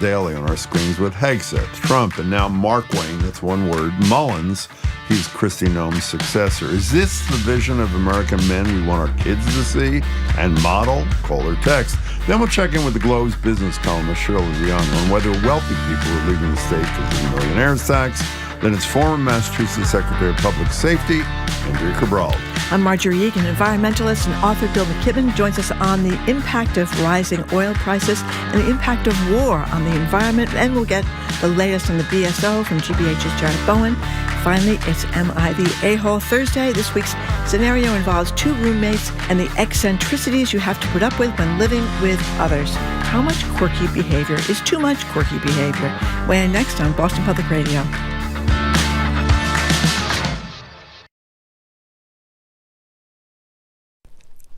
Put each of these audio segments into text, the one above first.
daily on our screens with Hegseth, Trump, and now Mark Wayne, that's one word, Mullins. He's Kristi Noem's successor. Is this the vision of American men we want our kids to see and model? Call or text. Then we'll check in with the Globe's business columnist Shirley Leung on whether wealthy people are leaving the state because of the millionaire's tax. Then it's former Massachusetts Secretary of Public Safety, Andrea Cabral. I'm Marjorie Egan, environmentalist, and author Bill McKibben joins us on the impact of rising oil prices and the impact of war on the environment. And we'll get the latest on the BSO from GBH's Jared Bowen. Finally, it's Am I the A-hole Thursday. This week's scenario involves two roommates and the eccentricities you have to put up with when living with others. How much quirky behavior is too much quirky behavior? Weigh in next on Boston Public Radio.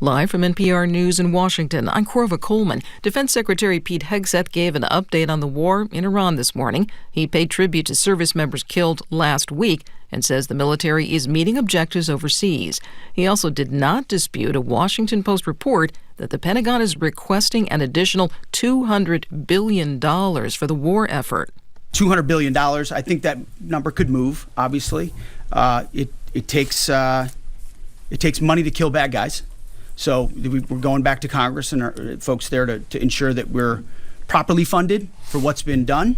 Live from NPR News in Washington, I'm Corva Coleman. Defense Secretary Pete Hegseth gave an update on the war in Iran this morning. He paid tribute to service members killed last week and says the military is meeting objectives overseas. He also did not dispute a Washington Post report that the Pentagon is requesting an additional $200 billion for the war effort. $200 billion, I think that number could move, obviously. It takes money to kill bad guys. So we're going back to Congress and our folks there to ensure that we're properly funded for what's been done,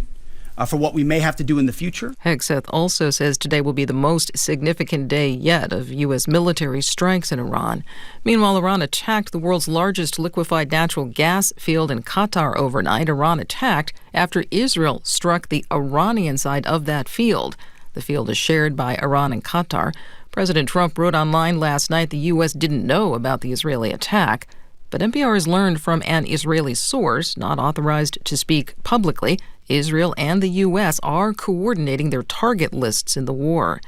for what we may have to do in the future. Hegseth also says today will be the most significant day yet of U.S. military strikes in Iran. Meanwhile, Iran attacked the world's largest liquefied natural gas field in Qatar overnight. Iran attacked after Israel struck the Iranian side of that field. The field is shared by Iran and Qatar. President Trump wrote online last night the U.S. didn't know about the Israeli attack, but NPR has learned from an Israeli source, not authorized to speak publicly, Israel and the U.S. are coordinating their target lists in the war.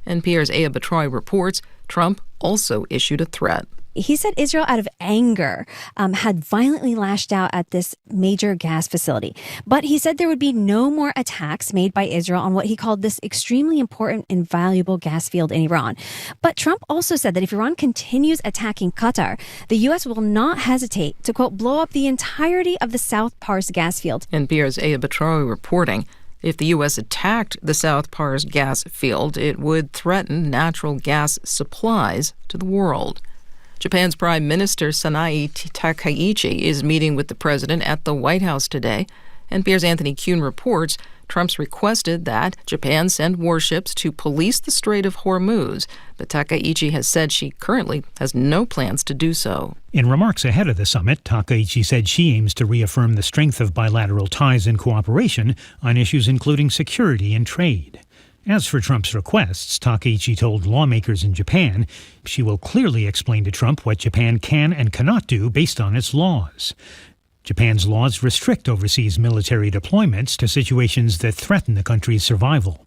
NPR's Aya Batroy reports Trump also issued a threat. He said Israel, out of anger, had violently lashed out at this major gas facility. But he said there would be no more attacks made by Israel on what he called this extremely important and valuable gas field in Iran. But Trump also said that if Iran continues attacking Qatar, the U.S. will not hesitate to, quote, blow up the entirety of the South Pars gas field. NPR's Aya Batroy reporting. If the U.S. attacked the South Pars gas field, it would threaten natural gas supplies to the world. Japan's Prime Minister Sanae Takaichi is meeting with the president at the White House today. NPR's Anthony Kuhn reports Trump's requested that Japan send warships to police the Strait of Hormuz, but Takaichi has said she currently has no plans to do so. In remarks ahead of the summit, Takaichi said she aims to reaffirm the strength of bilateral ties and cooperation on issues including security and trade. As for Trump's requests, Takaichi told lawmakers in Japan she will clearly explain to Trump what Japan can and cannot do based on its laws. Japan's laws restrict overseas military deployments to situations that threaten the country's survival.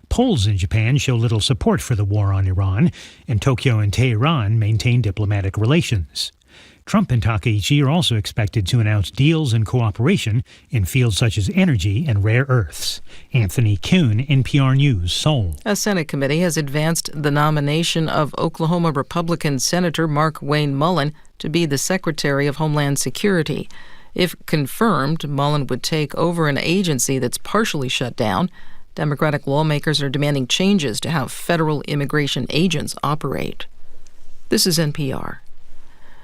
Polls in Japan show little support for the war on Iran, and Tokyo and Tehran maintain diplomatic relations. Trump and Takaichi are also expected to announce deals and cooperation in fields such as energy and rare earths. Anthony Kuhn, NPR News, Seoul. A Senate committee has advanced the nomination of Oklahoma Republican Senator Mark Wayne Mullen to be the Secretary of Homeland Security. If confirmed, Mullen would take over an agency that's partially shut down. Democratic lawmakers are demanding changes to how federal immigration agents operate. This is NPR.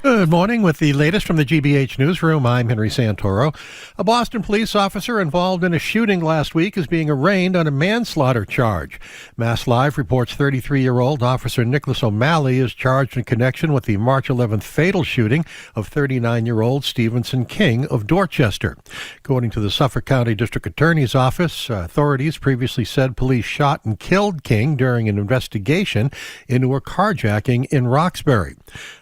Good morning. With the latest from the GBH newsroom, I'm Henry Santoro. A Boston police officer involved in a shooting last week is being arraigned on a manslaughter charge. Mass Live reports 33-year-old Officer Nicholas O'Malley is charged in connection with the March 11th fatal shooting of 39-year-old Stevenson King of Dorchester. According to the Suffolk County District Attorney's Office, authorities previously said police shot and killed King during an investigation into a carjacking in Roxbury.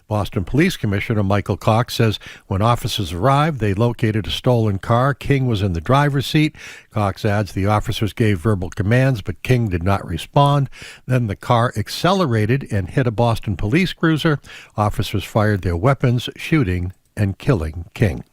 Boston Police Commissioner Michael Cox says when officers arrived, they located a stolen car. King was in the driver's seat. Cox adds the officers gave verbal commands, but King did not respond. Then the car accelerated and hit a Boston police cruiser. Officers fired their weapons, shooting and killing King.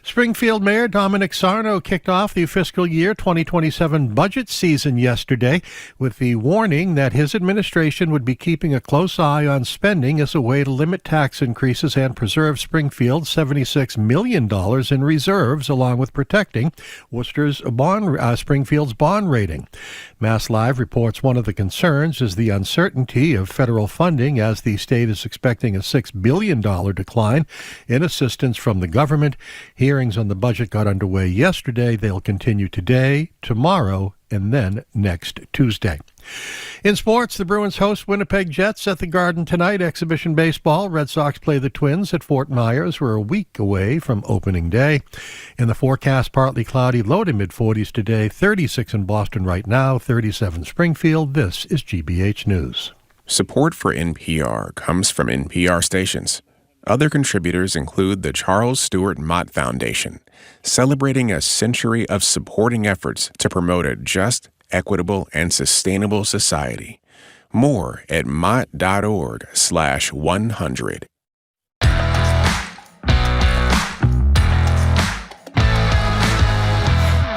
Springfield Mayor Dominic Sarno kicked off the fiscal year 2027 budget season yesterday with the warning that his administration would be keeping a close eye on spending as a way to limit tax increases and preserve Springfield's $76 million in reserves, along with protecting Springfield's bond rating. Mass Live reports one of the concerns is the uncertainty of federal funding, as the state is expecting a $6 billion decline in assistance from the government. Hearings on the budget got underway yesterday. They'll continue today, tomorrow, and then next Tuesday. In sports, the Bruins host Winnipeg Jets at the Garden tonight. Exhibition baseball. Red Sox play the Twins at Fort Myers. We're a week away from opening day. In the forecast, partly cloudy, low to mid-40s today. 36 in Boston right now, 37 Springfield. This is GBH News. Support for NPR comes from NPR stations. Other contributors include the Charles Stewart Mott Foundation, celebrating a century of supporting efforts to promote a just, equitable, and sustainable society. More at mott.org/100.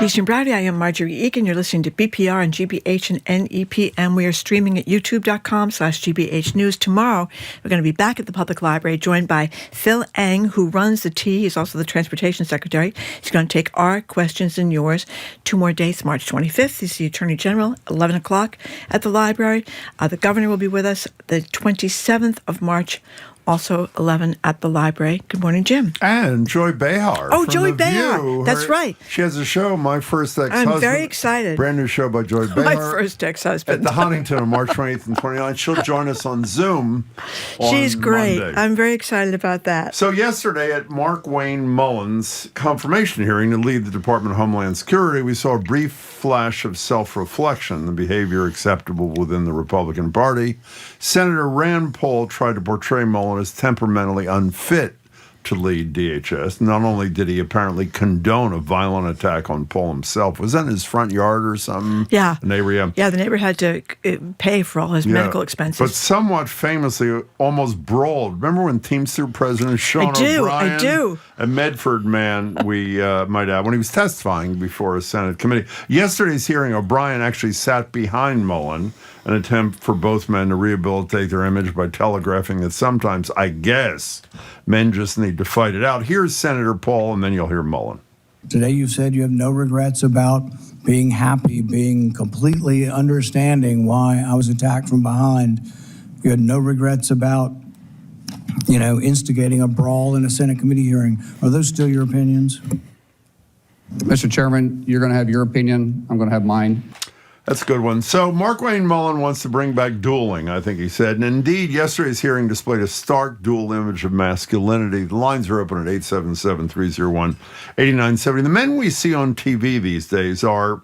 Eastern Browdy, I am Marjorie Egan. You're listening to BPR and GBH and NEP, and we are streaming at youtube.com/GBH News. Tomorrow, we're going to be back at the Public Library, joined by Phil Eng, who runs the T. He's also the Transportation Secretary. He's going to take our questions and yours. 2 more dates, March 25th. He's the Attorney General, 11 o'clock at the library. The Governor will be with us the 27th of March. Also 11 at the library. Good morning, Jim. And Joy Behar. Oh, from Joy The Behar. View. That's right. She has a show, My First Ex-Husband. I'm very excited. Brand new show by Joy Behar. My first ex-husband. At the Huntington on March 28th and 29th. She'll join us on Zoom on She's great. Monday. I'm very excited about that. So yesterday at Mark Wayne Mullen's confirmation hearing to lead the Department of Homeland Security, we saw a brief flash of self-reflection, the behavior acceptable within the Republican Party. Senator Rand Paul tried to portray Mullen as temperamentally unfit to lead DHS. Not only did he apparently condone a violent attack on Paul himself, was that in his front yard or something? Yeah. The neighbor, Yeah, the neighbor had to pay for all his medical expenses. But somewhat famously, almost brawled. Remember when Teamster President Sean O'Brien, I do. a Medford man, we might add, when he was testifying before a Senate committee. Yesterday's hearing, O'Brien actually sat behind Mullen, an attempt for both men to rehabilitate their image by telegraphing that sometimes, I guess, men just need to fight it out. Here's Senator Paul, and then you'll hear Mullen. Today you've said you have no regrets about being happy, being completely understanding why I was attacked from behind. You had no regrets about, instigating a brawl in a Senate committee hearing. Are those still your opinions? Mr. Chairman, you're going to have your opinion. I'm going to have mine. That's a good one. So Mark Wayne Mullen wants to bring back dueling, I think he said. And indeed, yesterday's hearing displayed a stark dual image of masculinity. The lines are open at 877-301-8970. The men we see on TV these days are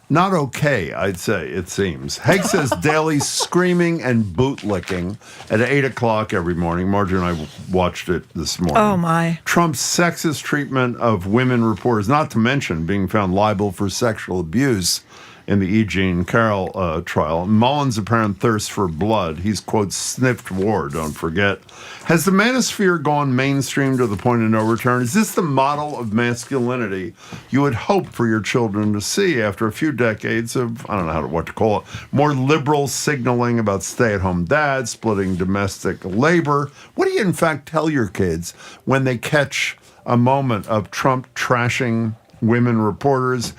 not okay, I'd say, it seems. Haig says daily screaming and bootlicking at 8 o'clock every morning. Marjorie and I watched it this morning. Oh, my. Trump's sexist treatment of women reporters, not to mention being found liable for sexual abuse in the E. Jean Carroll trial. Mullen's apparent thirst for blood. He's, quote, sniffed war, don't forget. Has the manosphere gone mainstream to the point of no return? Is this the model of masculinity you would hope for your children to see after a few decades of, I don't know what to call it, more liberal signaling about stay-at-home dads, splitting domestic labor? What do you, in fact, tell your kids when they catch a moment of Trump trashing women reporters,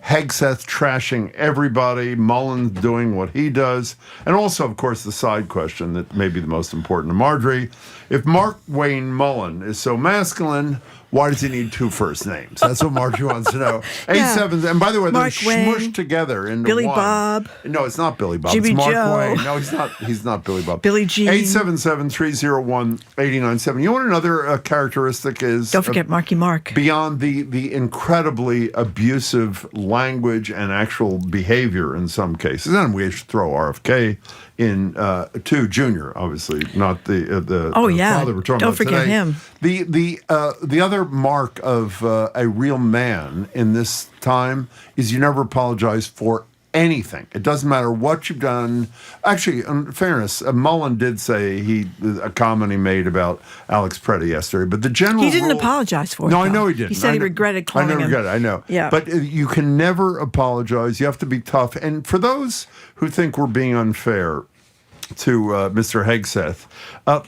Hegseth trashing everybody, Mullen doing what he does, and also, of course, the side question that may be the most important to Marjorie. If Mark Wayne Mullen is so masculine, why does he need 2 first names? That's what Marjorie wants to know. 87, and by the way, they're smushed together into Billy one. Bob. No, it's not Billy Bob. Jimmy it's Mark Joe. Wayne. No, he's not Billy Bob. Billy Jean. 877-301-8970. You know what another characteristic is? Don't forget Marky Mark. Beyond the incredibly abusive language and actual behavior in some cases, and we should throw RFK in too, Junior, obviously, not the father we're talking Don't about forget today. him. The other mark of a real man in this time is you never apologize for anything. It doesn't matter what you've done. Actually, in fairness, Mullen did say a comment he made about Alex Preddy yesterday, but the general He didn't rule, apologize for it. No, I though. know he didn't. He said he regretted calling him. I know. Yeah. But you can never apologize. You have to be tough. And for those who think we're being unfair to Mr. Hegseth,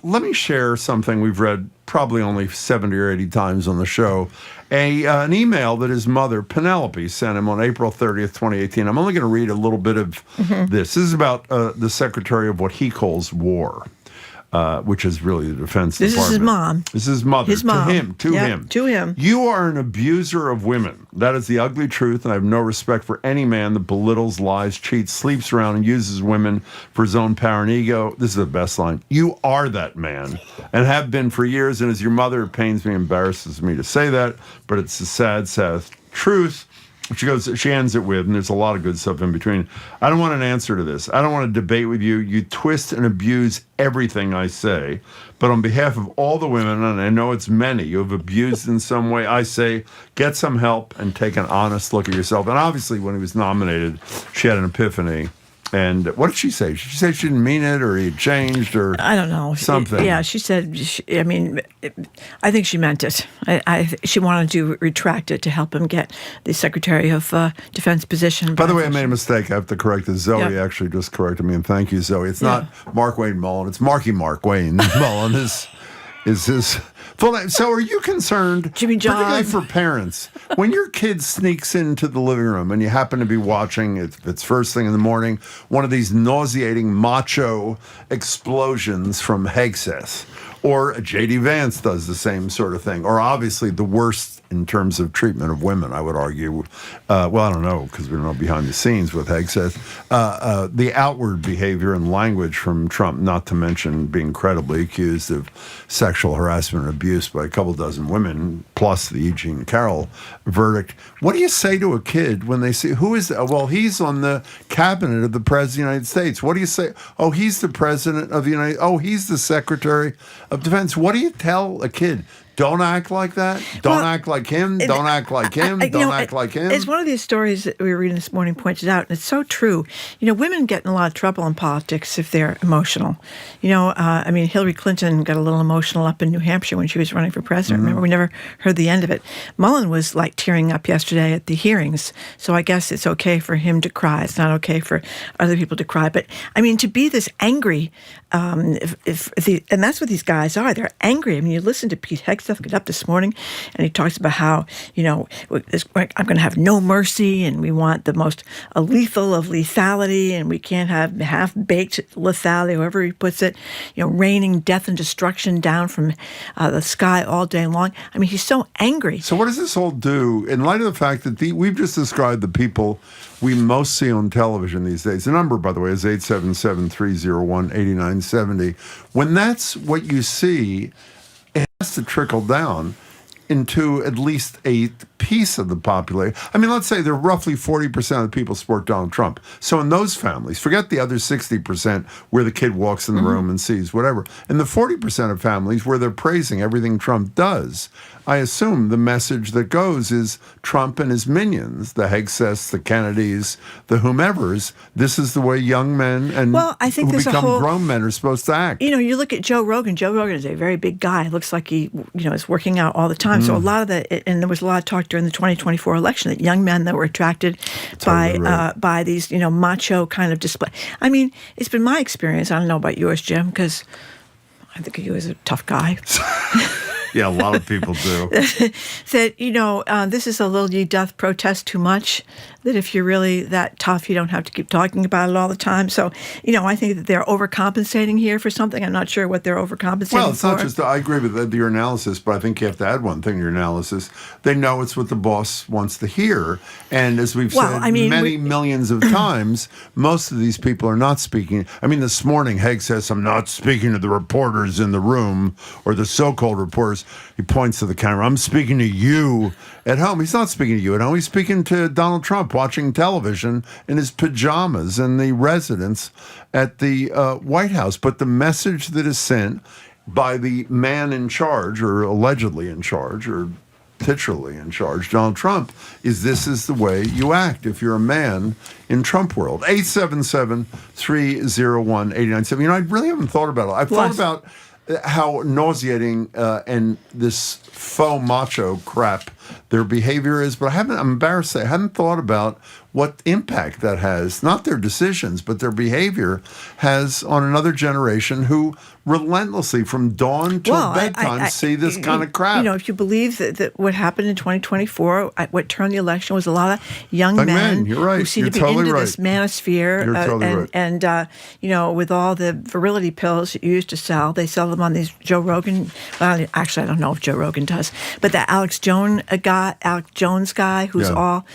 let me share something we've read probably only 70 or 80 times on the show. An email that his mother, Penelope, sent him on April 30th, 2018. I'm only going to read a little bit of this. This is about the secretary of what he calls war, which is really the Defense Department. This is his mom. This is his mother. His mom. To him. To him. You are an abuser of women. That is the ugly truth, and I have no respect for any man that belittles, lies, cheats, sleeps around, and uses women for his own power and ego. This is the best line. You are that man, and have been for years, and as your mother, it pains me, embarrasses me to say that, but it's a sad, sad truth. She ends it with, and there's a lot of good stuff in between. I don't want an answer to this. I don't want to debate with you. You twist and abuse everything I say. But on behalf of all the women, and I know it's many you have abused in some way, I say get some help and take an honest look at yourself. And obviously, when he was nominated, she had an epiphany. And what did she say? Did she say she didn't mean it, or he changed, or I don't know. something? Yeah, she said. I think she meant it. She wanted to retract it to help him get the Secretary of Defense position. By the way, I made a mistake. I have to correct this. Zoe Yep. actually just corrected me, and thank you, Zoe. It's not Mark Wayne Mullen. It's Marky Mark Wayne Mullen is his full name. So are you concerned, Jimmy John, particularly for parents, when your kid sneaks into the living room and you happen to be watching, if it's first thing in the morning, one of these nauseating macho explosions from Hegseth, or J.D. Vance does the same sort of thing, or obviously the worst in terms of treatment of women, I would argue. Well, I don't know, because we don't know behind the scenes with Hegseth. The outward behavior and language from Trump, not to mention being credibly accused of sexual harassment and abuse by a couple dozen women, plus the Eugene Carroll verdict. What do you say to a kid when they see, who is that? Well, he's on the cabinet of the President of the United States. What do you say? Oh, he's the President of the United States. Oh, he's the Secretary of Defense. What do you tell a kid? Don't act like that. Don't act like him. Don't act like him. Don't act like him. It's one of these stories that we were reading this morning pointed out, and it's so true. Women get in a lot of trouble in politics if they're emotional. Hillary Clinton got a little emotional up in New Hampshire when she was running for president. Remember, we never heard the end of it. Mullen was like tearing up yesterday at the hearings, so I guess it's okay for him to cry. It's not okay for other people to cry. But, to be this angry, and that's what these guys are. They're angry. You listen to Pete Hegseth get up this morning, and he talks about how, I'm going to have no mercy, and we want the most lethal of lethality, and we can't have half-baked lethality, however he puts it, raining death and destruction down from the sky all day long. He's so angry. So what does this all do in light of the fact that we've just described the people we most see on television these days? The number, by the way, is 877-301-8970. When that's what you see, it has to trickle down into at least a piece of the population. Let's say there are roughly 40% of the people support Donald Trump. So in those families, forget the other 60% where the kid walks in the room and sees whatever. In the 40% of families where they're praising everything Trump does, I assume the message that goes is Trump and his minions, the Hegseths, the Kennedys, the whomevers. This is the way young men and I think who there's become grown men are supposed to act. You look at Joe Rogan. Joe Rogan is a very big guy. Looks like he, is working out all the time. So a lot of that, and there was a lot of talk during the 2024 election that young men that were attracted by these, macho kind of display. It's been my experience. I don't know about yours, Jim, because I think he was a tough guy. Yeah, a lot of people do. That, this is a little ye doth protest too much, that if you're really that tough, you don't have to keep talking about it all the time. So, I think that they're overcompensating here for something. I'm not sure what they're overcompensating for. Well, it's not just, I agree with your analysis, but I think you have to add one thing to your analysis. They know it's what the boss wants to hear. And as we've said many millions of times, most of these people are not speaking. This morning, Haig says, I'm not speaking to the reporters in the room, or the so-called reporters. He points to the camera. I'm speaking to you at home. He's not speaking to you at home. He's speaking to Donald Trump watching television in his pajamas in the residence at the White House. But the message that is sent by the man in charge, or allegedly in charge, or titularly in charge, Donald Trump, is the way you act if you're a man in Trump world. 877-301-8970. I really haven't thought about it. I've thought about how nauseating and this faux macho crap their behavior is, but I'm embarrassed to say I haven't thought about what impact that has, not their decisions, but their behavior has on another generation who relentlessly from dawn till bedtime see this kind of crap. If you believe that what happened in 2024, what turned the election was a lot of young men you're right. who seem You're to be totally into right. this manosphere. You're totally right. And with all the virility pills that you used to sell, they sell them on these Joe Rogan. Well, actually, I don't know if Joe Rogan does, but the Alex Jones guy, who's all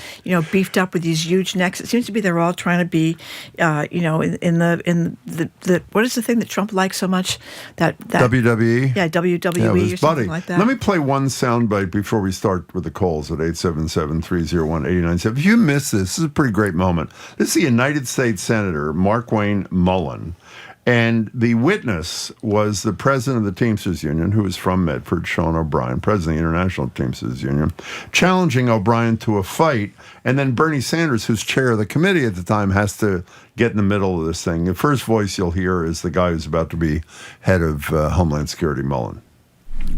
beefed up with these huge necks. It seems to be they're all trying to be, in the what is the thing that Trump likes so much? That WWE? Yeah, WWE or something like that. Let me play one soundbite before we start with the calls at 877-301-8970. If you miss this is a pretty great moment. This is the United States Senator Markwayne Mullin. And the witness was the president of the Teamsters Union, who is from Medford, Sean O'Brien, president of the International Teamsters Union, challenging O'Brien to a fight. And then Bernie Sanders, who's chair of the committee at the time, has to get in the middle of this thing. The first voice you'll hear is the guy who's about to be head of Homeland Security, Mullin.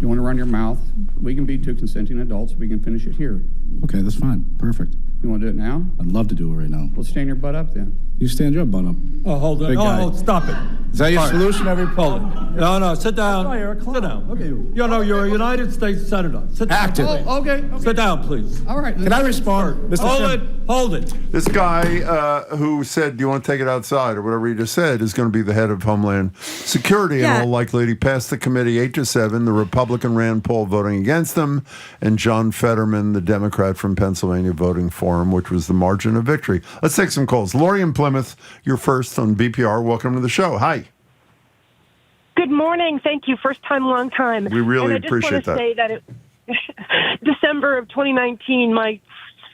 You want to run your mouth? We can be two consenting adults. We can finish it here. Okay, that's fine. Perfect. You want to do it now? I'd love to do it right now. Well, stand your butt up then. You stand your butt up. Oh, hold on. Oh, stop it. Is that your solution, Hold it. No, sit down. Sit down. Okay. You're a United States Senator. Sit down. Active. Oh, okay. Sit down, please. All right. Can I respond? Mr. Hold it. This guy who said, do you want to take it outside, or whatever he just said, is going to be the head of Homeland Security. In all likelihood, he passed the committee 8-7. The Republican Rand Paul voting against him, and John Fetterman, the Democrat from Pennsylvania, voting for him, which was the margin of victory. Let's take some calls. Lori in Plymouth, you're first on BPR. Welcome to the show. Hi. Good morning. Thank you. First time, long time. We really appreciate that. I just want to say that December of 2019, my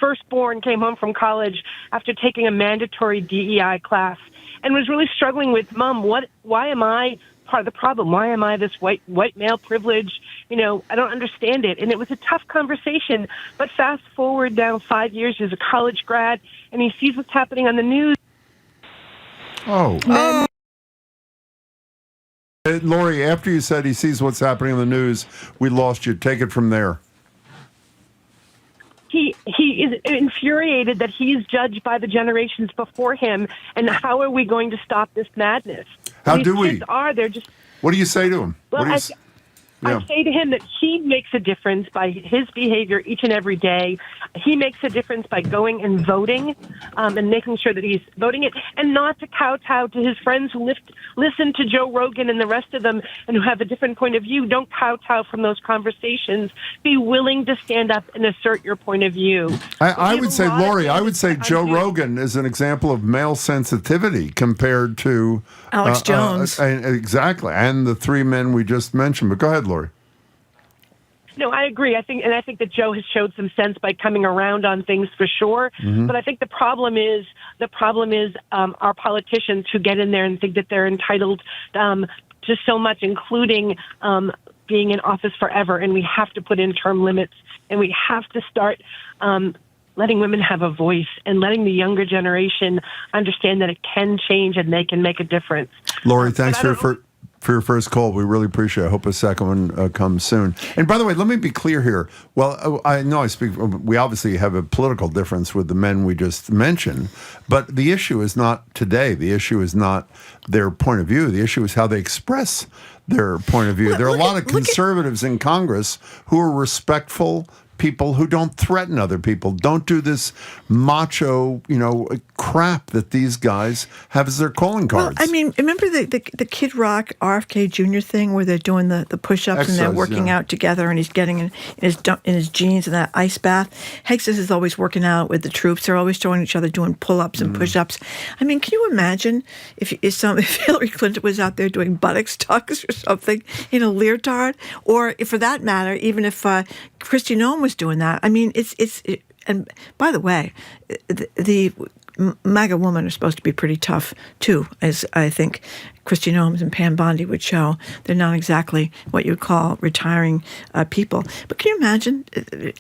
firstborn came home from college after taking a mandatory DEI class and was really struggling with, Mom, why am I part of the problem? Why am I this white male privilege? I don't understand it. And it was a tough conversation. But fast forward now 5 years, he's a college grad, and he sees what's happening on the news. Lori, after you said he sees what's happening in the news, we lost you. Take it from there. He is infuriated that he's judged by the generations before him, and how are we going to stop this madness? How These do we? kids are, they're just... What do you say to him? Well, I say to him that he makes a difference by his behavior each and every day. He makes a difference by going and voting and making sure that he's voting it, and not to kowtow to his friends who listen to Joe Rogan and the rest of them and who have a different point of view. Don't kowtow from those conversations. Be willing to stand up and assert your point of view. I would say, Lori, I would say Joe Rogan is an example of male sensitivity compared to Alex Jones. Exactly. And the three men we just mentioned. But go ahead, Lori. No, I agree. I think that Joe has showed some sense by coming around on things for sure. Mm-hmm. But I think the problem is our politicians who get in there and think that they're entitled to so much, including being in office forever. And we have to put in term limits, and we have to start letting women have a voice and letting the younger generation understand that it can change and they can make a difference. Lori, thanks for your first call. We really appreciate it. I hope a second one comes soon. And by the way, let me be clear here. Well, I know we obviously have a political difference with the men we just mentioned, but the issue is not today. The issue is not their point of view. The issue is how they express their point of view. There are a lot of conservatives in Congress who are respectful people who don't threaten other people, don't do this macho, crap that these guys have as their calling cards. Well, I mean, remember the Kid Rock RFK Jr. thing where they're doing the push-ups and they're working out together, and he's getting in his jeans in that ice bath. Hexas is always working out with the troops. They're always showing each other doing pull-ups and push-ups. I mean, can you imagine if Hillary Clinton was out there doing buttocks tucks or something in a leotard, or for that matter, even if Kristi Noem was doing that? I mean, and by the way, the MAGA women are supposed to be pretty tough too, as I think Christy Nomes and Pam Bondi would show. They're not exactly what you would call retiring people. But can you imagine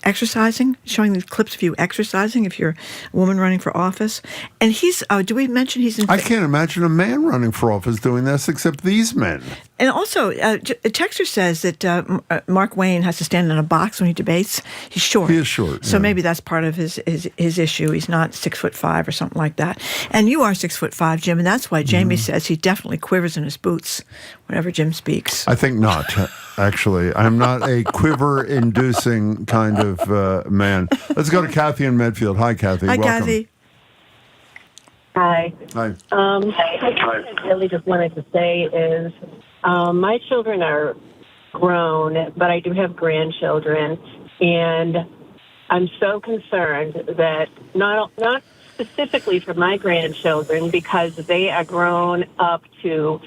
exercising, showing these clips of you exercising if you're a woman running for office? And he's, do we mention he's in... I can't imagine a man running for office doing this except these men. And also, a texter says that Mark Wayne has to stand in a box when he debates. He's short. He is short. So maybe that's part of his issue. He's not 6'5" or something like that. And you are 6'5", Jim, and that's why Jamie says he definitely quivers in his boots whenever Jim speaks. I think not, actually. I'm not a quiver-inducing kind of man. Let's go to Kathy in Medfield. Hi, Kathy. Hi, Welcome. Kathy. Hi. Hi. What I really just wanted to say is my children are grown, but I do have grandchildren, and I'm so concerned that not specifically for my grandchildren, because they are grown up to,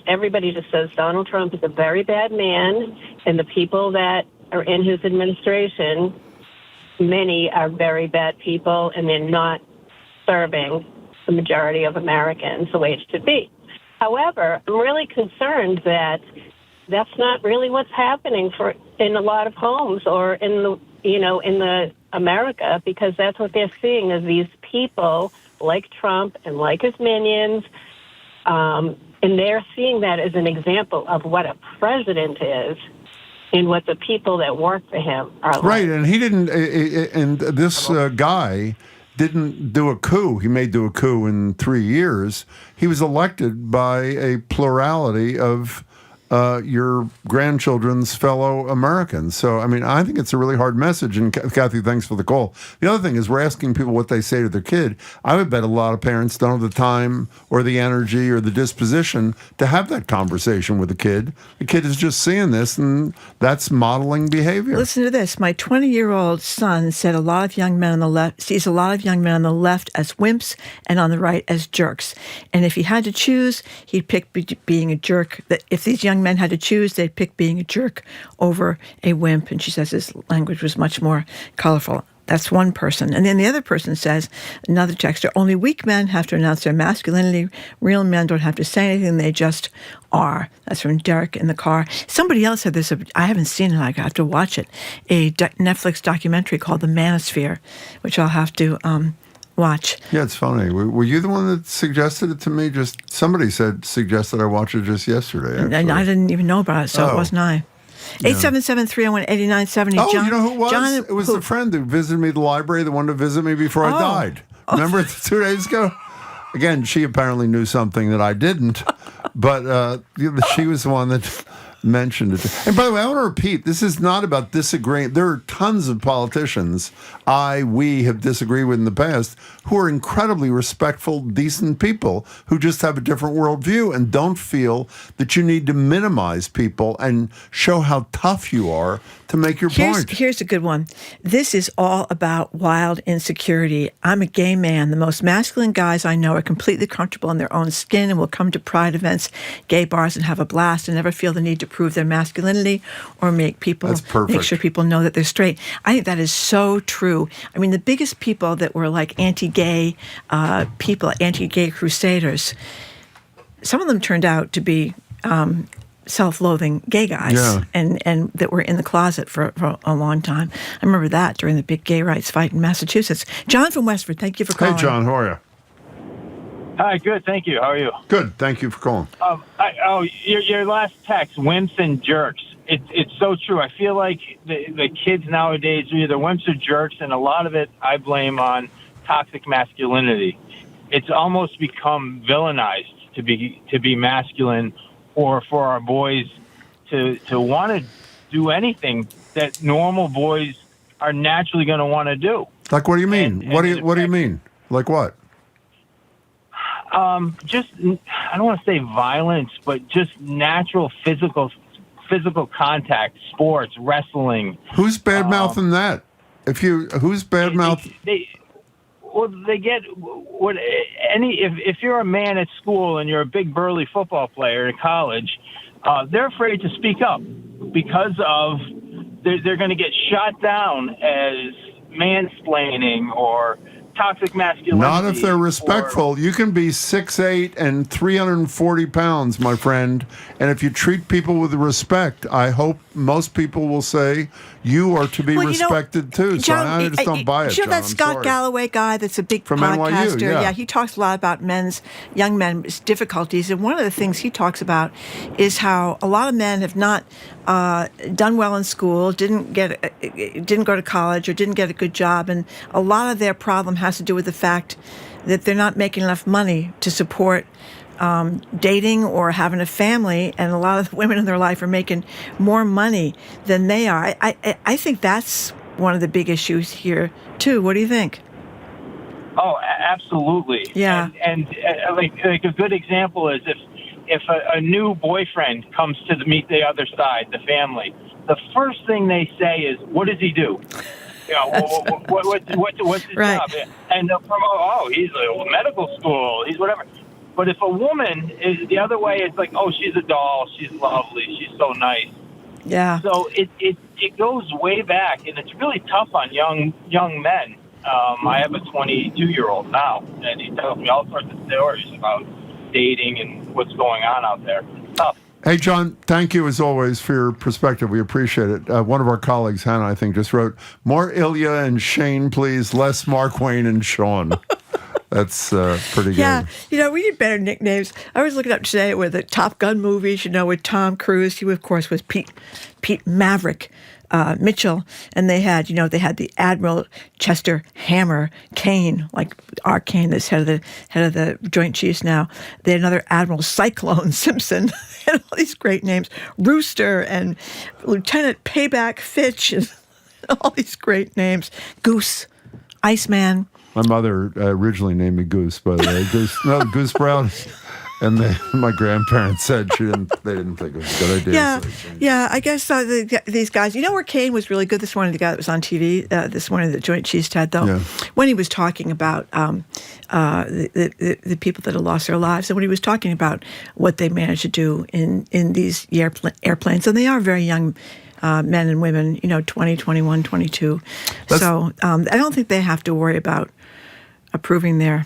everybody just says Donald Trump is a very bad man, and the people that are in his administration, many are very bad people, and they're not serving the majority of Americans the way it should be. However, I'm really concerned that that's not really what's happening in a lot of homes or in the America, because that's what they're seeing is these people like Trump and like his minions, and they're seeing that as an example of what a president is and what the people that work for him are like. Right, and he didn't, and this guy didn't do a coup. He may do a coup in 3 years. He was elected by a plurality of your grandchildren's fellow Americans. So, I mean, I think it's a really hard message. And Kathy, thanks for the call. The other thing is we're asking people what they say to their kid. I would bet a lot of parents don't have the time or the energy or the disposition to have that conversation with the kid. The kid is just seeing this, and that's modeling behavior. Listen to this. My 20-year-old son said sees a lot of young men on the left as wimps and on the right as jerks. And if he had to choose, he'd pick being a jerk. That if these young men had to choose, they'd pick being a jerk over a wimp. And she says his language was much more colorful. That's one person. And then the other person says, another texter, only weak men have to announce their masculinity. Real men don't have to say anything. They just are. That's from Derek in the car. Somebody else had this. I haven't seen it. I have to watch it. A Netflix documentary called The Manosphere, which I'll have to watch. Yeah, it's funny. Were you the one that suggested it to me? Somebody suggested I watch it just yesterday. And I didn't even know about it, so it wasn't I. 877-301-8970. Oh, John, you know who it was? John, it was the friend who visited me at the library, the one to visit me before I died. Remember 2 days ago? Again, she apparently knew something that I didn't, but she was the one that mentioned it. And by the way, I want to repeat, this is not about disagreeing. There are tons of politicians we have disagreed with in the past who are incredibly respectful, decent people who just have a different worldview and don't feel that you need to minimize people and show how tough you are to make your point. Here's a good one. This is all about wild insecurity. I'm a gay man. The most masculine guys I know are completely comfortable in their own skin and will come to pride events, gay bars, and have a blast and never feel the need to prove their masculinity or make sure people know that they're straight. I think that is so true. I mean, the biggest people that were like anti-gay people, anti-gay crusaders, some of them turned out to be self-loathing gay guys and that were in the closet for a long time. I remember that during the big gay rights fight in Massachusetts. John from Westford, thank you for calling. Hey, John, how are you? Hi, good, thank you. How are you? Good, thank you for calling. Your last text, wimps and jerks. It's so true. I feel like the kids nowadays are either wimps or jerks, and a lot of it I blame on toxic masculinity. It's almost become villainized to be masculine, or for our boys to want to do anything that normal boys are naturally going to want to do. Like, what do you mean? What do you mean? Like what? Just, I don't want to say violence, but just natural physical contact, sports, wrestling. Who's bad-mouthing that? Who's bad-mouthing? They get if you're a man at school and you're a big burly football player in college, they're afraid to speak up because of they're going to get shot down as mansplaining or toxic masculinity. Not if they're respectful. You can be 6'8" and 340 pounds, my friend. And if you treat people with respect, I hope most people will say you are to be respected too. So John, I just don't buy it, you know that John. Scott Galloway guy that's a big From podcaster? NYU, yeah. He talks a lot about young men's difficulties. And one of the things he talks about is how a lot of men have not done well in school, didn't go to college, or didn't get a good job. And a lot of their problem has to do with the fact that they're not making enough money to support dating or having a family, and a lot of the women in their life are making more money than they are. I think that's one of the big issues here too. What do you think? Oh, absolutely. Yeah. And like a good example is if a new boyfriend comes to meet the other side, the family, the first thing they say is, "What does he do? You know, what's his right. job?" And they'll promote, he's a medical school, he's whatever. But if a woman is the other way, it's like, oh, she's a doll, she's lovely, she's so nice. Yeah. So it goes way back, and it's really tough on young men. I have a 22-year-old now, and he tells me all sorts of stories about dating and what's going on out there. It's tough. Hey, John, thank you as always for your perspective. We appreciate it. One of our colleagues, Hannah, I think, just wrote, "More Ilya and Shane, please, less Mark Wayne and Sean." That's pretty good. Yeah, we need better nicknames. I was looking up today with the Top Gun movies, with Tom Cruise. He, of course, was Pete Maverick Mitchell, and they had the Admiral Chester Hammer Kane, like our Kane, that's head of the Joint Chiefs now. They had another Admiral Cyclone Simpson, and all these great names, Rooster and Lieutenant Payback Fitch, and all these great names, Goose, Iceman. My mother originally named me Goose, by the way. Goose Brown. And my grandparents said they didn't think it was a good idea. Yeah. I guess these guys. You know where Kane was really good this morning? The guy that was on TV this morning, the Joint Chiefs Ted, though, when he was talking about the people that had lost their lives, and when he was talking about what they managed to do in these airplanes, and they are very young men and women, 20, 21, 22. So I don't think they have to worry about approving their.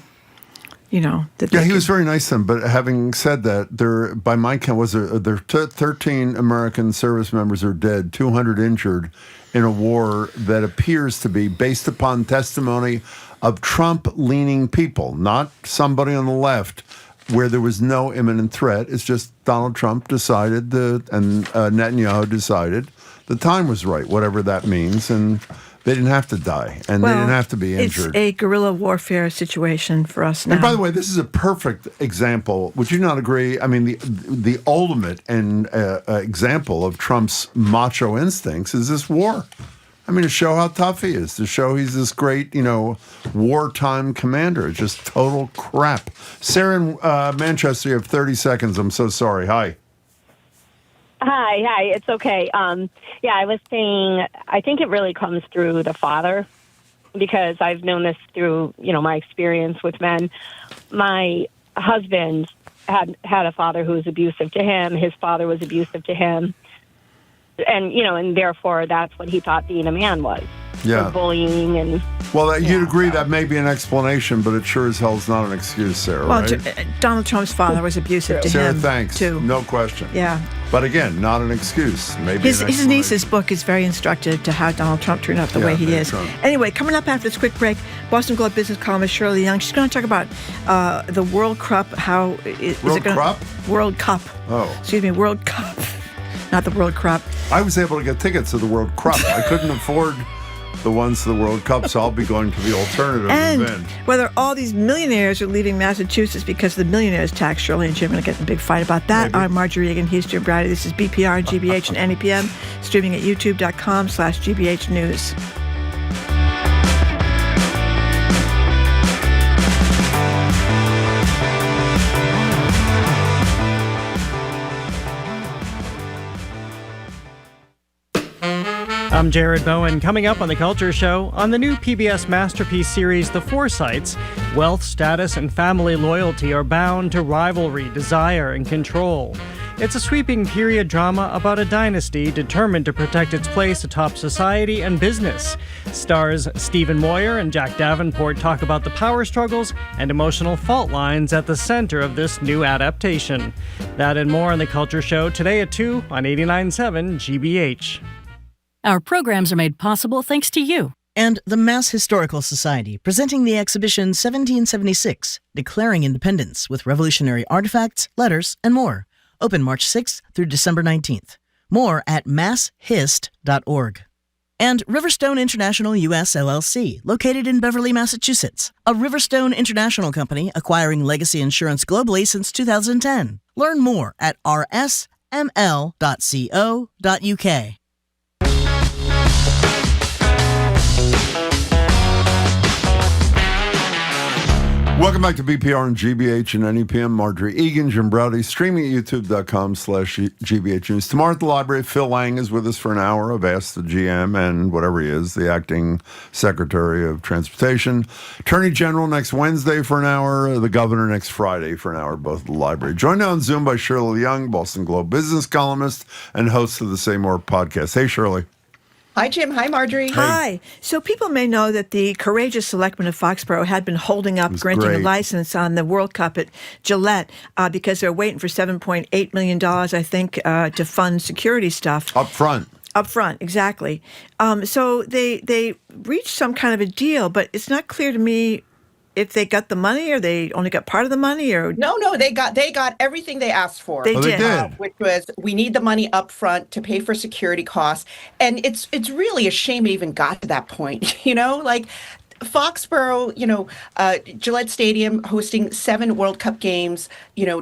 He was very nice to them. But having said that, there, by my count, there 13 American service members are dead, 200 injured in a war that appears to be based upon testimony of Trump-leaning people, not somebody on the left, where there was no imminent threat. It's just Donald Trump decided and Netanyahu decided the time was right, whatever that means, and they didn't have to die, and they didn't have to be injured. It's a guerrilla warfare situation for us now. And by the way, this is a perfect example. Would you not agree? I mean, the ultimate example of Trump's macho instincts is this war. I mean, to show how tough he is, to show he's this great, wartime commander. It's just total crap. Sarah in Manchester, you have 30 seconds. I'm so sorry. Hi. Hi, it's okay. I was saying, I think it really comes through the father, because I've known this through, my experience with men. My husband had a father who was abusive to him. His father was abusive to him. And, and therefore that's what he thought being a man was. Yeah. Bullying and... Well, you'd agree that may be an explanation, but it sure as hell is not an excuse, Sarah, right? Donald Trump's father was abusive to Sarah, him, thanks. too. No question. Yeah. But again, not an excuse. Maybe his niece's book is very instructive to how Donald Trump turned out the way he is. Anyway, coming up after this quick break, Boston Globe business columnist Shirley Young. She's going to talk about the World Cup. World Cup. Oh. Excuse me, World Cup. Not the World Cup. I was able to get tickets to the World Cup. I couldn't afford the ones to the World Cup, so I'll be going to the alternative event. Whether all these millionaires are leaving Massachusetts because of the millionaires tax, Shirley and Jim are going to get in a big fight about that. Maybe. I'm Marjorie Egan. He's Jim Brady. This is BPR and GBH and NEPM, streaming at youtube.com/GBH News. I'm Jared Bowen. Coming up on The Culture Show, on the new PBS masterpiece series, The Forsytes, wealth, status, and family loyalty are bound to rivalry, desire, and control. It's a sweeping period drama about a dynasty determined to protect its place atop society and business. Stars Stephen Moyer and Jack Davenport talk about the power struggles and emotional fault lines at the center of this new adaptation. That and more on The Culture Show today at 2 on 89.7 GBH. Our programs are made possible thanks to you. And the Mass Historical Society, presenting the exhibition 1776, Declaring Independence with Revolutionary Artifacts, Letters, and More. Open March 6th through December 19th. More at masshist.org. And Riverstone International US LLC, located in Beverly, Massachusetts. A Riverstone International company acquiring legacy insurance globally since 2010. Learn more at rsml.co.uk. Welcome back to BPR and GBH and NEPM. Marjorie Egan, Jim Browdy, streaming at youtube.com/GBH News. Tomorrow at the library, Phil Lang is with us for an hour of Ask the GM and whatever he is, the acting secretary of transportation. Attorney General next Wednesday for an hour, the governor next Friday for an hour, both at the library. Joined on Zoom by Shirley Young, Boston Globe business columnist and host of the Say More podcast. Hey, Shirley. Hi, Jim. Hi, Marjorie. Hi. So people may know that the courageous selectmen of Foxborough had been holding up granting a license on the World Cup at Gillette because they're waiting for $7.8 million, I think, to fund security stuff. Up front. Up front, exactly. So they reached some kind of a deal, but it's not clear to me if they got the money or they only got part of the money or no, they got everything they asked for. They did. Which was we need the money up front to pay for security costs, and it's really a shame it even got to that point. Like Foxborough, Gillette Stadium hosting 7 World Cup games,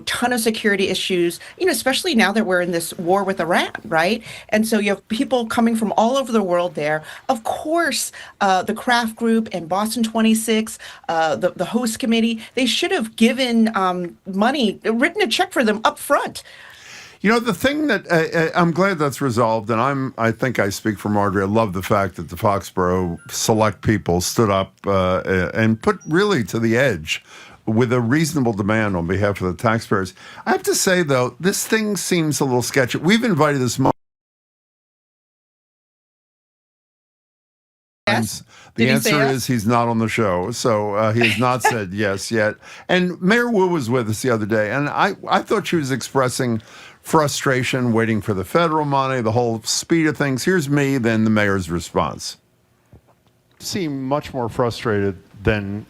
ton of security issues, especially now that we're in this war with Iran, right? And so you have people coming from all over the world there. Of course, the Kraft Group and Boston 26, the host committee, they should have given money, written a check for them up front. The thing that I'm glad that's resolved, and I think I speak for Marjorie. I love the fact that the Foxborough select people stood up and put really to the edge with a reasonable demand on behalf of the taxpayers. I have to say, though, this thing seems a little sketchy. We've invited this Yes. The answer is he's not on the show, so he has not said yes yet. And Mayor Wu was with us the other day, and I thought she was expressing frustration, waiting for the federal money, the whole speed of things. Here's me, then the mayor's response. Seem much more frustrated than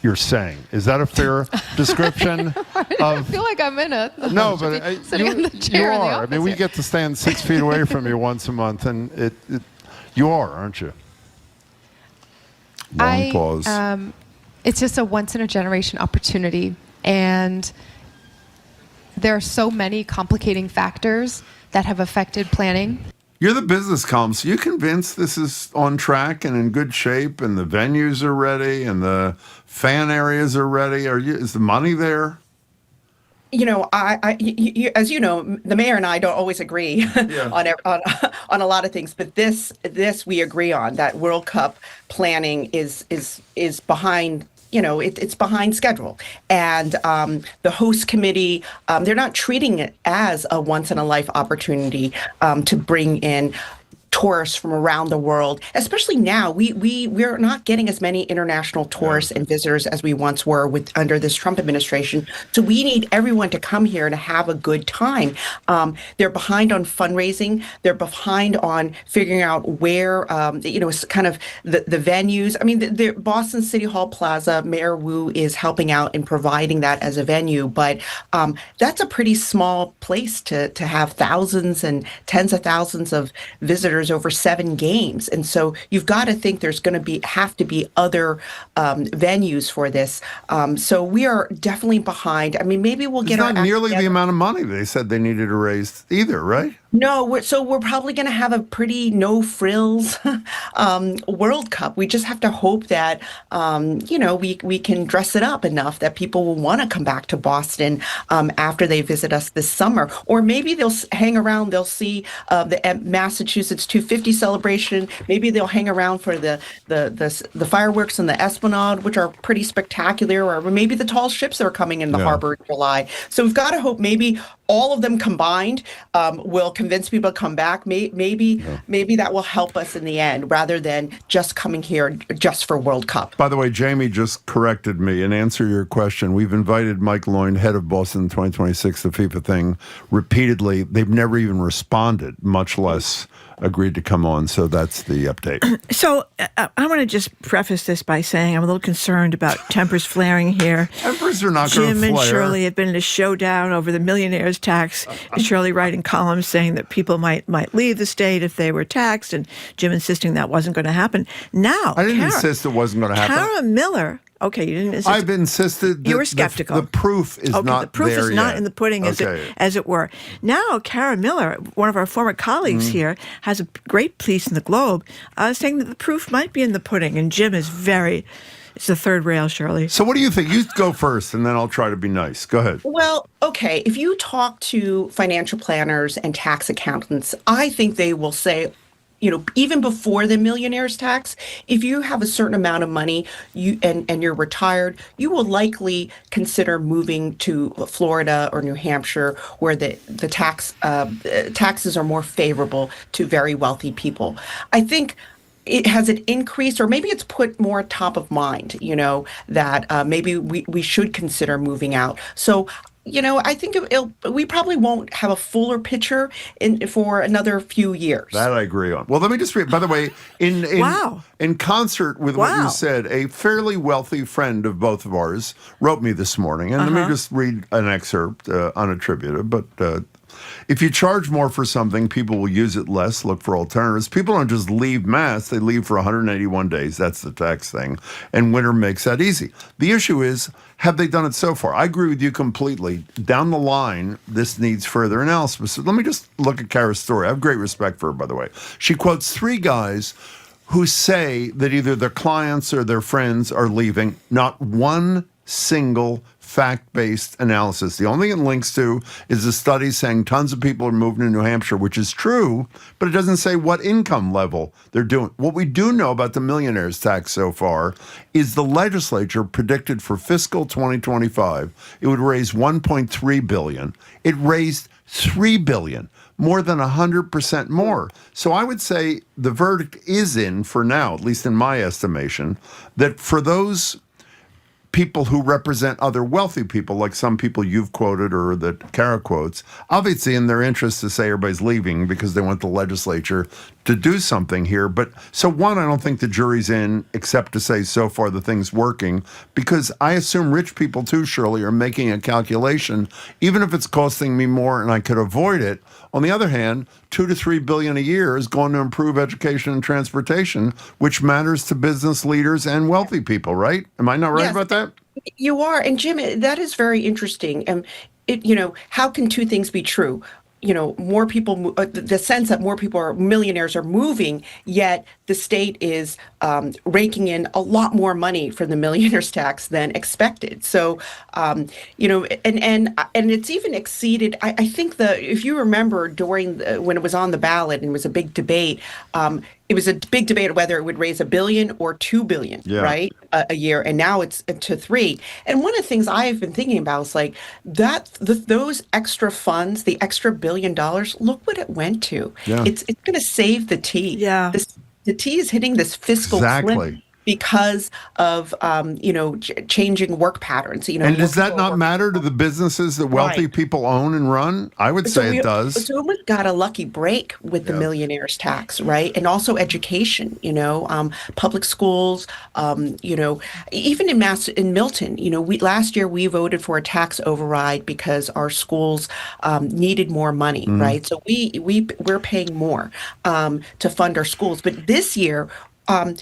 you're saying. Is that a fair description? I feel like I'm in it. No, but sitting in the chair you are. in the office we here. get to stand 6 feet away from you once a month, and you are, aren't you? Long pause. It's just a once-in-a-generation opportunity, and there are so many complicating factors that have affected planning. You're the business column, so you convinced this is on track and in good shape, and the venues are ready, and the fan areas are ready. Is the money there? As you know, the mayor and I don't always agree on a lot of things, but this we agree on. That World Cup planning is behind. It's behind schedule, and the host committee, they're not treating it as a once-in-a-life opportunity to bring in tourists from around the world, especially now. We're not getting as many international tourists and visitors as we once were under this Trump administration. So we need everyone to come here to have a good time. They're behind on fundraising. They're behind on figuring out where, kind of the venues. I mean, the Boston City Hall Plaza, Mayor Wu is helping out in providing that as a venue, but that's a pretty small place to have thousands and tens of thousands of visitors over 7 games. And so you've got to think there's going to have to be other venues for this. So we are definitely behind. I mean, maybe we'll get not nearly the amount of money they said they needed to raise either, right? No, we're probably going to have a pretty no-frills World Cup. We just have to hope that, we can dress it up enough that people will want to come back to Boston after they visit us this summer. Or maybe they'll hang around, they'll see the Massachusetts 250 celebration. Maybe they'll hang around for the fireworks and the Esplanade, which are pretty spectacular, or maybe the tall ships that are coming in the harbor in July. So we've got to hope maybe all of them combined will convince people to come back. Maybe that will help us in the end, rather than just coming here just for World Cup. By the way, Jamie just corrected me. In answer to your question, we've invited Mike Loyne, head of Boston 2026, the FIFA thing, repeatedly. They've never even responded, much less agreed to come on. So that's the update. So I want to just preface this by saying I'm a little concerned about tempers flaring here. Tempers are not going to flare. Jim and Shirley have been in a showdown over the millionaire's tax. Shirley writing columns saying that people might leave the state if they were taxed, and Jim insisting that wasn't going to happen. Now, I didn't insist it wasn't going to happen. Kara Miller. Okay, you didn't insist. I've insisted that you were skeptical. The proof is not there the proof is not yet. in the pudding, as it were. Now, Kara Miller, one of our former colleagues here, has a great piece in the Globe saying that the proof might be in the pudding, and Jim is it's the third rail, Shirley. So what do you think? You go first, and then I'll try to be nice. Go ahead. Well, okay, if you talk to financial planners and tax accountants, I think they will say, even before the millionaire's tax, if you have a certain amount of money and you're retired, you will likely consider moving to Florida or New Hampshire, where the taxes are more favorable to very wealthy people. I think it has an increase, or maybe it's put more top of mind, that maybe we should consider moving out. So I think we probably won't have a fuller picture for another few years. That I agree on. Well, let me just read. By the way, in concert with what you said, a fairly wealthy friend of both of ours wrote me this morning, and let me just read an excerpt, unattributed, but if you charge more for something, people will use it less, look for alternatives. People don't just leave Mass, they leave for 181 days. That's the tax thing. And winter makes that easy. The issue is, have they done it so far? I agree with you completely. Down the line, this needs further analysis. So let me just look at Kara's story. I have great respect for her, by the way. She quotes 3 guys who say that either their clients or their friends are leaving. Not one single fact-based analysis. The only thing it links to is a study saying tons of people are moving to New Hampshire, which is true, but it doesn't say what income level they're doing. What we do know about the millionaire's tax so far is the legislature predicted for fiscal 2025, it would raise $1.3 billion. It raised $3 billion, more than 100% more. So I would say the verdict is in for now, at least in my estimation, that for those people who represent other wealthy people, like some people you've quoted or that Kara quotes, obviously in their interest to say everybody's leaving because they want the legislature to do something here. But so one, I don't think the jury's in, except to say so far the thing's working, because I assume rich people too, Shirley, are making a calculation, even if it's costing me more and I could avoid it. On the other hand, $2 to $3 billion a year is going to improve education and transportation, which matters to business leaders and wealthy people, right? Am I not right about that? You are. And Jim, that is very interesting. And how can two things be true? More people, the sense that more people are millionaires are moving, yet the state is raking in a lot more money for the millionaire's tax than expected. So, and it's even exceeded. I think if you remember when it was on the ballot and it was a big debate, it was a big debate whether it would raise $1 billion or $2 billion, right, a year, and now it's to $3 billion. And one of the things I have been thinking about is like those extra funds, the extra $1 billion. Look what it went to. Yeah. It's going to save the tea. Yeah, the tea is hitting this fiscal cliff because of changing work patterns. And does that not matter to the businesses that wealthy people own and run? I would say it does. So we got a lucky break with the millionaire's tax, right? And also education. Public schools. Even in Milton. Last year we voted for a tax override because our schools needed more money, right? So we're paying more to fund our schools, but this year,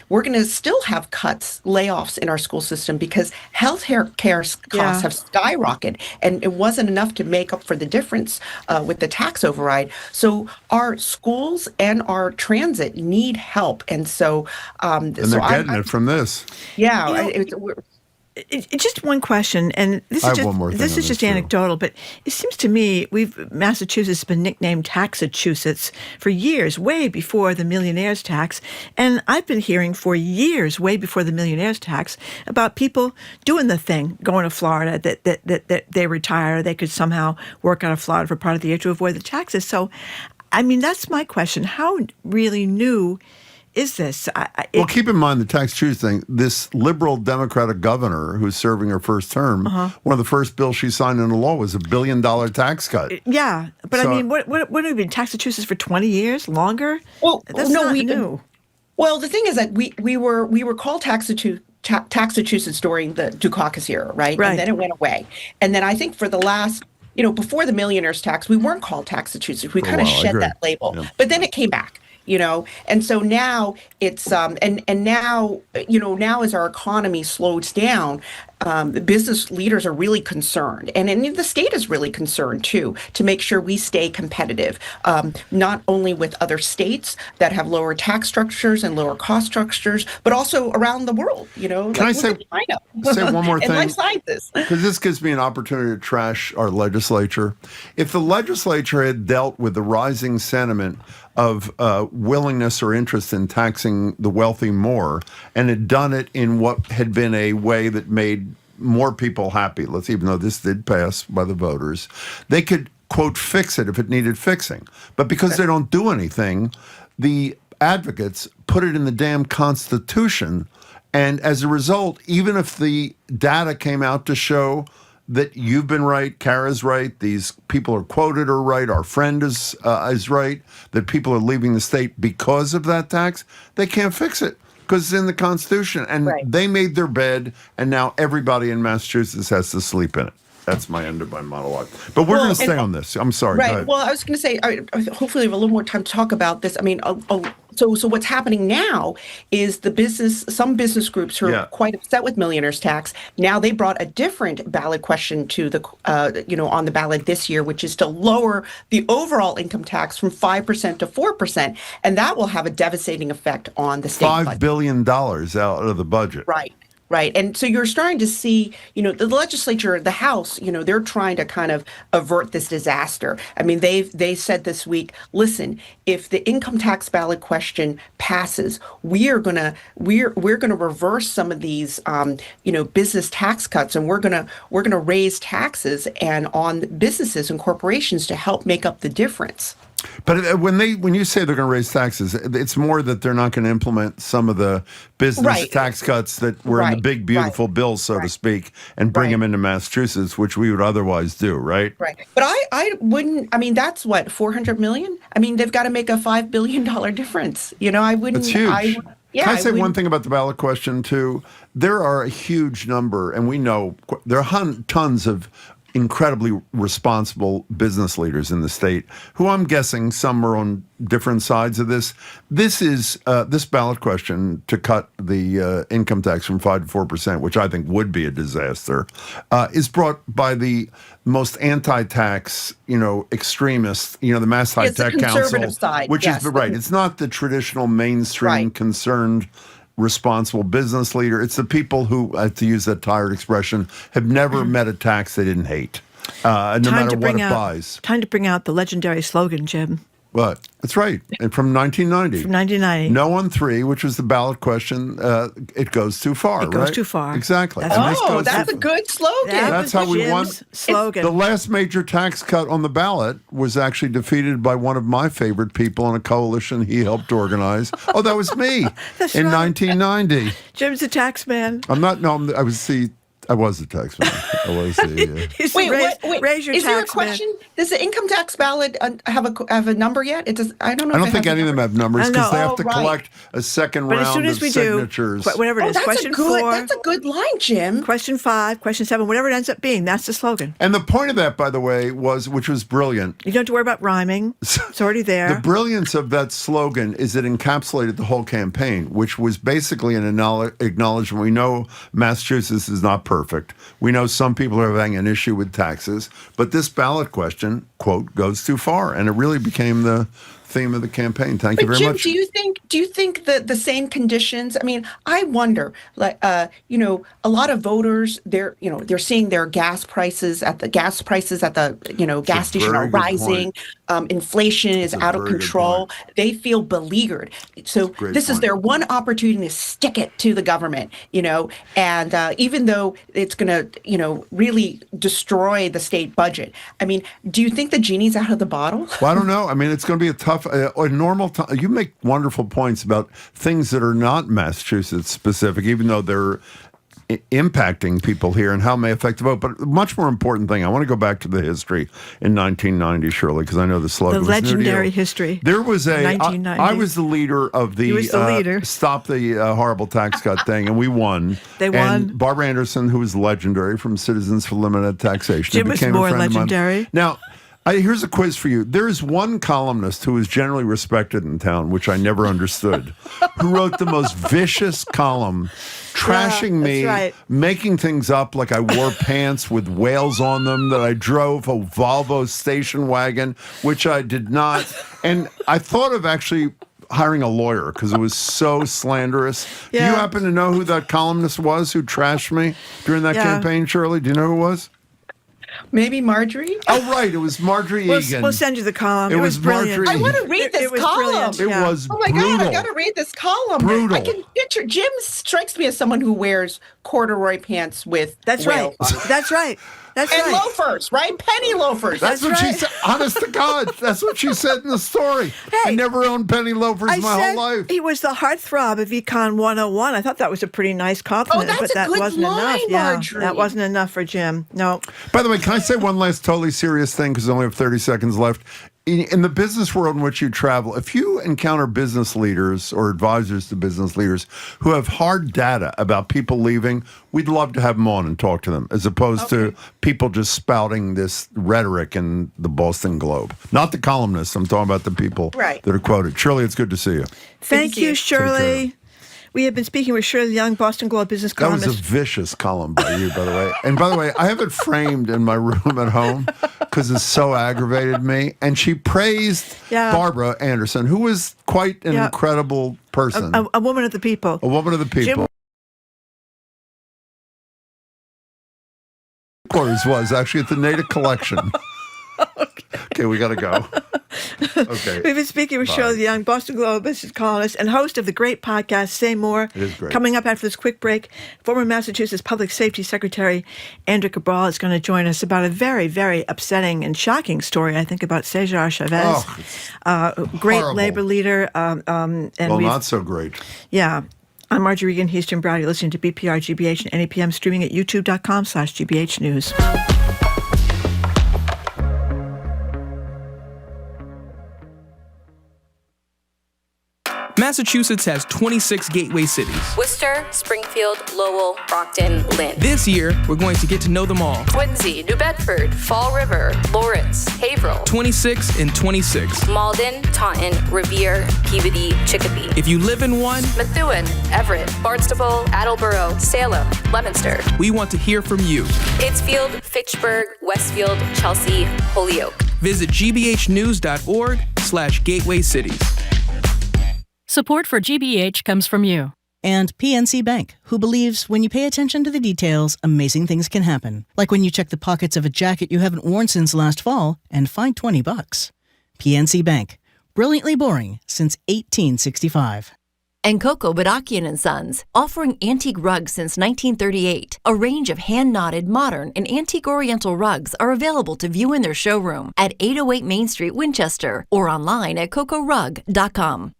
we're going to still have layoffs in our school system because health care costs have skyrocketed, and it wasn't enough to make up for the difference with the tax override. So our schools and our transit need help, and so and they're getting it from this. Yeah. Just one question, and this I is have just one more thing this on is just this, too. anecdotal, but it seems to me Massachusetts has been nicknamed Taxachusetts for years, way before the millionaires tax, and I've been hearing for years, way before the millionaires tax, about people doing the thing, going to Florida, that they retire, they could somehow work out of Florida for part of the year to avoid the taxes. So, I mean, that's my question: how really new is this? Well, keep in mind the tax choose thing. This liberal Democratic governor who's serving her first term, one of the first bills she signed into law was $1 billion tax cut. Yeah, but So- I mean, what have we been Taxachusetts for 20 years? Longer? Well, that's no, not we new. Well, the thing is that we were called Taxachusetts during the Dukakis era, right? Right. And then it went away. And then I think for the last, before the millionaires tax, we weren't called Taxachusetts. We For a kind of while, I shed agree. that label. Yeah. But then it came back. And so now it's and now now as our economy slows down, the business leaders are really concerned, and the state is really concerned too, to make sure we stay competitive, not only with other states that have lower tax structures and lower cost structures, but also around the world. Can I say one more thing? And life sciences. Because this gives me an opportunity to trash our legislature. If the legislature had dealt with the rising sentiment of willingness or interest in taxing the wealthy more, and had done it in what had been a way that made more people happy, even though this did pass by the voters, they could, quote, fix it if it needed fixing. But because they don't do anything, the advocates put it in the damn Constitution. And as a result, even if the data came out to show that you've been right, Kara's right, these people are quoted are right, our friend is right, that people are leaving the state because of that tax, they can't fix it because it's in the Constitution. And they made their bed, and now everybody in Massachusetts has to sleep in it. That's my end of my monologue. But we're going to stay on this. I'm sorry. Go Right. ahead. Well, I was going to say, hopefully we have a little more time to talk about this. I mean, so what's happening now is some business groups who are quite upset with millionaires tax. Now they brought a different ballot question to the, on the ballot this year, which is to lower the overall income tax from 5% to 4%. And that will have a devastating effect on the state $5 budget. billion out of the budget. Right. Right. And so you're starting to see, the legislature, the House, they're trying to kind of avert this disaster. I mean, they said this week, listen, if the income tax ballot question passes, we're going to reverse some of these, business tax cuts, and we're going to raise taxes and on businesses and corporations to help make up the difference. But when you say they're going to raise taxes, it's more that they're not going to implement some of the business tax cuts that were in the big, beautiful bill, so to speak, and bring them into Massachusetts, which we would otherwise do, right? Right. But I wouldn't, that's what, $400 million? I mean, they've got to make a $5 billion difference. I wouldn't. It's huge. Can I say one thing about the ballot question, too? There are a huge number, and we know there are tons of incredibly responsible business leaders in the state who I'm guessing some are on different sides of this. This is this ballot question to cut the income tax from 5% to 4%, which I think would be a disaster, is brought by the most anti-tax, extremist, the Mass High Tech Council, side, which is right. It's not the traditional mainstream concerned responsible business leader. It's the people who, to use that tired expression, have never met a tax they didn't hate, no matter what it buys. Time to bring out the legendary slogan, Jim. But that's right. And from 1990. From 1990. No on 3, which was the ballot question. It goes too far. It goes right? too far. Exactly. That's a good slogan. That's how we won. Slogan. The last major tax cut on the ballot was actually defeated by one of my favorite people in a coalition he helped organize. Oh, that was me in 1990. Jim's a tax man. I'm not. No, I was a tax man. I was Wait, raise your is tax, there a question? Man. Does the income tax ballot have a number yet? It does. I don't know. I don't think any of them have numbers because they have to right. collect a second but round as soon as of we signatures. Do, whatever it is, question 4. That's a good line, Jim. Question 5, question 7, whatever it ends up being, that's the slogan. And the point of that, by the way, which was brilliant. You don't have to worry about rhyming. It's already there. The brilliance of that slogan is it encapsulated the whole campaign, which was basically an acknowledgement. We know Massachusetts is not perfect. We know some people are having an issue with taxes, but this ballot question, quote, goes too far. And it really became the theme of the campaign. Thank you very Jim, much. do you think that the same conditions? I mean, I wonder, like, a lot of voters, they're seeing their gas prices at the gas station are rising. Inflation is out of control. They feel beleaguered. So this is their one opportunity to stick it to the government, and even though it's going to, really destroy the state budget. I mean, do you think the genie's out of the bottle? Well, I don't know. I mean, it's going to be a tough, normal time. You make wonderful points about things that are not Massachusetts specific, even though they're impacting people here and how it may affect the vote. But a much more important thing, I want to go back to the history in 1990, Shirley, because I know the slogan was legendary history. There was I was the leader of the leader. Stop the Horrible Tax Cut thing, and we won. They won. And Barbara Anderson, who was legendary from Citizens for Limited Taxation. Jim was more legendary. Now, here's a quiz for you. There is one columnist who is generally respected in town, which I never understood, who wrote the most vicious column, trashing me, making things up like I wore pants with whales on them, that I drove a Volvo station wagon, which I did not. And I thought of actually hiring a lawyer because it was so slanderous. Yeah. Do you happen to know who that columnist was who trashed me during that campaign, Shirley? Do you know who it was? Maybe Marjorie? Oh, right. It was Marjorie Egan. We'll send you the column. It was brilliant. Marjorie. I want to read this column. It was Oh, my brutal. God. I got to read this column. Brutal. I can picture. Jim strikes me as someone who wears corduroy pants with That's right. That's right. That's and right. loafers, right? Penny loafers. That's what she said. Honest to God, that's what she said in the story. I never owned penny loafers my whole life. He was the heartthrob of Econ 101. I thought that was a pretty nice compliment, that's but a that good wasn't line, enough. Marjorie. That wasn't enough for Jim. No. By the way, can I say one last totally serious thing because I only have 30 seconds left? In the business world in which you travel, if you encounter business leaders or advisors to business leaders who have hard data about people leaving, we'd love to have them on and talk to them, as opposed to people just spouting this rhetoric in the Boston Globe. Not the columnists. I'm talking about the people that are quoted. Shirley, it's good to see you. Thank you, Shirley. We have been speaking with Shirley Young, Boston Globe business columnist. That was a vicious column by you, by the way. And by the way, I have it framed in my room at home because it so aggravated me. And she praised Barbara Anderson, who was quite an incredible person. A woman of the people. A woman of the people. Headquarters was actually at the Native Collection. Okay, we got to go. Okay. We've been speaking with Shirley Young, Boston Globe business columnist and host of the great podcast, Say More. It is great. Coming up after this quick break, former Massachusetts Public Safety Secretary Andrea Cabral is going to join us about a very, very upsetting and shocking story, I think, about Cesar Chavez, great horrible. labor leader. And not so great. Yeah. I'm Marjorie Egan. He's Jim Browdy, listening to BPR, GBH, and NEPM, streaming at youtube.com/GBH News. Massachusetts has 26 gateway cities. Worcester, Springfield, Lowell, Brockton, Lynn. This year, we're going to get to know them all. Quincy, New Bedford, Fall River, Lawrence, Haverhill. 26 and 26. Malden, Taunton, Revere, Peabody, Chicopee. If you live in one, Methuen, Everett, Barnstable, Attleboro, Salem, Leominster. We want to hear from you. Pittsfield, Fitchburg, Westfield, Chelsea, Holyoke. Visit gbhnews.org/gateway cities. Support for GBH comes from you. And PNC Bank, who believes when you pay attention to the details, amazing things can happen. Like when you check the pockets of a jacket you haven't worn since last fall and find $20. PNC Bank, brilliantly boring since 1865. And Coco Badakian & Sons, offering antique rugs since 1938. A range of hand-knotted, modern, and antique oriental rugs are available to view in their showroom at 808 Main Street, Winchester, or online at cocorug.com.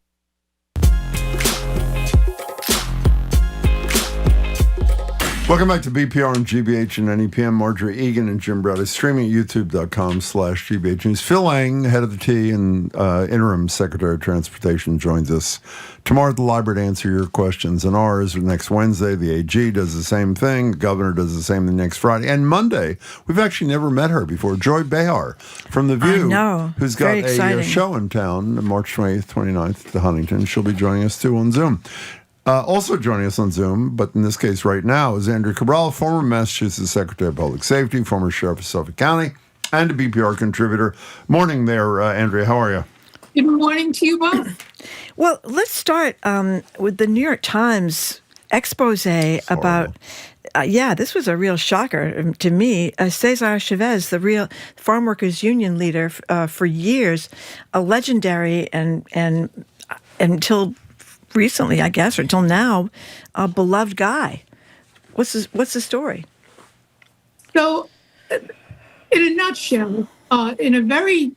Welcome back to BPR and GBH and NEPM. Marjorie Egan and Jim Browdy, streaming at youtube.com/GBH News. Phil, head of the T and interim Secretary of Transportation, joins us tomorrow at the library to answer your questions. And ours next Wednesday. The AG does the same thing. The governor does the same thing next Friday. And Monday, we've actually never met her before. Joy Behar from The View, who's got a show in town, March 20th, 29th at the Huntington. She'll be joining us too on Zoom. Also joining us on Zoom, but in this case right now, is Andrea Cabral, former Massachusetts Secretary of Public Safety, former Sheriff of Suffolk County, and a BPR contributor. Morning there, Andrea. How are you? Good morning to you both. Well, let's start with the New York Times expose about, this was a real shocker to me. Cesar Chavez, the real farm workers union leader for years, a legendary and until recently, I guess, or until now, a beloved guy. What's the story? So, in a nutshell, in a very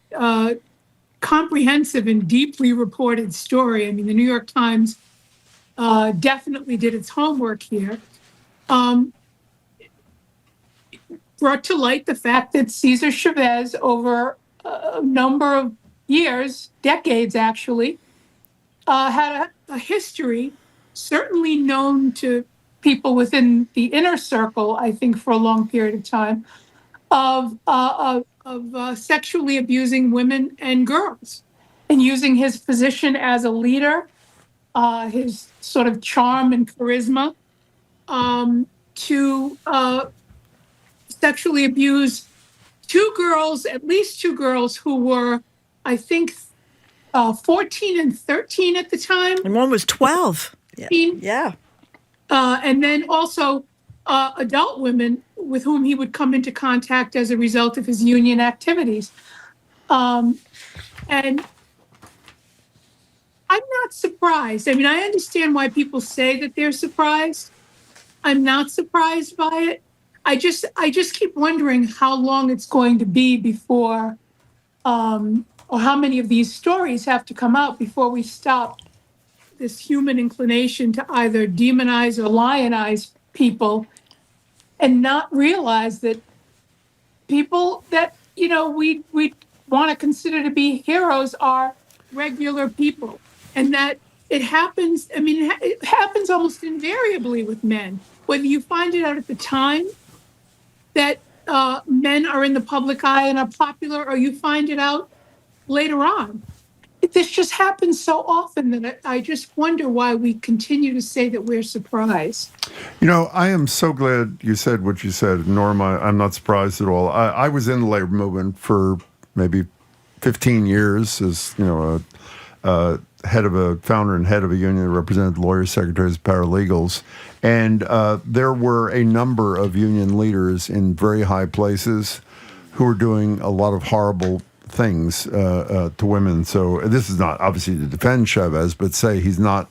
comprehensive and deeply reported story, I mean, the New York Times definitely did its homework here, brought to light the fact that Cesar Chavez, over a number of years, decades actually, had a history, certainly known to people within the inner circle, I think for a long period of time, of sexually abusing women and girls, and using his position as a leader, his sort of charm and charisma, to sexually abuse at least two girls who were, I think, 14 and 13 at the time. And one was 12. Yeah. And then also adult women with whom he would come into contact as a result of his union activities. And I'm not surprised. I mean, I understand why people say that they're surprised. I'm not surprised by it. I just keep wondering how long it's going to be before, or how many of these stories have to come out before we stop this human inclination to either demonize or lionize people and not realize that people that, we want to consider to be heroes are regular people, and that it happens. I mean, it happens almost invariably with men, whether you find it out at the time that men are in the public eye and are popular, or you find it out later on. This just happens so often that I just wonder why we continue to say that we're surprised. I am so glad you said what you said, Norma. I'm not surprised at all. I was in the labor movement for maybe 15 years as, founder and head of a union that represented lawyers, secretaries, paralegals. And there were a number of union leaders in very high places who were doing a lot of horrible things to women. So this is not obviously to defend Chavez, but say he's not,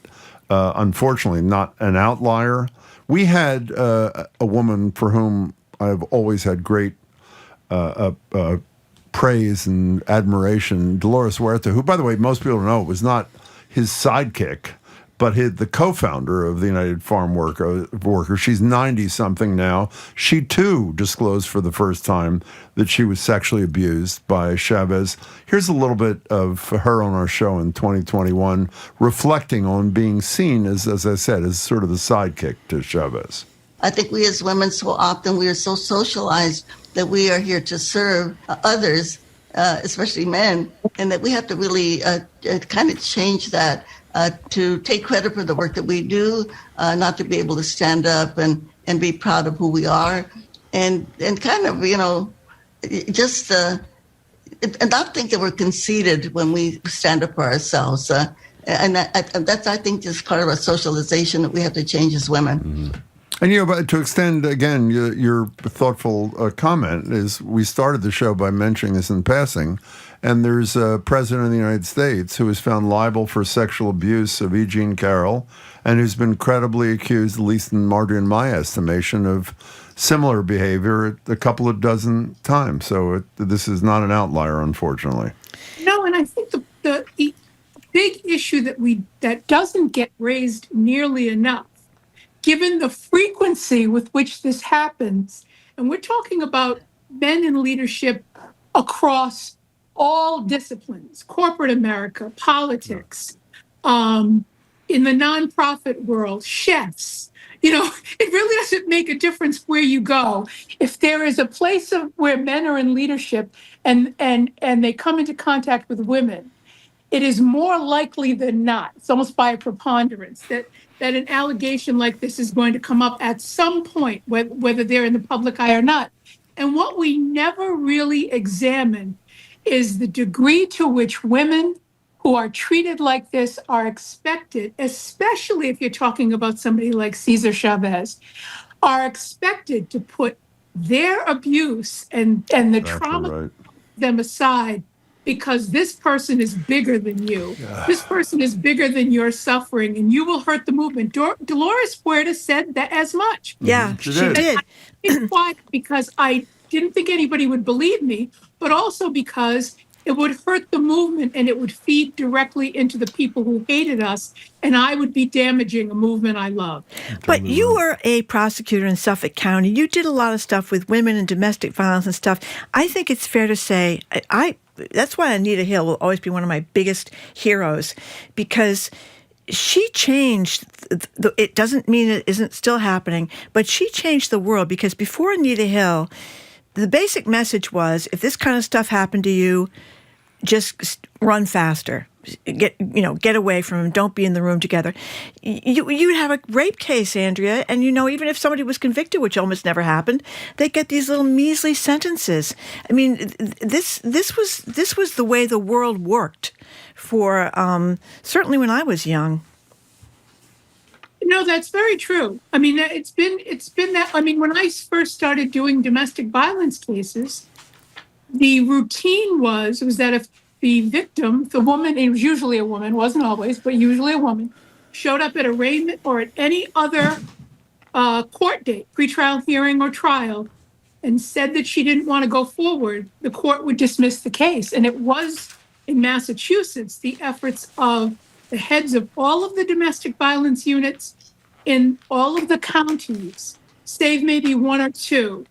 unfortunately, not an outlier. We had a woman for whom I've always had great praise and admiration, Dolores Huerta, who, by the way, most people don't know, was not his sidekick, but the co-founder of the United Farm Workers. She's 90-something now. She, too, disclosed for the first time that she was sexually abused by Chavez. Here's a little bit of her on our show in 2021, reflecting on being seen, as I said, as sort of the sidekick to Chavez. I think we as women, so often we are so socialized that we are here to serve others, especially men, and that we have to really kind of change that. To take credit for the work that we do, not to be able to stand up and be proud of who we are, and kind of, just and not think that we're conceited when we stand up for ourselves. And that's, I think, just part of our socialization that we have to change as women. Mm-hmm. And, but to extend, again, your thoughtful comment is we started the show by mentioning this in passing. And there's a president of the United States who was found liable for sexual abuse of E. Jean Carroll and who's been credibly accused, at least in Marjorie and my estimation, of similar behavior a couple of dozen times. So this is not an outlier, unfortunately. No, and I think the big issue that doesn't get raised nearly enough, given the frequency with which this happens, and we're talking about men in leadership across all disciplines, corporate America, politics, in the nonprofit world, chefs. It really doesn't make a difference where you go. If there is a place where men are in leadership and they come into contact with women, it is more likely than not, it's almost by a preponderance, that an allegation like this is going to come up at some point, whether they're in the public eye or not. And what we never really examine is the degree to which women who are treated like this are expected, especially if you're talking about somebody like Cesar Chavez, are expected to put their abuse and the trauma them aside because this person is bigger than you. This person is bigger than your suffering, and you will hurt the movement. Dolores Huerta said that as much. Yeah, she did. I did quiet because I didn't think anybody would believe me, but also because it would hurt the movement and it would feed directly into the people who hated us, and I would be damaging a movement I love. But you were a prosecutor in Suffolk County. You did a lot of stuff with women and domestic violence and stuff. I think it's fair to say, that's why Anita Hill will always be one of my biggest heroes, because she changed, it doesn't mean it isn't still happening, but she changed the world, because before Anita Hill, the basic message was, if this kind of stuff happened to you, just run faster. Get away from them. Don't be in the room together. You'd have a rape case, Andrea, and even if somebody was convicted, which almost never happened, they get these little measly sentences. I mean, this was the way the world worked for certainly when I was young. No, that's very true. I mean, it's been that. I mean, when I first started doing domestic violence cases, the routine was that if the victim, the woman, it was usually a woman, wasn't always, but usually a woman, showed up at arraignment or at any other court date, pretrial hearing or trial, and said that she didn't want to go forward, the court would dismiss the case. And it was, in Massachusetts, the efforts of the heads of all of the domestic violence units in all of the counties, save maybe one or two.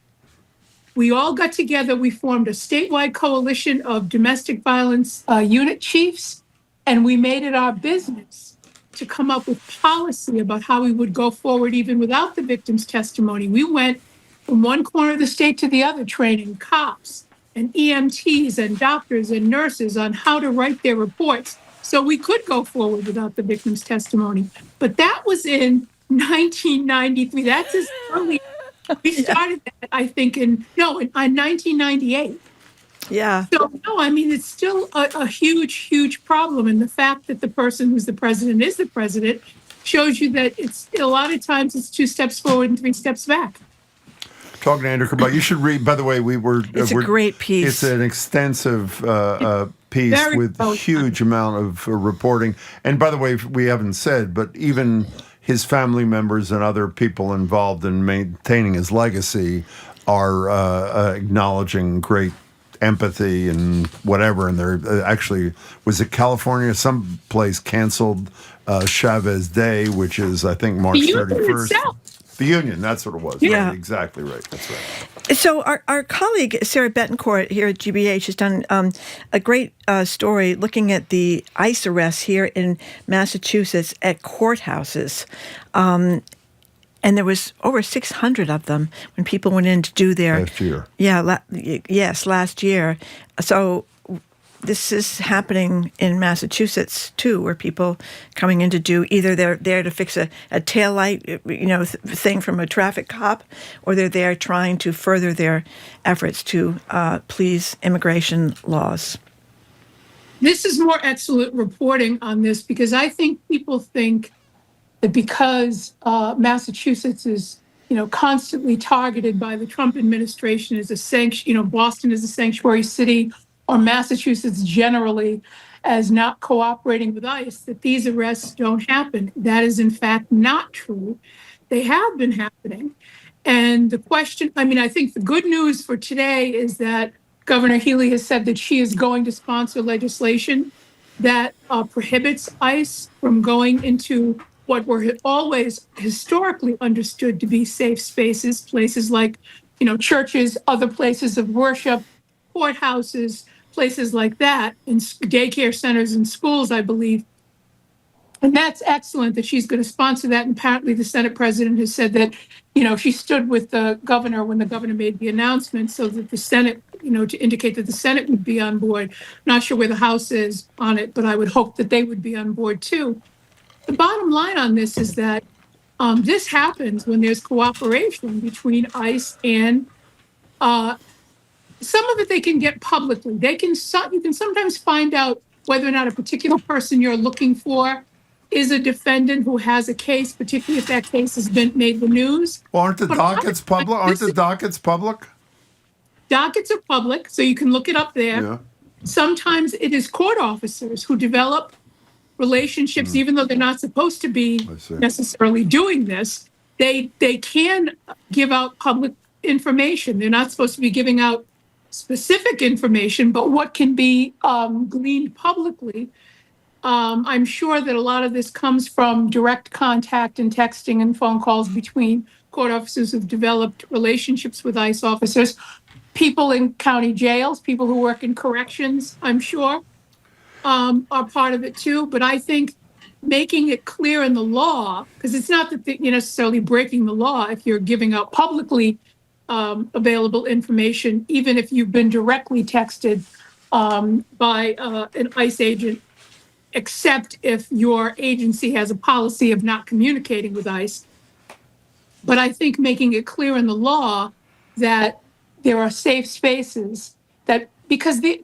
We all got together, we formed a statewide coalition of domestic violence unit chiefs, and we made it our business to come up with policy about how we would go forward even without the victim's testimony. We went from one corner of the state to the other, training cops and EMTs and doctors and nurses on how to write their reports so we could go forward without the victim's testimony. But that was in 1993. That's as early. We started that, I think, in 1998. Yeah. So, no, I mean, it's still a huge, huge problem. And the fact that the person who's the president is the president shows you that it's a lot of times it's 2 steps forward and 3 steps back. Talking to Andrew Cabral, you should read, by the way, it's a great piece. It's an extensive piece with a huge amount of reporting. And by the way, we haven't said, but even his family members and other people involved in maintaining his legacy are acknowledging great empathy and whatever. And they're actually, was it California? Some place canceled Chavez Day, which is, I think, March 31st. The Union, that's what it was. Yeah. Right? Exactly right. That's right. So our colleague, Sarah Betancourt here at GBH, has done a great story looking at the ICE arrests here in Massachusetts at courthouses. And there was over 600 of them when people went in to do their... Last year. Yeah, last year. So this is happening in Massachusetts, too, where people coming in to do, either they're there to fix a taillight, thing from a traffic cop, or they're there trying to further their efforts to please immigration laws. This is more excellent reporting on this, because I think people think that because Massachusetts is, constantly targeted by the Trump administration as a Boston is a sanctuary city, or Massachusetts generally as not cooperating with ICE, that these arrests don't happen. That is, in fact, not true. They have been happening. And the question, I think the good news for today is that Governor Healy has said that she is going to sponsor legislation that prohibits ICE from going into what were always historically understood to be safe spaces, places like, churches, other places of worship, courthouses, places like that, in daycare centers and schools, I believe. And that's excellent that she's going to sponsor that. And apparently the Senate president has said that, she stood with the governor when the governor made the announcement, so that the Senate, to indicate that the Senate would be on board. Not sure where the House is on it, but I would hope that they would be on board too. The bottom line on this is that this happens when there's cooperation between ICE and some of it they can get publicly. You can sometimes find out whether or not a particular person you're looking for is a defendant who has a case, particularly if that case has been made the news. Well, aren't the dockets public? Dockets are public, so you can look it up there. Yeah. Sometimes it is court officers who develop relationships, even though they're not supposed to be necessarily doing this. They can give out public information. They're not supposed to be giving out specific information, but what can be gleaned publicly. I'm sure that a lot of this comes from direct contact and texting and phone calls between court officers who've developed relationships with ICE officers, people in county jails, people who work in corrections, I'm sure, are part of it too. But I think making it clear in the law, because it's not that you're necessarily breaking the law if you're giving out publicly available information, even if you've been directly texted by an ICE agent, except if your agency has a policy of not communicating with ICE. But I think making it clear in the law that there are safe spaces, that because it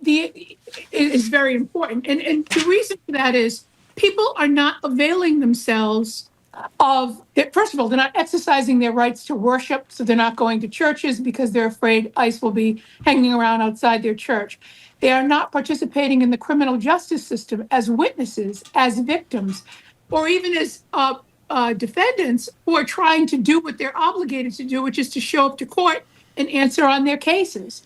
is very important. And the reason for that is people are not availing themselves of, first of all, they're not exercising their rights to worship, so they're not going to churches because they're afraid ICE will be hanging around outside their church. They are not participating in the criminal justice system as witnesses, as victims, or even as defendants who are trying to do what they're obligated to do, which is to show up to court and answer on their cases.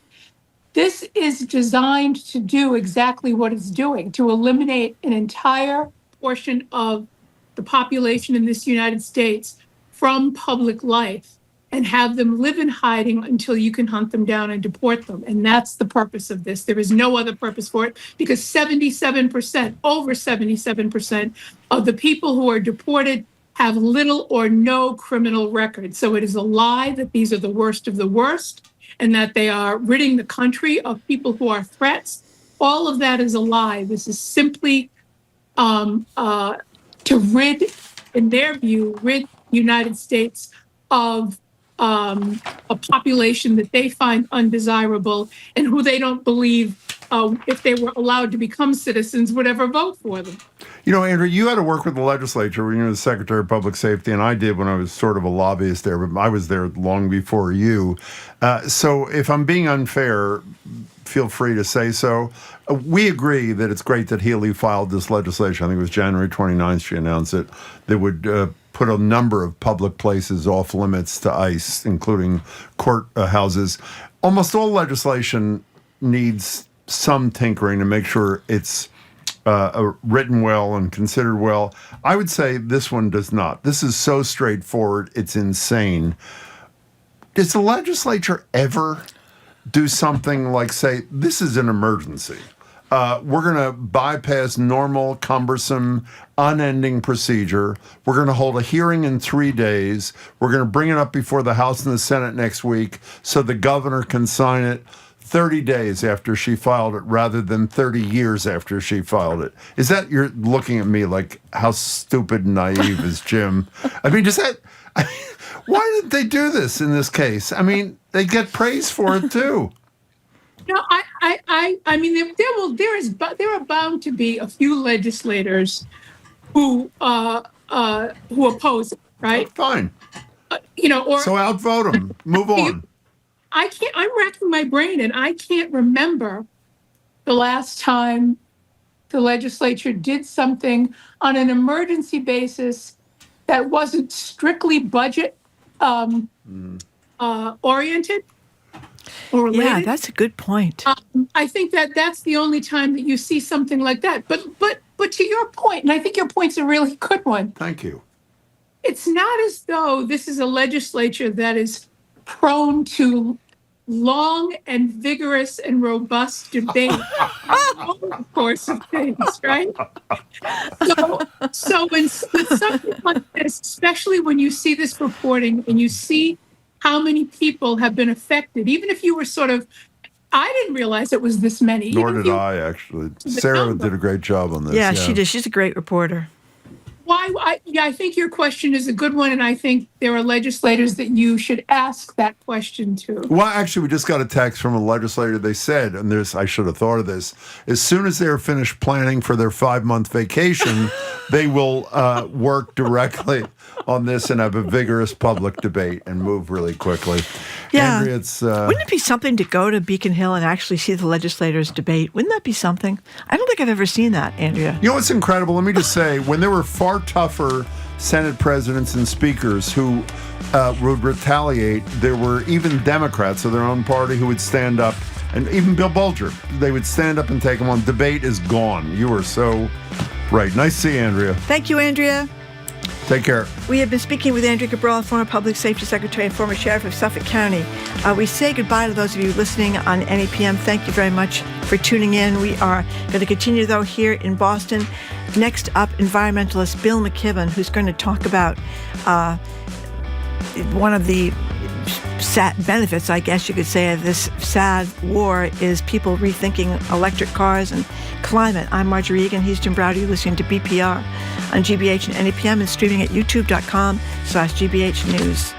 This is designed to do exactly what it's doing, to eliminate an entire portion of the population in this United States from public life and have them live in hiding until you can hunt them down and deport them. And that's the purpose of this. There is no other purpose for it, because 77%, over 77% of the people who are deported have little or no criminal record. So it is a lie that these are the worst of the worst and that they are ridding the country of people who are threats. All of that is a lie. This is simply to rid, in their view, rid the United States of a population that they find undesirable and who they don't believe, if they were allowed to become citizens, would ever vote for them. You know, Andrea, you had to work with the legislature when you were the Secretary of Public Safety, and I did when I was sort of a lobbyist there, but I was there long before you. So if I'm being unfair, feel free to say so. We agree that it's great that Healy filed this legislation. I think it was January 29th she announced it, that would put a number of public places off limits to ICE, including court houses. Almost all legislation needs some tinkering to make sure it's written well and considered well. I would say this one does not. This is so straightforward, it's insane. Does the legislature ever do something like say, this is an emergency? We're going to bypass normal, cumbersome, unending procedure. We're going to hold a hearing in 3 days. We're going to bring it up before the House and the Senate next week so the governor can sign it 30 days after she filed it rather than 30 years after she filed it. Is that, you're looking at me like, how stupid and naive is Jim? I mean, why did they do this in this case? I mean, they get praise for it too. No, I mean, there are bound to be a few legislators who oppose it, right? Fine. So outvote them. Move on. I'm racking my brain, and I can't remember the last time the legislature did something on an emergency basis that wasn't strictly budget oriented or related. Yeah, that's a good point. I think that's the only time that you see something like that. But to your point, and I think your point's a really good one. Thank you. It's not as though this is a legislature that is prone to long and vigorous and robust debate over the course of things, right? So with something like this, especially when you see this reporting and you see how many people have been affected, even if you were I didn't realize it was this many. Nor did I, actually. Sarah did a great job on this. Yeah, she did. She's a great reporter. I think your question is a good one, and I think there are legislators that you should ask that question to. Well, actually, we just got a text from a legislator. They said, and I should have thought of this, as soon as they're finished planning for their 5-month vacation, they will work directly on this and have a vigorous public debate and move really quickly. Yeah. Andrea, wouldn't it be something to go to Beacon Hill and actually see the legislators debate? Wouldn't that be something? I don't think I've ever seen that, Andrea. You know what's incredible? Let me just say, when there were far tougher Senate presidents and speakers who would retaliate, there were even Democrats of their own party who would stand up, and even Bill Bulger, they would stand up and take them on. Debate is gone. You are so right. Nice to see you, Andrea. Thank you, Andrea. Take care. We have been speaking with Andrea Cabral, former Public Safety Secretary and former Sheriff of Suffolk County. We say goodbye to those of you listening on NEPM. Thank you very much for tuning in. We are going to continue, though, here in Boston. Next up, environmentalist Bill McKibben, who's going to talk about one of the sad benefits, I guess you could say, of this sad war is people rethinking electric cars and climate. I'm Marjorie Egan. He's Jim Browder. You're listening to BPR on GBH and NEPM and streaming at youtube.com/GBH News.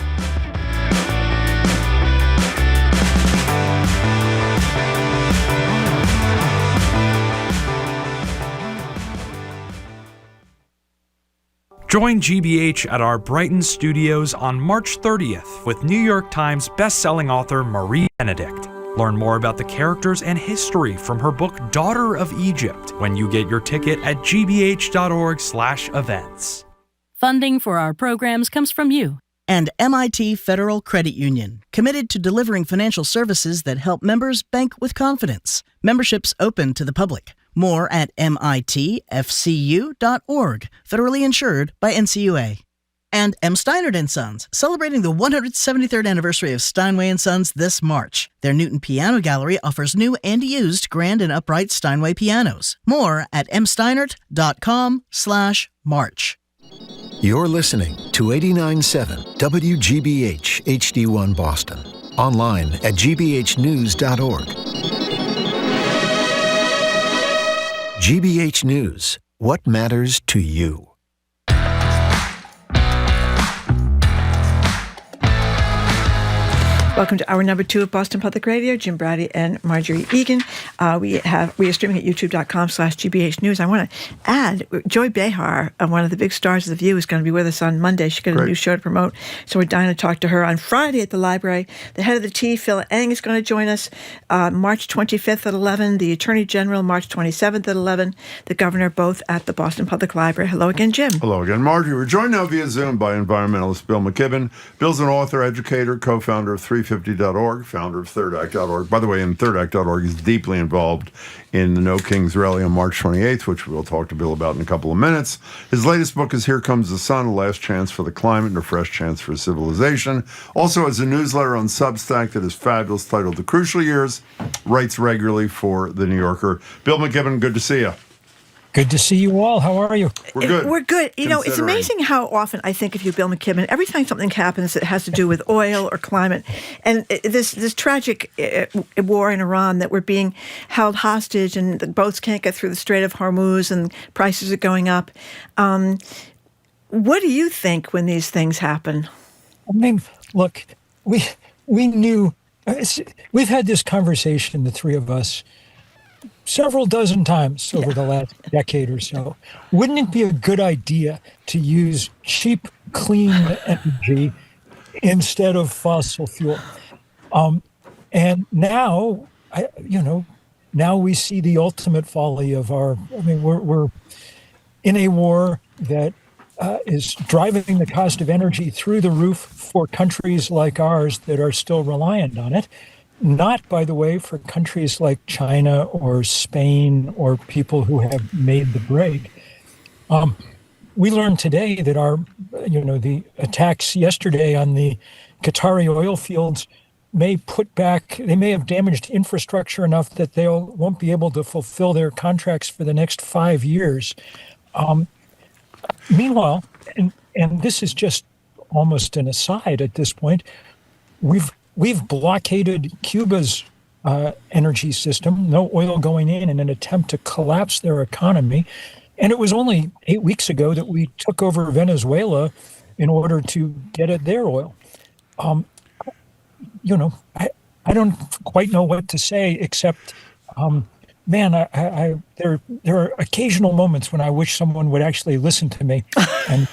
Join GBH at our Brighton studios on March 30th with New York Times bestselling author Marie Benedict. Learn more about the characters and history from her book Daughter of Egypt when you get your ticket at gbh.org/events. Funding for our programs comes from you. And MIT Federal Credit Union, committed to delivering financial services that help members bank with confidence. Membership's open to the public. More at mitfcu.org, federally insured by NCUA. And M. Steinert & Sons, celebrating the 173rd anniversary of Steinway & Sons this March. Their Newton Piano Gallery offers new and used grand and upright Steinway pianos. More at msteinert.com/March. You're listening to 89.7 WGBH HD1 Boston. Online at gbhnews.org. GBH News. What matters to you? Welcome to hour number 2 of Boston Public Radio. Jim Browder and Marjorie Egan. We are streaming at youtube.com/GBH News. I want to add, Joy Behar, one of the big stars of The View, is going to be with us on Monday. She's got a new show to promote, so we're dying to talk to her. On Friday at the library, the head of the T, Philben, is going to join us March 25th at 11, the Attorney General March 27th at 11, the Governor, both at the Boston Public Library. Hello again, Jim. Hello again, Marjorie. We're joined now via Zoom by environmentalist Bill McKibben. Bill's an author, educator, co-founder of 350.org, founder of ThirdAct.org. By the way, in ThirdAct.org is deeply involved in the No Kings Rally on March 28th, which we'll talk to Bill about in a couple of minutes. His latest book is Here Comes the Sun, A Last Chance for the Climate and a Fresh Chance for Civilization. Also has a newsletter on Substack that is fabulous, titled The Crucial Years, writes regularly for The New Yorker. Bill McKibben, good to see you. Good to see you all. How are you? We're good. We're good. You know, it's amazing how often I think of you, Bill McKibben. Every time something happens that has to do with oil or climate, and this tragic war in Iran that we're being held hostage and the boats can't get through the Strait of Hormuz and prices are going up. What do you think when these things happen? I mean, look, we knew, we've had this conversation, the three of us, several dozen times over the last decade or so. Wouldn't it be a good idea to use cheap, clean energy instead of fossil fuel? And now, now we see the ultimate folly of we're in a war that is driving the cost of energy through the roof for countries like ours that are still reliant on it. Not, by the way, for countries like China or Spain or people who have made the break. We learned today that the attacks yesterday on the Qatari oil fields may have damaged infrastructure enough that they won't be able to fulfill their contracts for the next 5 years. Meanwhile, and this is just almost an aside at this point, We've blockaded Cuba's energy system, no oil going in an attempt to collapse their economy. And it was only 8 weeks ago that we took over Venezuela in order to get at their oil. I don't quite know what to say except, there are occasional moments when I wish someone would actually listen to me and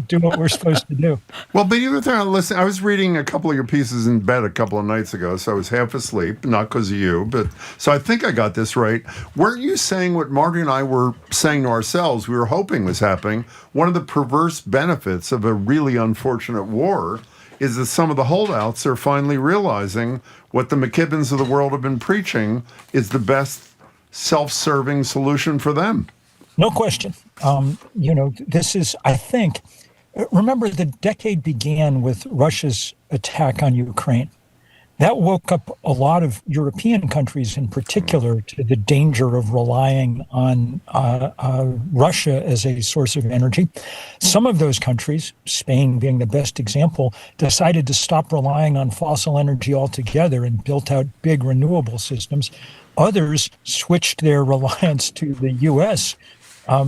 do what we're supposed to do. Well, but you were there listening. I was reading a couple of your pieces in bed a couple of nights ago, so I was half asleep, not because of you, but so I think I got this right. Weren't you saying what Marty and I were saying to ourselves, we were hoping was happening? One of the perverse benefits of a really unfortunate war is that some of the holdouts are finally realizing what the McKibbens of the world have been preaching is the best self-serving solution for them. No question. This is, I think, remember the decade began with Russia's attack on Ukraine. That woke up a lot of European countries in particular to the danger of relying on Russia as a source of energy. Some of those countries, Spain being the best example, decided to stop relying on fossil energy altogether and built out big renewable systems. Others switched their reliance to the U.S.,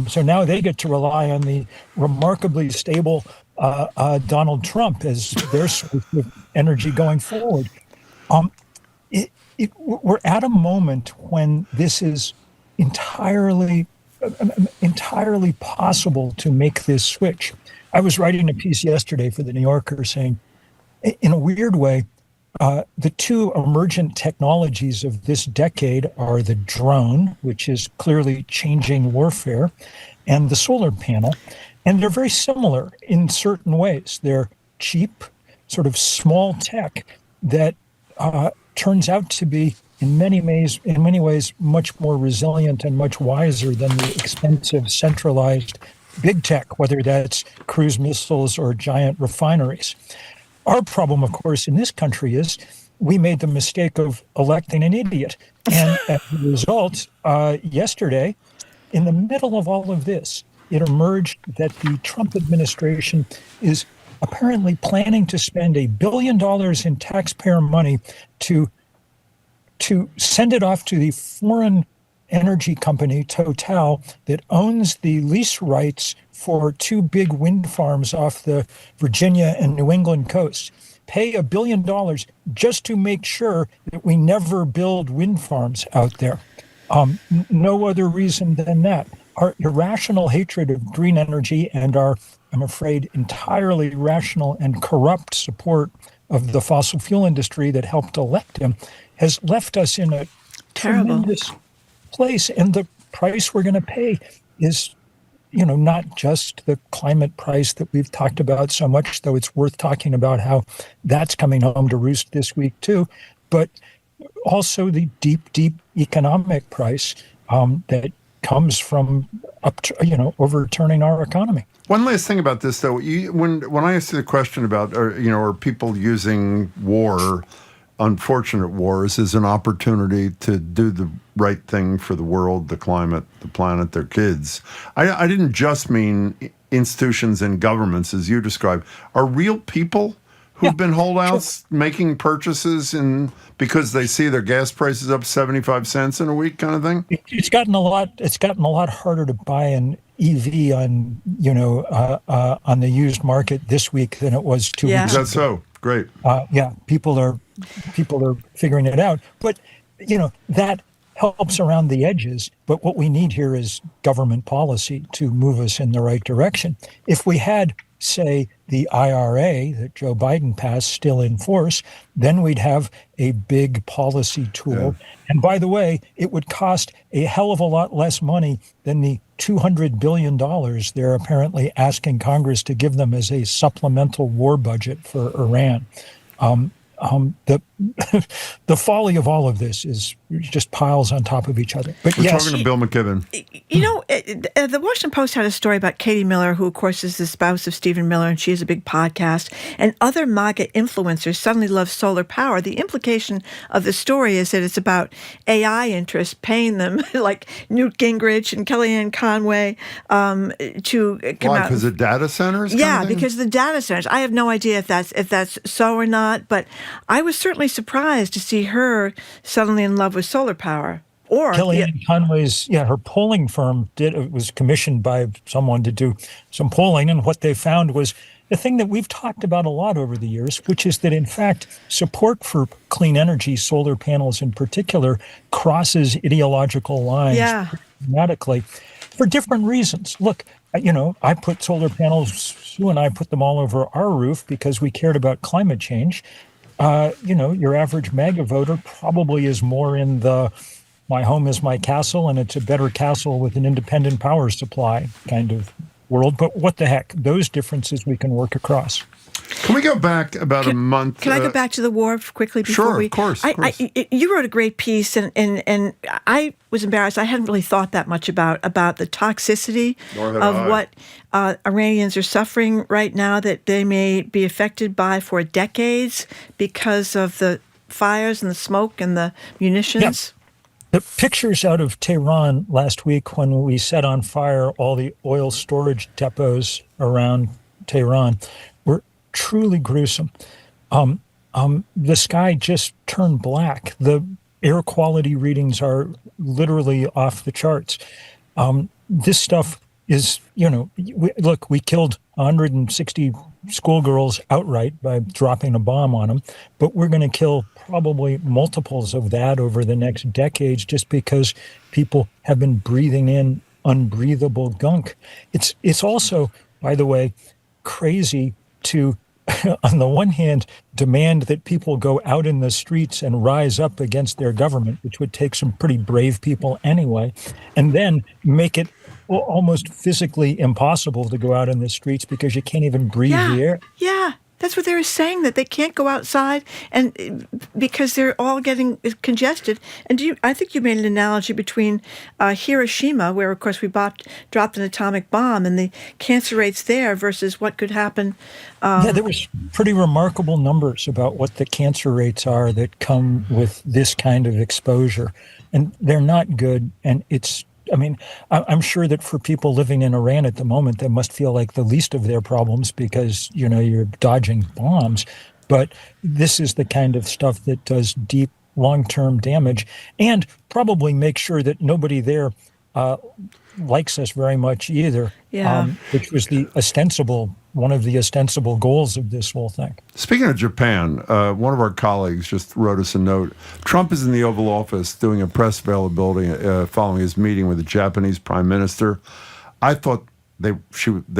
so now they get to rely on the remarkably stable Donald Trump as their source of energy going forward. We're at a moment when this is entirely possible to make this switch. I was writing a piece yesterday for the New Yorker saying, in a weird way, the two emergent technologies of this decade are the drone, which is clearly changing warfare, and the solar panel. And they're very similar in certain ways. They're cheap, sort of small tech that turns out to be, in many ways, much more resilient and much wiser than the expensive, centralized big tech, whether that's cruise missiles or giant refineries. Our problem, of course, in this country is we made the mistake of electing an idiot. And as a result, yesterday, in the middle of all of this, it emerged that the Trump administration is apparently planning to spend $1 billion in taxpayer money to send it off to the foreign energy company, Total, that owns the lease rights for 2 big wind farms off the Virginia and New England coast. Pay $1 billion just to make sure that we never build wind farms out there. No other reason than that. Our irrational hatred of green energy and our, I'm afraid, entirely rational and corrupt support of the fossil fuel industry that helped elect him has left us in a tremendous place. And the price we're going to pay is, not just the climate price that we've talked about so much, though it's worth talking about how that's coming home to roost this week too, but also the deep, deep economic price that comes from overturning our economy. One last thing about this, though, when I asked you the question about, are people using war, unfortunate wars, as an opportunity to do the right thing for the world, the climate, the planet, their kids, I didn't just mean institutions and governments, as you described. Are real people who've been holdouts making purchases because they see their gas prices up 75 cents in a week, kind of thing? It's gotten a lot harder to buy an EV on the used market this week than it was 2 weeks ago. Is that so? Great. People are figuring it out, but that helps around the edges. But what we need here is government policy to move us in the right direction. If we had, say, the IRA that Joe Biden passed still in force, then we'd have a big policy tool. Yeah. And by the way, it would cost a hell of a lot less money than the $200 billion they're apparently asking Congress to give them as a supplemental war budget for Iran. The folly of all of this is just piles on top of each other. But we're talking to Bill McKibben. The Washington Post had a story about Katie Miller, who, of course, is the spouse of Stephen Miller, and she has a big podcast. And other MAGA influencers suddenly love solar power. The implication of the story is that it's about AI interests paying them, like Newt Gingrich and Kellyanne Conway, to come out. Because of data centers? Yeah, because the data centers. I have no idea if that's so or not, but I was certainly surprised to see her suddenly in love with solar power. Or Kellyanne Conway's, her polling firm was commissioned by someone to do some polling, and what they found was the thing that we've talked about a lot over the years, which is that in fact support for clean energy, solar panels in particular, crosses ideological lines dramatically for different reasons. Look, I put solar panels, Sue and I put them all over our roof because we cared about climate change. Your average MAGA voter probably is more in the my home is my castle and it's a better castle with an independent power supply kind of world. But what the heck? Those differences we can work across. Can we go back about a month? Can I go back to the war quickly before we? Of course. You wrote a great piece, and I was embarrassed. I hadn't really thought that much about the toxicity of what Iranians are suffering right now, that they may be affected by for decades because of the fires and the smoke and the munitions. Yeah. The pictures out of Tehran last week when we set on fire all the oil storage depots around Tehran were truly gruesome. The sky just turned black. The air quality readings are literally off the charts. This stuff is, we killed 160 schoolgirls outright by dropping a bomb on them, but we're going to kill probably multiples of that over the next decades just because people have been breathing in unbreathable gunk. It's also, by the way, crazy to, on the one hand, demand that people go out in the streets and rise up against their government, which would take some pretty brave people anyway, and then make it almost physically impossible to go out in the streets because you can't even breathe the air. Yeah, that's what they were saying, that they can't go outside and because they're all getting congested. And I think you made an analogy between Hiroshima, where, of course, we dropped an atomic bomb, and the cancer rates there versus what could happen. There was pretty remarkable numbers about what the cancer rates are that come with this kind of exposure. And they're not good, and I'm sure that for people living in Iran at the moment, that must feel like the least of their problems because, you're dodging bombs. But this is the kind of stuff that does deep, long-term damage and probably makes sure that nobody there likes us very much either, which was one of the ostensible goals of this whole thing. Speaking of Japan, one of our colleagues just wrote us a note. Trump is in the Oval Office doing a press availability following his meeting with the Japanese Prime Minister. I thought they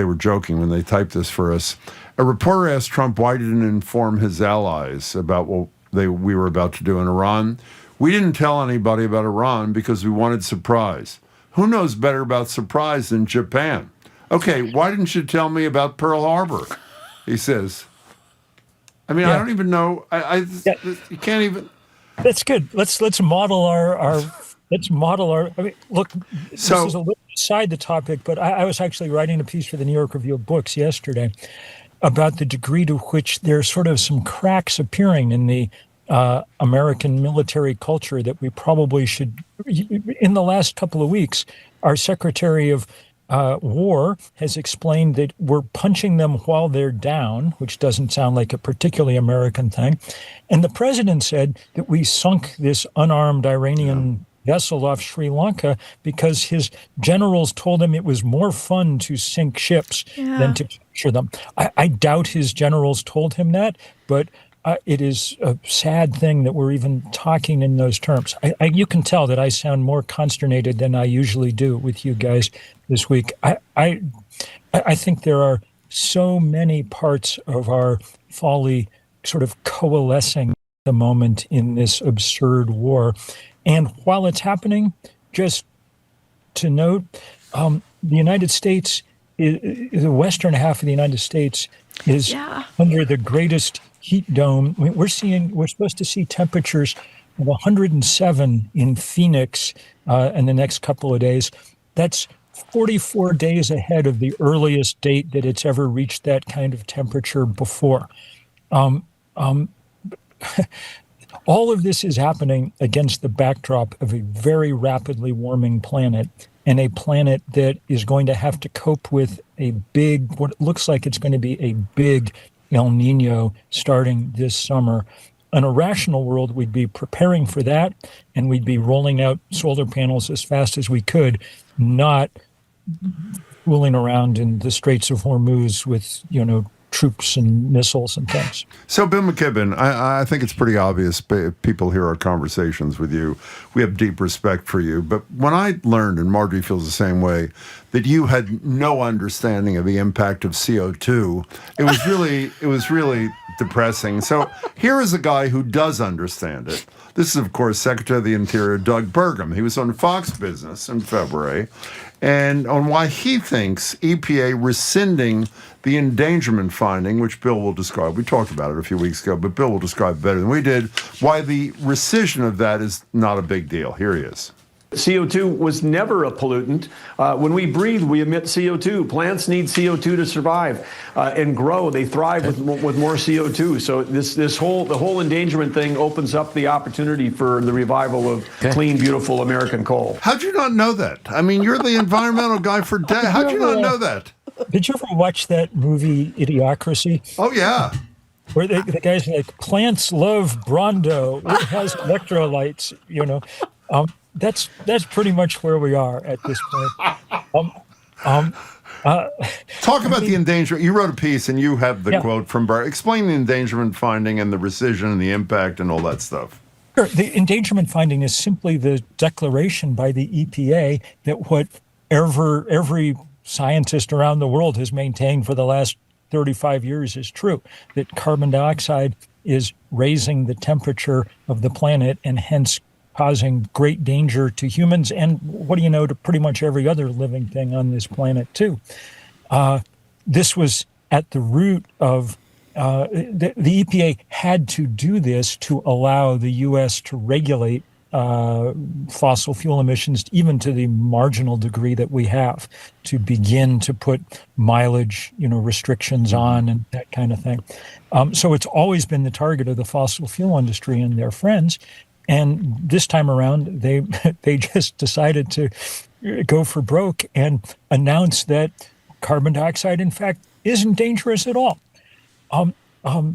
were joking when they typed this for us. A reporter asked Trump why he didn't inform his allies about what we were about to do in Iran. We didn't tell anybody about Iran because we wanted surprise. Who knows better about surprise than Japan? Okay, why didn't you tell me about Pearl Harbor? He says. I don't even know. You can't even. That's good. Let's model our. Look. This is a little beside the topic, but I was actually writing a piece for the New York Review of Books yesterday about the degree to which there's sort of some cracks appearing in the American military culture that we probably should. In the last couple of weeks, our Secretary of War has explained that we're punching them while they're down, which doesn't sound like a particularly American thing. And the president said that we sunk this unarmed Iranian vessel off Sri Lanka because his generals told him it was more fun to sink ships than to capture them. I doubt his generals told him that, but it is a sad thing that we're even talking in those terms. You can tell that I sound more consternated than I usually do with you guys this week. I think there are so many parts of our folly sort of coalescing at the moment in this absurd war. And while it's happening, just to note, the United States, the western half of the United States is under the greatest heat dome. We're supposed to see temperatures of 107 in Phoenix in the next couple of days. That's 44 days ahead of the earliest date that it's ever reached that kind of temperature before. All of this is happening against the backdrop of a very rapidly warming planet, and a planet that is going to have to cope with what looks like it's going to be a big El Nino starting this summer. in a rational world, we'd be preparing for that, and we'd be rolling out solar panels as fast as we could, not fooling around in the Straits of Hormuz with, troops and missiles and things. So, Bill McKibben, I think it's pretty obvious. People hear our conversations with you. We have deep respect for you. But when I learned, and Marjorie feels the same way, that you had no understanding of the impact of CO2, it was really depressing. So here is a guy who does understand it. This is, of course, Secretary of the Interior Doug Burgum. He was on Fox Business in February, and on why he thinks EPA rescinding the endangerment finding, which Bill will describe. We talked about it a few weeks ago, but Bill will describe it better than we did, why the rescission of that is not a big deal. Here he is. CO2 was never a pollutant. When we breathe, we emit CO2. Plants need CO2 to survive and grow. They thrive with more CO2. So the whole endangerment thing opens up the opportunity for the revival of clean, beautiful American coal. How'd you not know that? I mean, you're the environmental guy for days. How'd you not know that? Did you ever watch that movie Idiocracy? Oh, yeah. Where the guy's like, plants love Brondo. It has electrolytes, That's pretty much where we are at this point. Talk about the endangerment. You wrote a piece, and you have the quote from Bar. Explain the endangerment finding and the rescission and the impact and all that stuff. Sure. The endangerment finding is simply the declaration by the EPA that what every scientist around the world has maintained for the last 35 years is true, that carbon dioxide is raising the temperature of the planet and hence causing great danger to humans and, to pretty much every other living thing on this planet, too. This was at the root of the EPA had to do this to allow the U.S. to regulate fossil fuel emissions, even to the marginal degree that we have, to begin to put mileage, restrictions on and that kind of thing. So it's always been the target of the fossil fuel industry and their friends. And this time around, they just decided to go for broke and announce that carbon dioxide, in fact, isn't dangerous at all.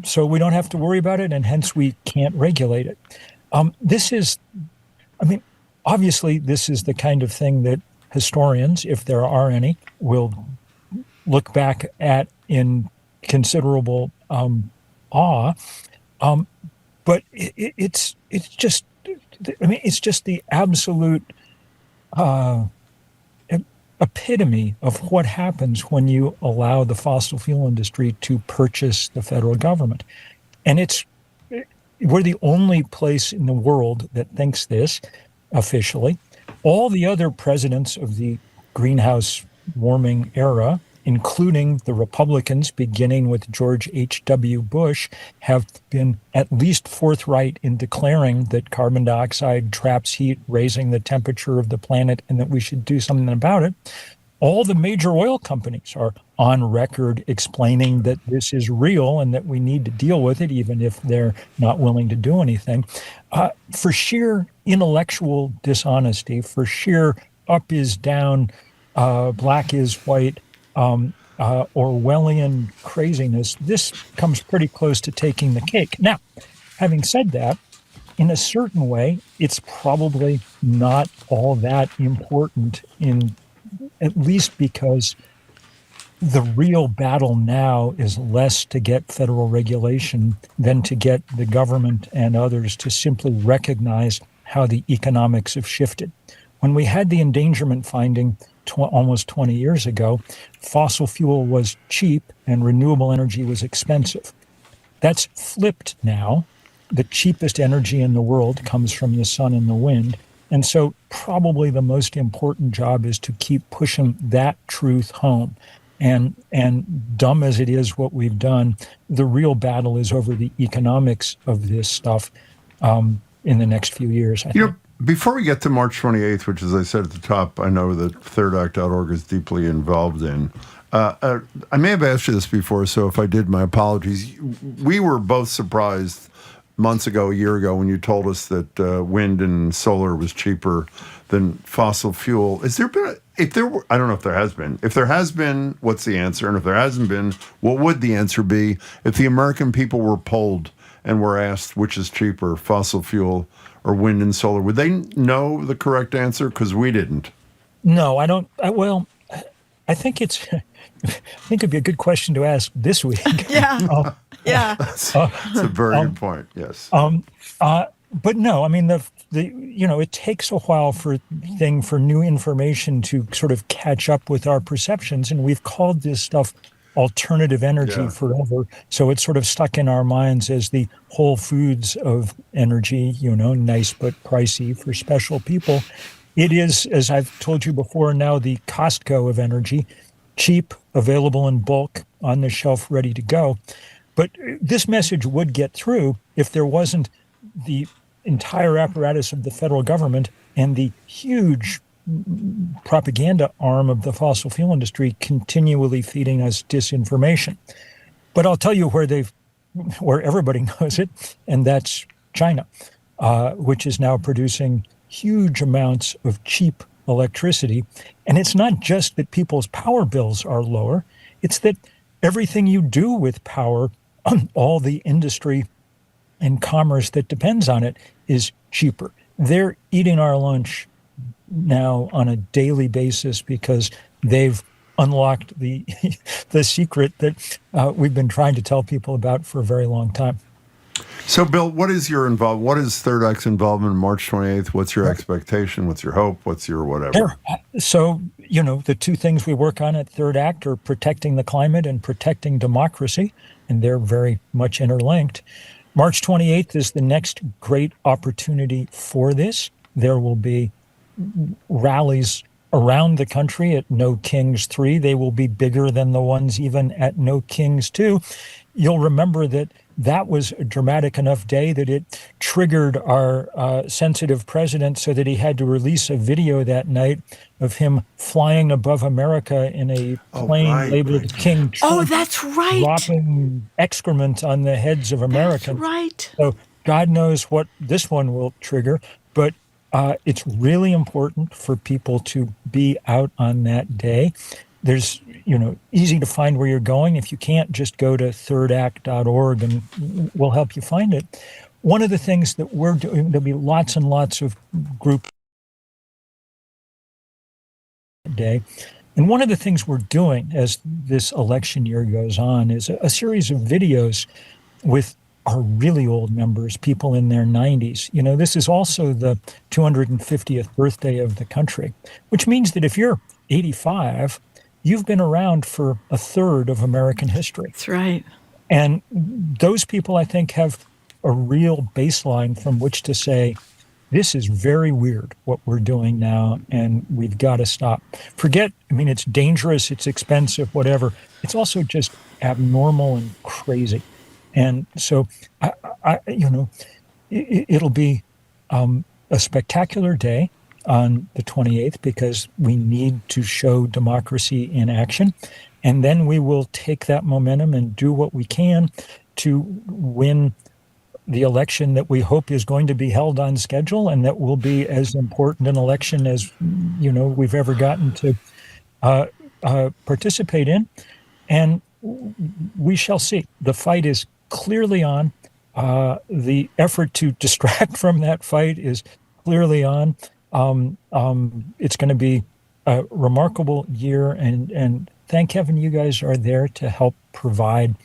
So we don't have to worry about it, and hence we can't regulate it. Obviously, this is the kind of thing that historians, if there are any, will look back at in considerable awe. But it's just the absolute epitome of what happens when you allow the fossil fuel industry to purchase the federal government. And we're the only place in the world that thinks this officially. All the other presidents of the greenhouse warming era, including the Republicans, beginning with George H.W. Bush, have been at least forthright in declaring that carbon dioxide traps heat, raising the temperature of the planet, and that we should do something about it. All the major oil companies are on record explaining that this is real and that we need to deal with it, even if they're not willing to do anything. For sheer intellectual dishonesty, for sheer up is down, black is white, Orwellian craziness, this comes pretty close to taking the cake. Now, having said that, in a certain way, it's probably not all that important, at least because the real battle now is less to get federal regulation than to get the government and others to simply recognize how the economics have shifted. When we had the endangerment finding almost 20 years ago, fossil fuel was cheap and renewable energy was expensive. That's flipped now. The cheapest energy in the world comes from the sun and the wind. And so probably the most important job is to keep pushing that truth home. And dumb as it is what we've done, the real battle is over the economics of this stuff in the next few years, I think. Before we get to March 28th, which, as I said at the top, I know that ThirdAct.org is deeply involved in, I may have asked you this before, so if I did, my apologies. We were both surprised months ago, a year ago, when you told us that wind and solar was cheaper than fossil fuel. Has there been, I don't know if there has been. If there has been, what's the answer? And if there hasn't been, what would the answer be if the American people were polled and were asked which is cheaper, fossil fuel or wind and solar, would they know the correct answer? Because we didn't. No, I don't. I think it's. I think it'd be a good question to ask this week. Yeah. Yeah. That's a very good point. Yes. But no, I mean it takes a while for new information to sort of catch up with our perceptions, and we've called this stuff alternative energy forever. So it's sort of stuck in our minds as the Whole Foods of energy, nice but pricey for special people. It is, as I've told you before, now the Costco of energy, cheap, available in bulk, on the shelf, ready to go. But this message would get through if there wasn't the entire apparatus of the federal government and the huge propaganda arm of the fossil fuel industry continually feeding us disinformation. But I'll tell you where everybody knows it, and that's China, which is now producing huge amounts of cheap electricity. And it's not just that people's power bills are lower, it's that everything you do with power, all the industry and commerce that depends on it, is cheaper. They're eating our lunch now on a daily basis because they've unlocked the secret that we've been trying to tell people about for a very long time. So, Bill, what is your what is Third Act's involvement on March 28th? What's your expectation? What's your hope? What's your whatever? So, the two things we work on at Third Act are protecting the climate and protecting democracy, and they're very much interlinked. March 28th is the next great opportunity for this. There will be rallies around the country at No Kings 3. They will be bigger than the ones even at No Kings 2. You'll remember that was a dramatic enough day that it triggered our sensitive president so that he had to release a video that night of him flying above America in a plane labeled King Trump. Oh, that's right. Dropping excrement on the heads of Americans. That's right. So God knows what this one will trigger, but it's really important for people to be out on that day. There's, easy to find where you're going. If you can't, just go to thirdact.org and we'll help you find it. One of the things that we're doing, there'll be lots and lots of group day. And one of the things we're doing as this election year goes on is a series of videos with our really old members, people in their 90s. This is also the 250th birthday of the country, which means that if you're 85, you've been around for a third of American history. That's right. And those people, I think, have a real baseline from which to say, this is very weird what we're doing now, and we've got to stop. It's dangerous, it's expensive, whatever. It's also just abnormal and crazy. And so, it'll be a spectacular day on the 28th because we need to show democracy in action. And then we will take that momentum and do what we can to win the election that we hope is going to be held on schedule and that will be as important an election as, we've ever gotten to participate in. And we shall see. The fight is clearly on. The effort to distract from that fight is clearly on. It's going to be a remarkable year, and thank heaven you guys are there to help provide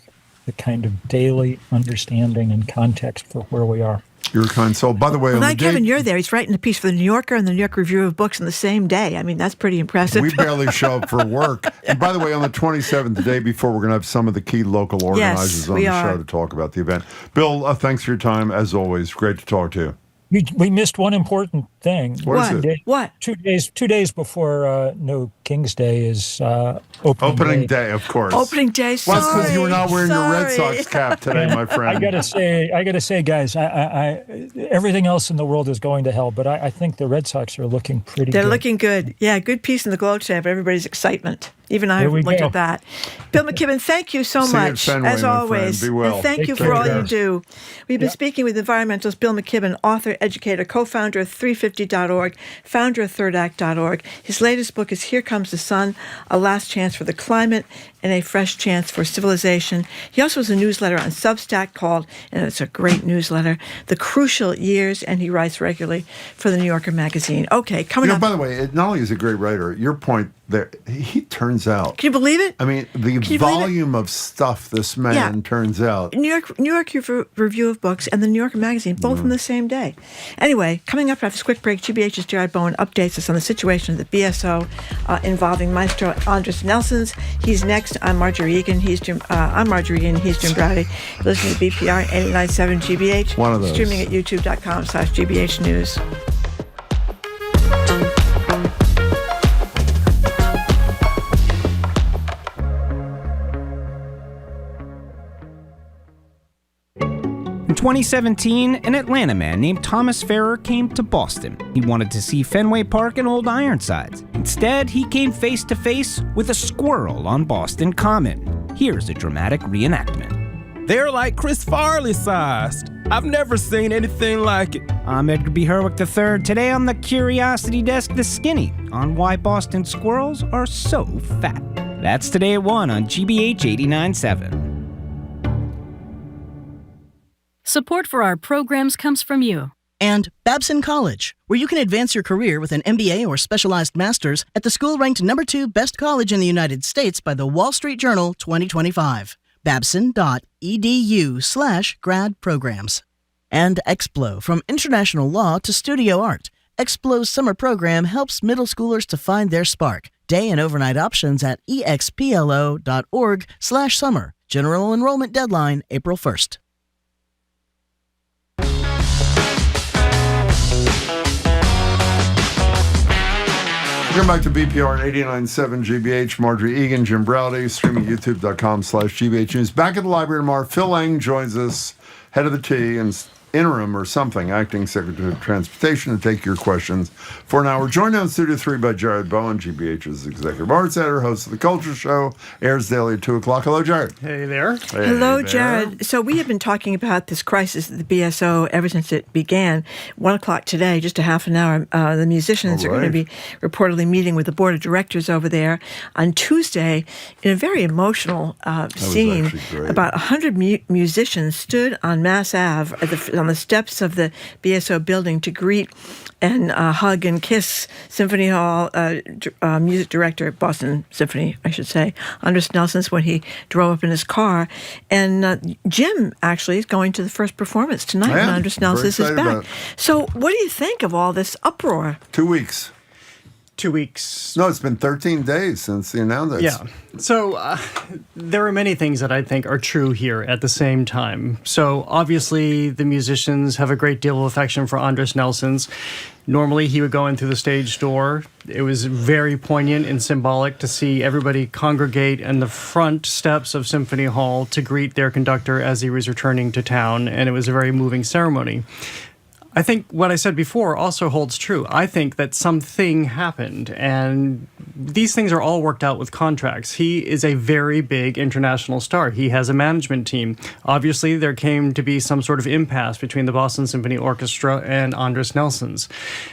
the kind of daily understanding and context for where we are. You're a kind soul. By the way, thank Kevin, you're there. He's writing a piece for the New Yorker and the New York Review of Books in the same day. I mean, that's pretty impressive. We barely show up for work. And by the way, on the 27th, the day before, we're going to have some of the key local organizers on the show to talk about the event. Bill, thanks for your time. As always, great to talk to you. We missed one important thing. What is it? What? 2 days before No King's Day is opening day, of course. Opening day. Sorry. Well, because you were not wearing your Red Sox cap today, my friend. I gotta say, guys, I everything else in the world is going to hell, but I think the Red Sox are looking pretty. They're good. looking good. Yeah, good piece in the Globe today of everybody's excitement. Even I There we looked go. at that. Bill McKibben, thank you so See you at much, Fenway, as my always. friend. Be well. And thank you Take for all care. you do. We've been speaking with environmentalist Bill McKibben, author, educator, co-founder of 350.org, founder of ThirdAct.org. His latest book is Here Comes the Sun, A Last Chance for the Climate and a Fresh Chance for Civilization. He also has a newsletter on Substack called, and it's a great newsletter, The Crucial Years, and he writes regularly for the New Yorker magazine. Okay, coming up. By the way, not only is he a great writer, your point there, he turns out. Can you believe it? I mean, the volume of stuff this man turns out. New York Review of Books and the New Yorker magazine, both on the same day. Anyway, coming up after this quick break, GBH's Jared Bowen updates us on the situation of the BSO involving Maestro Andres Nelsons. He's next. I'm Marjorie Egan. I'm Marjorie Egan. He's Jim Browdy. You're listening to BPR 89.7 GBH. One of those. Streaming at youtube.com/GBH News. In 2017, an Atlanta man named Thomas Farrer came to Boston. He wanted to see Fenway Park and Old Ironsides. Instead, he came face to face with a squirrel on Boston Common. Here's a dramatic reenactment. They're like Chris Farley sized. I've never seen anything like it. I'm Edgar B. Herwick III. Today on the Curiosity Desk, The Skinny, on why Boston squirrels are so fat. That's today at 1 on GBH 89.7. Support for our programs comes from you. And Babson College, where you can advance your career with an MBA or specialized master's at the school ranked number 2 best college in the United States by the Wall Street Journal 2025. Babson.edu/grad programs. And Explo, from international law to studio art. Explo's summer program helps middle schoolers to find their spark. Day and overnight options at explo.org/summer. General enrollment deadline April 1st. Welcome back to BPR 89.7 GBH. Marjorie Egan, Jim Browdy, streaming youtube.com/GBH News. Back at the library tomorrow, Phil Lang joins us, head of the T and interim or something, acting Secretary of Transportation, to take your questions for an hour. Joined on Studio 3 by Jared Bowen, GBH's executive arts editor, host of The Culture Show, airs daily at 2 o'clock. Hello, Jared. Hey there. Hey Hello, there. Jared. So we have been talking about this crisis at the BSO ever since it began. 1 o'clock today, just a half an hour, the musicians are going to be reportedly meeting with the board of directors over there on Tuesday in a very emotional scene. About 100 musicians stood on Mass Ave on the steps of the BSO building to greet and hug and kiss Symphony Hall music director, Boston Symphony, I should say, Andres Nelsons, when he drove up in his car. And Jim actually is going to the first performance tonight when Andres Nelsons is back. So what do you think of all this uproar? 2 weeks. 2 weeks. No, it's been 13 days since the announcement. Yeah. So there are many things that I think are true here at the same time. So obviously the musicians have a great deal of affection for Andres Nelsons. Normally he would go in through the stage door. It was very poignant and symbolic to see everybody congregate in the front steps of Symphony Hall to greet their conductor as he was returning to town, and it was a very moving ceremony. I think what I said before also holds true. I think that something happened, and these things are all worked out with contracts. He is a very big international star. He has a management team. Obviously, there came to be some sort of impasse between the Boston Symphony Orchestra and Andres Nelsons.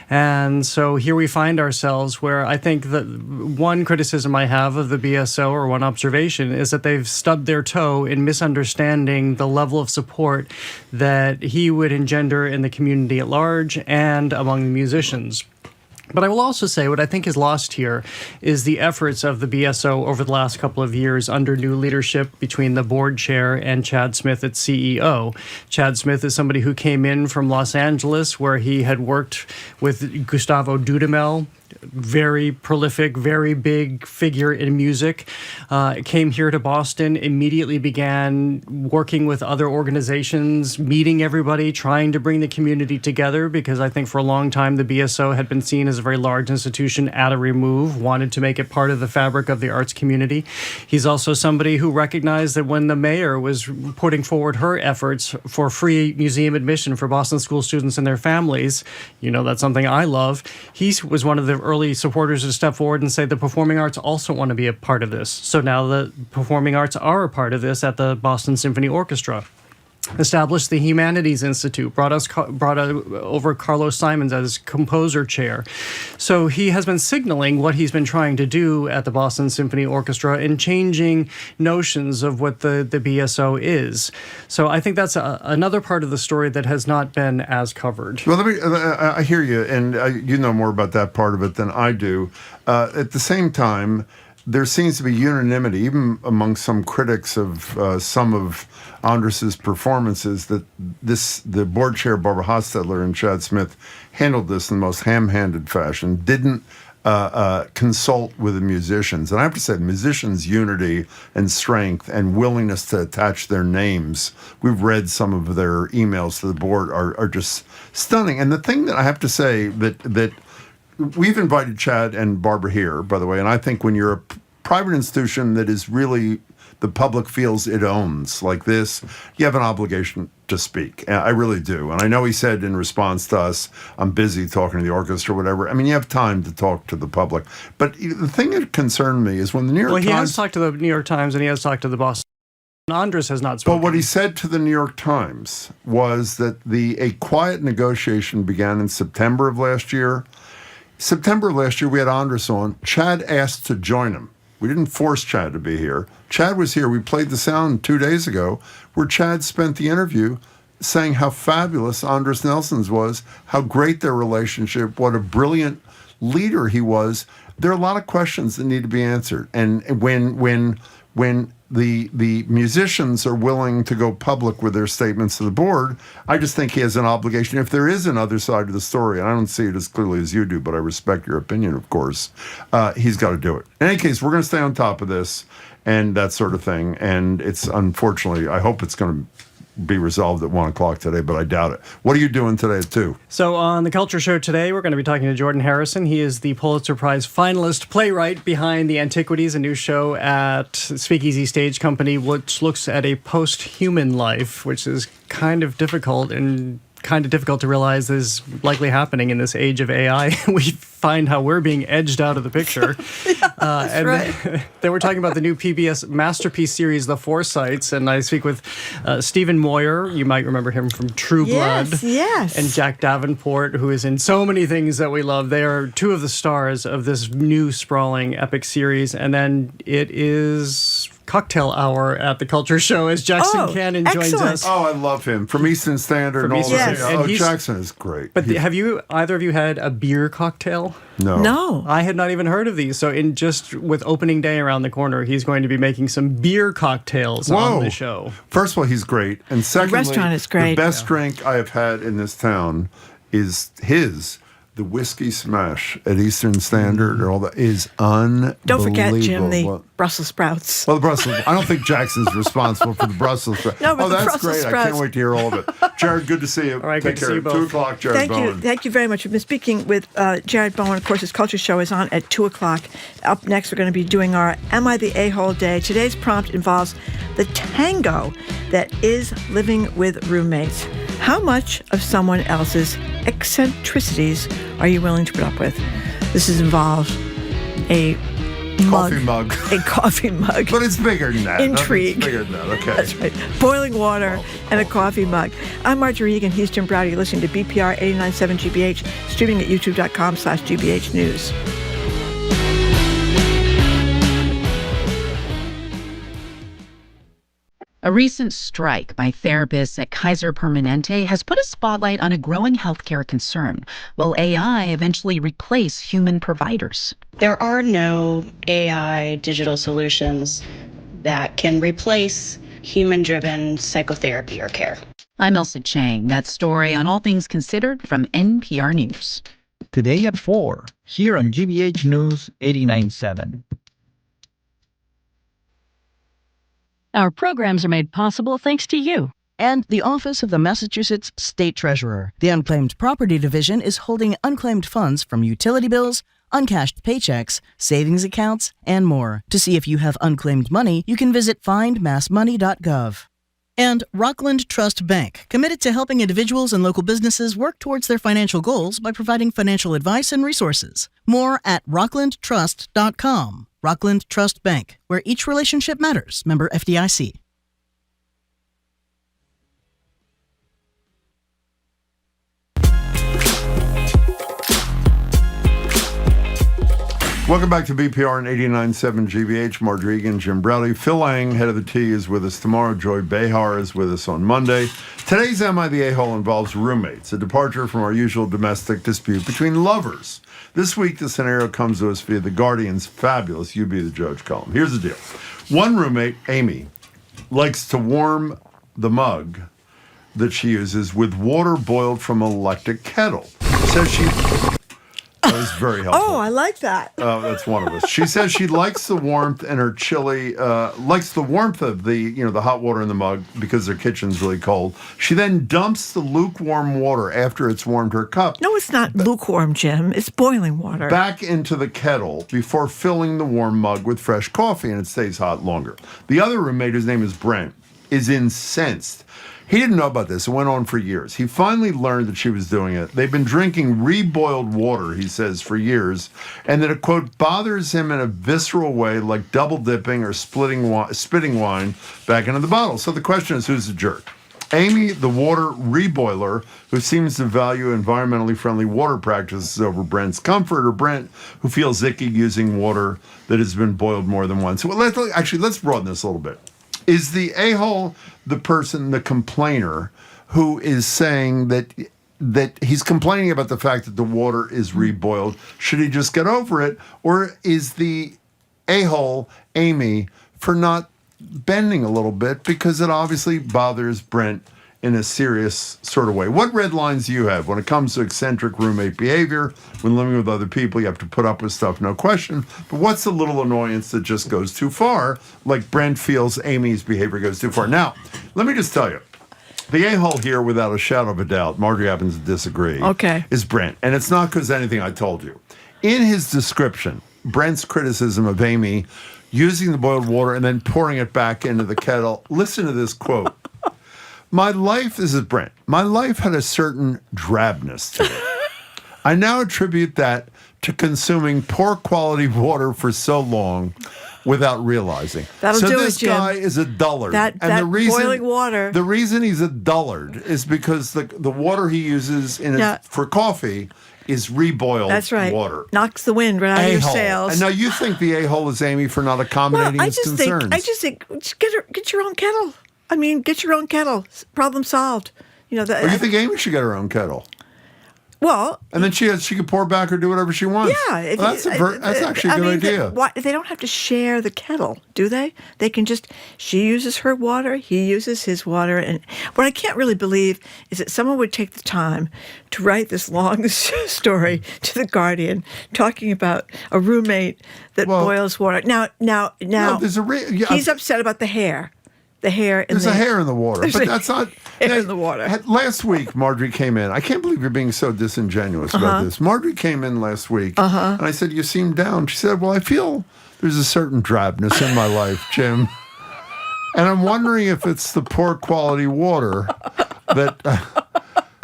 And so here we find ourselves where I think that one criticism I have of the BSO, or one observation, is that they've stubbed their toe in misunderstanding the level of support that he would engender in the community at large and among the musicians. But I will also say what I think is lost here is the efforts of the BSO over the last couple of years under new leadership between the board chair and Chad Smith at CEO. Chad Smith is somebody who came in from Los Angeles, where he had worked with Gustavo Dudamel, very prolific, very big figure in music. Came here to Boston, immediately began working with other organizations, meeting everybody, trying to bring the community together, because I think for a long time the BSO had been seen as a very large institution at a remove, wanted to make it part of the fabric of the arts community. He's also somebody who recognized that when the mayor was putting forward her efforts for free museum admission for Boston school students and their families, you know, that's something I love, he was one of the of early supporters to step forward and say the performing arts also want to be a part of this. So now the performing arts are a part of this at the Boston Symphony Orchestra. Established the Humanities Institute, brought over Carlos Simons as composer chair. So he has been signaling what he's been trying to do at the Boston Symphony Orchestra in changing notions of what the BSO is. So I think that's another part of the story that has not been as covered. Well, I hear you, and you know more about that part of it than I do. At the same time, there seems to be unanimity, even among some critics of some of Andrus's performances, that the board chair, Barbara Hostetler, and Chad Smith handled this in the most ham-handed fashion, didn't consult with the musicians. And I have to say, the musicians' unity and strength and willingness to attach their names, we've read some of their emails to the board, are just stunning. And the thing that I have to say that we've invited Chad and Barbara here, by the way, and I think when you're a private institution that is really the public feels it owns, like this, you have an obligation to speak. I really do. And I know he said in response to us, I'm busy talking to the orchestra or whatever. I mean, you have time to talk to the public. But the thing that concerned me is when the New York Times... Well, he has talked to the New York Times and he has talked to the Boston. Andrus has not spoken. But what he said to the New York Times was that a quiet negotiation began in September of last year. September of last year, we had Andrus on. Chad asked to join him. We didn't force Chad to be here. Chad was here. We played the sound 2 days ago where Chad spent the interview saying how fabulous Andrus Nelson's was, how great their relationship, what a brilliant leader he was. There are a lot of questions that need to be answered. And when the musicians are willing to go public with their statements to the board, I just think he has an obligation. If there is another side to the story, and I don't see it as clearly as you do, but I respect your opinion, of course, he's got to do it. In any case, we're going to stay on top of this and that sort of thing. And it's unfortunately, I hope it's going to be resolved at 1 o'clock today, but I doubt it. What are you doing today at 2? So on the Culture Show today, we're going to be talking to Jordan Harrison. He is the Pulitzer Prize finalist playwright behind the Antiquities, a new show at SpeakEasy Stage Company, which looks at a post-human life, which is kind of difficult to realize is likely happening in this age of AI. We find how we're being edged out of the picture. That's right. Then we're talking about the new PBS masterpiece series, The Forsytes, and I speak with Stephen Moyer. You might remember him from True Blood. Yes. And Jack Davenport, who is in so many things that we love. They are two of the stars of this new sprawling epic series. And then it is cocktail hour at the Culture Show as Jackson Cannon joins us. Oh, I love him. From Eastern Standard and all that. Oh, Jackson is great. But have either of you had a beer cocktail? No. I had not even heard of these. So with opening day around the corner, he's going to be making some beer cocktails on the show. First of all, he's great. And secondly, the restaurant is great. The best drink I have had in this town is the Whiskey Smash at Eastern Standard or all that is unbelievable. Don't forget, Jim, the Brussels sprouts. Well, the Brussels. I don't think Jackson's responsible for the Brussels sprouts. No, but the that's Brussels great. sprouts. I can't wait to hear all of it. Jared, good to see you. All right, Take good to care. see you both. 2 o'clock, Jared Bowen. Thank you very much. We've been speaking with Jared Bowen. Of course, his Culture Show is on at 2 o'clock. Up next, we're going to be doing our Am I the A-Hole Day. Today's prompt involves the tango that is living with roommates. How much of someone else's eccentricities are you willing to put up with? This involves a coffee mug. A coffee mug. But it's bigger than that. Intrigue. It's bigger than that, okay. That's right. Boiling water and a coffee mug. I'm Marjorie Egan. He's Jim Browder. You're listening to BPR 89.7 GBH, streaming at youtube.com/GBH News. A recent strike by therapists at Kaiser Permanente has put a spotlight on a growing healthcare concern. Will AI eventually replace human providers? There are no AI digital solutions that can replace human-driven psychotherapy or care. I'm Elsa Chang. That story on All Things Considered from NPR News. Today at 4, here on GBH News 89.7. Our programs are made possible thanks to you. And the Office of the Massachusetts State Treasurer. The Unclaimed Property Division is holding unclaimed funds from utility bills, uncashed paychecks, savings accounts, and more. To see if you have unclaimed money, you can visit findmassmoney.gov. And Rockland Trust Bank, committed to helping individuals and local businesses work towards their financial goals by providing financial advice and resources. More at rocklandtrust.com. Rockland Trust Bank, where each relationship matters. Member FDIC. Welcome back to BPR and 89.7 GBH. Marjorie Egan, Jim Browley. Phil Lang, head of the T, is with us tomorrow. Joy Behar is with us on Monday. Today's Am I the A-Hole involves roommates, a departure from our usual domestic dispute between lovers. This week, the scenario comes to us via The Guardian's fabulous You Be the Judge column. Here's the deal. One roommate, Amy, likes to warm the mug that she uses with water boiled from an electric kettle. Says she... That was very helpful. Oh, I like that. That's one of us. She says she likes the warmth in her chili, likes the warmth of the hot water in the mug because their kitchen's really cold. She then dumps the lukewarm water after it's warmed her cup. No, it's not lukewarm, Jim. It's boiling water. Back into the kettle before filling the warm mug with fresh coffee, and it stays hot longer. The other roommate, whose name is Brent, is incensed. He didn't know about this. It went on for years. He finally learned that she was doing it. They've been drinking reboiled water, he says, for years, and that it, quote, bothers him in a visceral way, like double dipping or spitting wine back into the bottle. So the question is, who's the jerk? Amy, the water reboiler, who seems to value environmentally friendly water practices over Brent's comfort, or Brent, who feels icky using water that has been boiled more than once. So let's broaden this a little bit. Is the a-hole the person, the complainer, who is saying that he's complaining about the fact that the water is reboiled? Should he just get over it? Or is the a-hole Amy for not bending a little bit because it obviously bothers Brent in a serious sort of way? What red lines do you have when it comes to eccentric roommate behavior? When living with other people, you have to put up with stuff, no question. But what's the little annoyance that just goes too far, like Brent feels Amy's behavior goes too far? Now, let me just tell you, the a-hole here, without a shadow of a doubt, Marjorie happens to disagree, is Brent. And it's not because anything I told you. In his description, Brent's criticism of Amy using the boiled water and then pouring it back into the kettle, listen to this quote. My life, this is Brent, my life had a certain drabness to it. I now attribute that to consuming poor quality water for so long without realizing. That'll do this it, Jim. guy is a dullard. The reason, boiling water. The reason he's a dullard is because the water he uses for coffee is reboiled That's right. water. Knocks the wind right out of your sails. And now you think the a-hole is Amy for not accommodating his concerns. I just think get your own kettle. I mean, get your own kettle. Problem solved. You think Amy should get her own kettle? Well, and then she could pour back or do whatever she wants. Yeah, that's actually a good idea. They don't have to share the kettle, do they? They can just, she uses her water, he uses his water. And what I can't really believe is that someone would take the time to write this long story to The Guardian talking about a roommate that boils water. Now, there's he's upset about the hair. There's a hair in the water, but that's not hair in the water. Last week, Marjorie came in. I can't believe you're being so disingenuous about this. Marjorie came in last week, and I said, "You seem down." She said, "Well, I feel there's a certain drabness in my life, Jim, and I'm wondering if it's the poor quality water that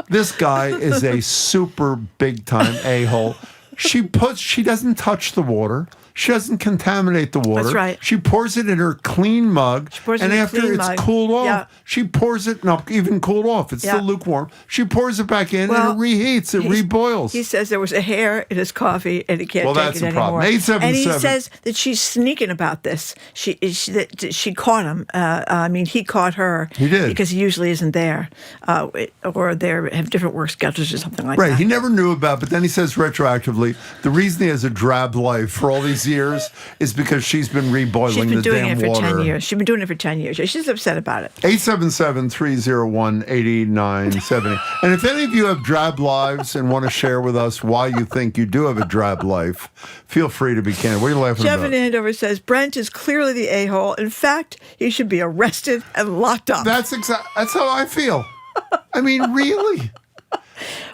this guy is a super big time a-hole. She doesn't touch the water." She doesn't contaminate the water. That's right. She pours it in her clean mug, and after it's cooled off, she pours it, not even cooled off, it's still lukewarm. She pours it back in, and it reheats, it reboils. He says there was a hair in his coffee, and he can't take it anymore. 877. And he says that she's sneaking about this. She caught him. He caught her. He did. Because he usually isn't there, or they have different work schedules or something like that. Right, he never knew about, but then he says retroactively, the reason he has a drab life for all these years is because she's been reboiling the damn water. She's been doing it for 10 years. She's been doing it for 10 years. She's upset about it. 877-301-8970. And if any of you have drab lives and want to share with us why you think you do have a drab life, feel free to be candid. What are you laughing Jeff about? in Andover says, Brent is clearly the a-hole. In fact, he should be arrested and locked up. That's how I feel. I mean, really?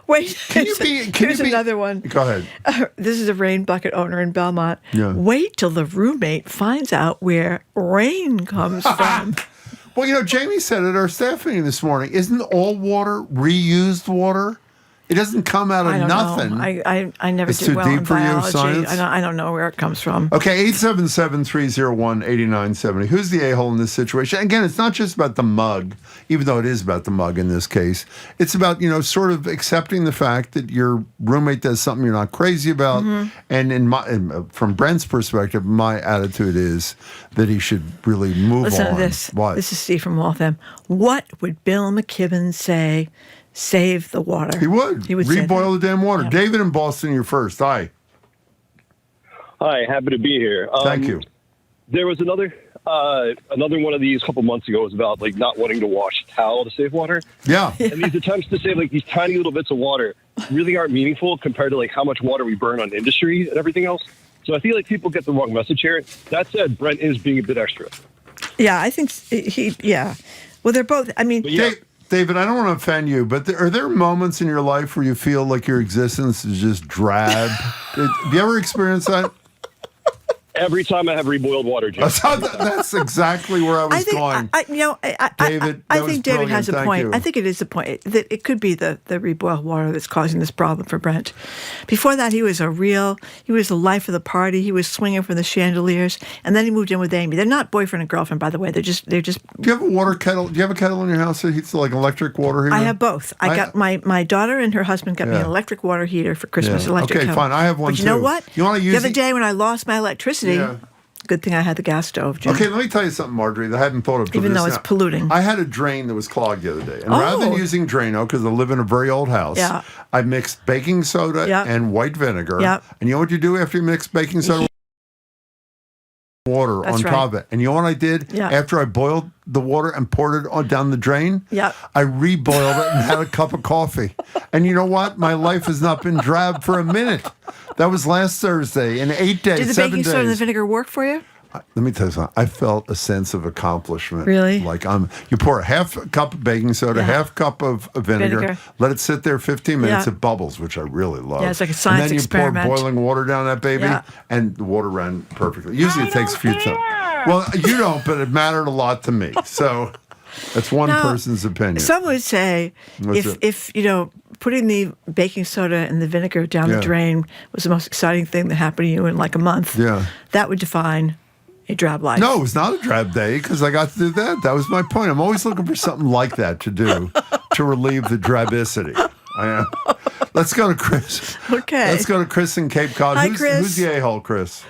Wait, here's another one. Go ahead. This is a rain bucket owner in Belmont. Yeah. Wait till the roommate finds out where rain comes from. Well, Jamie said at our staff meeting this morning, isn't all water reused water? It doesn't come out of nothing. I never It's did too well deep in for you, biology. science? I don't know where it comes from. Okay, 877-301-8970. Who's the a-hole in this situation? Again, it's not just about the mug, even though it is about the mug in this case. It's about, sort of accepting the fact that your roommate does something you're not crazy about. And from Brent's perspective, my attitude is that he should really move Listen on. to this. What? This is Steve from Waltham. What would Bill McKibben say? Save the water. He would. He would say Reboil the damn water. Yeah. David in Boston, you're first. Hi. Hi, happy to be here. Thank you. There was another one of these a couple months ago. It was about not wanting to wash a towel to save water. Yeah. And these attempts to save these tiny little bits of water really aren't meaningful compared to how much water we burn on industry and everything else. So I feel like people get the wrong message here. That said, Brent is being a bit extra. Yeah, I think yeah. Well, they're both. I mean, David, I don't want to offend you, but are there moments in your life where you feel like your existence is just drab? Have you ever experienced that? Every time I have reboiled water, Jim. That's exactly where I was going. David, I think David has a point. You. I think it is a point that it could be the reboiled water that's causing this problem for Brent. Before that, he was the life of the party. He was swinging from the chandeliers, and then he moved in with Amy. They're not boyfriend and girlfriend, by the way. They're just. Do you have a water kettle? Do you have a kettle in your house that heats electric water heater? I have both. I got my daughter and her husband got me an electric water heater for Christmas. Electric Okay, kettle. fine. I have one but too. You know what? You want to use the other day when I lost my electricity. Yeah. Good thing I had the gas stove, Jim. Okay, let me tell you something, Marjorie, that I hadn't thought of. Even though it's polluting. I had a drain that was clogged the other day. And rather than using Drano, because I live in a very old house, I mixed baking soda and white vinegar. And you know what you do after you mix baking soda? Water on top of it. And you know what I did? After I boiled the water and poured it down the drain? I reboiled it and had a cup of coffee. And you know what? My life has not been drab for a minute. That was last Thursday. In 8 days, Did the 7 baking days. soda and the vinegar work for you? Let me tell you something. I felt a sense of accomplishment. Really? You pour a half a cup of baking soda, half cup of vinegar, let it sit there 15 minutes. It bubbles, which I really love. Yeah, it's like a science experiment. And then you pour boiling water down that baby, and the water ran perfectly. Usually it takes a few times. Well, you don't, but it mattered a lot to me. So that's one person's opinion. Some would say if putting the baking soda and the vinegar down the drain was the most exciting thing that happened to you in a month, that would define a drab life. No, it was not a drab day because I got to do that. That was my point. I'm always looking for something like that to do to relieve the drabicity. I am. Let's go to Chris. Okay. Let's go to Chris in Cape Cod. Hi, Chris. Who's the a-hole, Chris?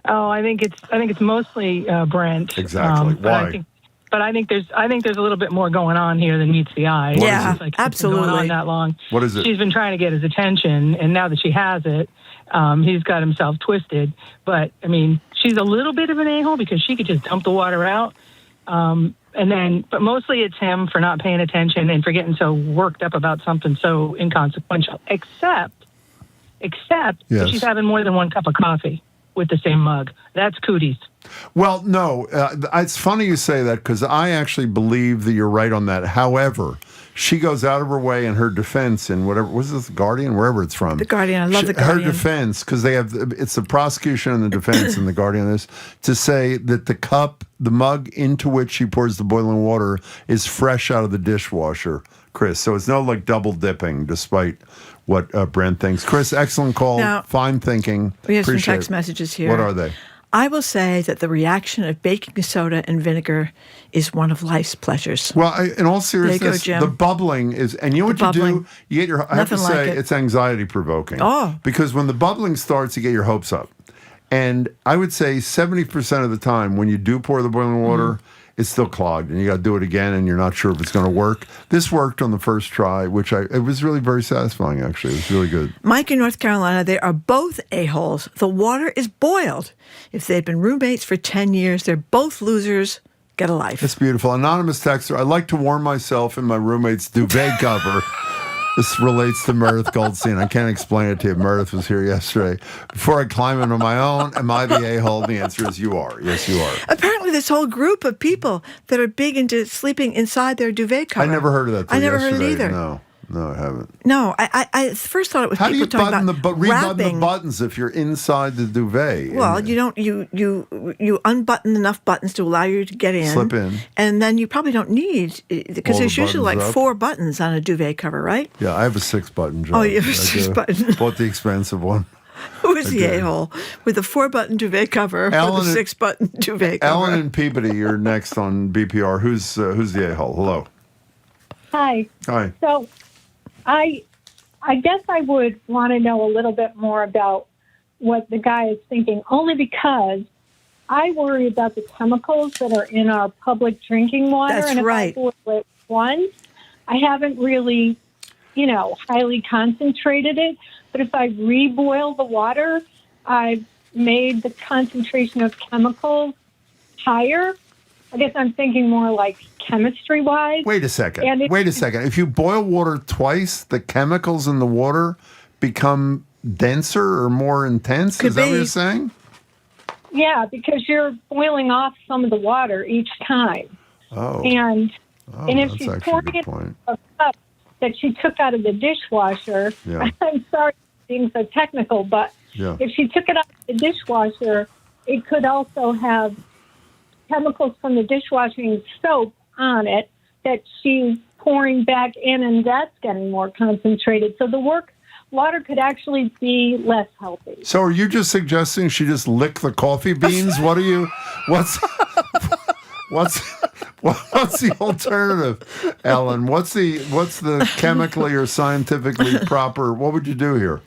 Oh, I think it's mostly Brent. Exactly. Why? But I think there's a little bit more going on here than meets the eye. Yeah, it's absolutely. Been going on that long. What is it? She's been trying to get his attention, and now that she has it, he's got himself twisted. But I mean, she's a little bit of an a-hole because she could just dump the water out, but mostly it's him for not paying attention and for getting so worked up about something so inconsequential. Except if she's having more than one cup of coffee with the same mug. That's cooties. Well, no, it's funny you say that because I actually believe that you're right on that. However, she goes out of her way in her defense in whatever, was this Guardian, wherever it's from. The Guardian, I love the Guardian. Her defense, because it's the prosecution and the defense in the Guardian is to say that the mug into which she pours the boiling water is fresh out of the dishwasher, Chris. So it's no double dipping, despite what Brent thinks. Chris, excellent call. Now, fine thinking. We have Appreciate some text it. messages here. What are they? I will say that the reaction of baking soda and vinegar is one of life's pleasures. Well, in all seriousness, there you go, Jim. the bubbling is, and you know what you do? You get I have to Nothing like say, it. it's anxiety provoking. Oh. Because when the bubbling starts, you get your hopes up. And I would say 70% of the time when you do pour the boiling water, it's still clogged, and you got to do it again, and you're not sure if it's going to work. This worked on the first try, it was really very satisfying, actually. It was really good. Mike in North Carolina, they are both a-holes. The water is boiled. If they've been roommates for 10 years, they're both losers. Get a life. It's beautiful. Anonymous texter, I like to warm myself in my roommate's duvet cover. This relates to Meredith Goldstein. I can't explain it to you. Meredith was here yesterday. Before I climb into my own, am I the a-hole? The answer is you are. Yes, you are. Apparently, this whole group of people that are big into sleeping inside their duvet cover. I never heard of that. I never heard it yesterday. either. No. No, I haven't. No, I first thought it was How do people you talking rebutton about the wrapping. buttons if you're inside the duvet? Well, you don't. You unbutton enough buttons to allow you to get in. Slip in. And then you probably don't need, because All there's the usually like buttons up. 4 buttons on a duvet cover, right? Yeah, I have a 6-button job. Oh, you have a 6-button. Bought the expensive one. Who is the Okay. a-hole with a 4-button duvet cover or the Ellen and- 6-button duvet cover? Ellen and Peabody, you're next on BPR. Who's the a-hole? Hello. Hi. Hi. So I guess I would want to know a little bit more about what the guy is thinking, only because I worry about the chemicals that are in our public drinking water. That's and if right. I boil it once, I haven't really, highly concentrated it. But if I reboil the water, I've made the concentration of chemicals higher. I guess I'm thinking more like chemistry-wise. Wait a second. And If you boil water twice, the chemicals in the water become denser or more intense? Is that what you're saying? Yeah, because you're boiling off some of the water each time. Oh. And if that's she's actually a pouring good it point. in a cup that she took out of the dishwasher, Yeah. I'm sorry for being so technical, but Yeah. if she took it out of the dishwasher, it could also have chemicals from the dishwashing soap on it that she's pouring back in, and that's getting more concentrated. So the water could actually be less healthy. So are you just suggesting she just lick the coffee beans? What's the alternative, Ellen? What's the chemically or scientifically proper? What would you do here?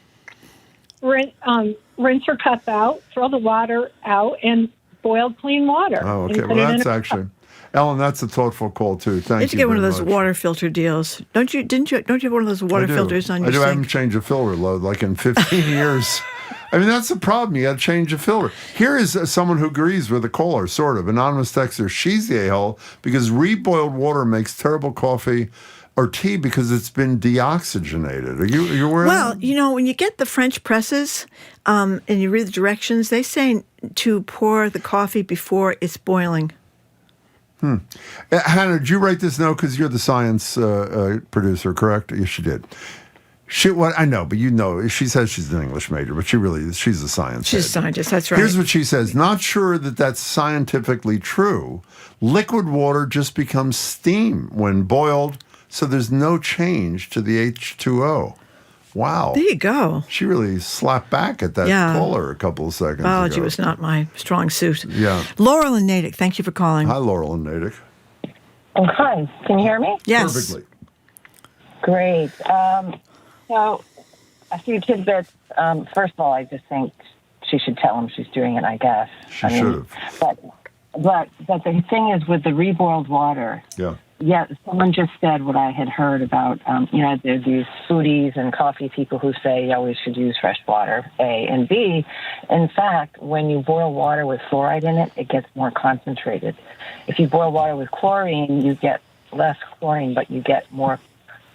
Rinse her cup out, throw the water out, and boil clean water. Oh, and okay. put Well, it in that's a actually, Ellen, that's a thoughtful call too. Thank you. You should get one of very those much. water filter deals. Don't you have one of those water I do. filters on your I do. I sink? haven't changed a filter load like in 15 years. I mean, that's the problem. You got to change the filter. Here is someone who agrees with the caller, sort of. Anonymous texter, she's the a-hole because reboiled water makes terrible coffee or tea because it's been deoxygenated. Are you aware of that? Well, when you get the French presses and you read the directions, they say to pour the coffee before it's boiling. Hannah, did you write this note because you're the science producer, correct? Yes, she did. I know, but she says she's an English major, but she's a science She's a head. scientist, that's right. Here's what she says. Not sure that that's scientifically true. Liquid water just becomes steam when boiled, so there's no change to the H2O. Wow. There you go. She really slapped back at that Yeah. caller a couple of seconds Biology ago. was not my strong suit. Yeah. Laurel and Natick, thank you for calling. Hi, Laurel and Natick. Oh, hi. Can you hear me? Yes. Perfectly. Great. So, a few tidbits. First of all, I just think she should tell him she's doing it, I guess. She should have. But the thing is with the reboiled water, Yeah. someone just said what I had heard about, there's these foodies and coffee people who say you always should use fresh water, A. And B, in fact, when you boil water with fluoride in it, it gets more concentrated. If you boil water with chlorine, you get less chlorine, but you get more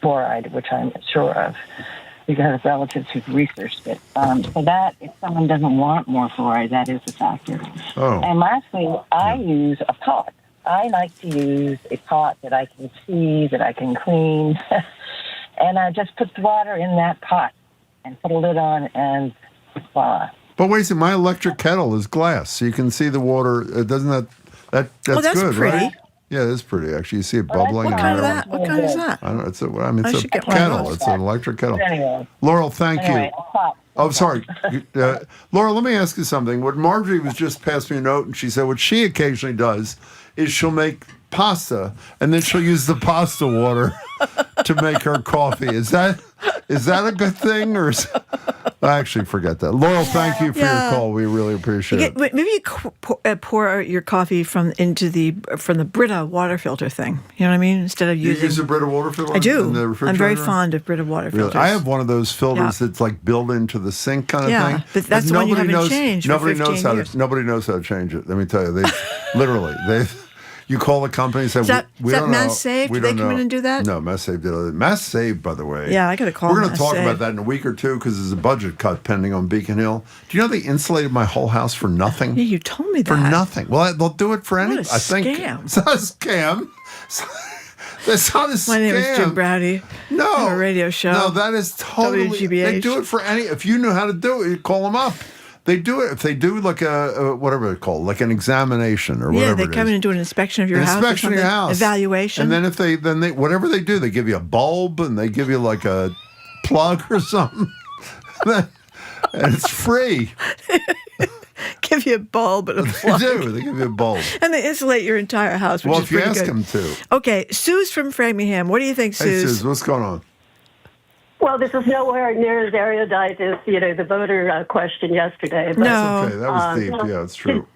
fluoride, which I'm sure of because relatives who've researched it. So that, if someone doesn't want more fluoride, that is a factor. Oh. And lastly, I use a pot. I like to use a pot that I can see, that I can clean, and I just put the water in that pot and put a lid on, and voila. But wait a second, my electric kettle is glass, so you can see the water. Doesn't that's that's good, pretty. right? Yeah, it's pretty. Actually, you see it bubbling. What in kind of there. that? What kind is that? I don't know. It's a I should get one of kettle. those. It's an electric kettle. But anyway. Laurel, thank Anyway, you. a pot. Oh, sorry. Laura, let me ask you something. What Marjorie was just passing me a note, and she said what she occasionally does is she'll make pasta, and then she'll use the pasta water to make her coffee. Is that a good thing, or I actually forget that. Laurel, thank you for your call. We really appreciate it. Maybe you pour your coffee from the Brita water filter thing. You know what I mean? Instead of You using use a Brita water filter? I do. In the I'm refrigerator? very fond of Brita water Really? filters. I have one of those filters that's like built into the sink kind of Yeah, thing. but that's the one you haven't changed for 15 years. Nobody knows how to change it. Let me tell you, they you call the company and say, Is that we don't know. Mass Save? We Do they don't come in know." and do that? No, Mass Save did it. Mass Save, by the way. Yeah, I got to call We're going to Mass talk Save. about that in a week or two because there's a budget cut pending on Beacon Hill. Do you know they insulated my whole house for nothing? Yeah, you told me that. For nothing. Well, they'll do it for anything. What a I think scam. it's not a scam. That's not a scam. My name is Jim Browdy. No. I have a radio show. No, that is totally. WGBH. They do it for any. If you knew how to do it, you call them up. They do it. If they do like a whatever it's called, like an examination or whatever. Yeah, they come in and do an inspection of your house. Inspection of your house. Evaluation. And then if they whatever they do, they give you a bulb and they give you like a plug or something. And it's free. Give you a bulb and a plug. They do. They give you a bulb. And they insulate your entire house, which Well, is if you pretty ask good. them to. Okay, Sue's from Framingham. What do you think, Hey, Suze? Suze, what's going on? Well, this is nowhere near as erudite as, the voter question yesterday. But, No. Okay, that was deep. Yeah, it's true.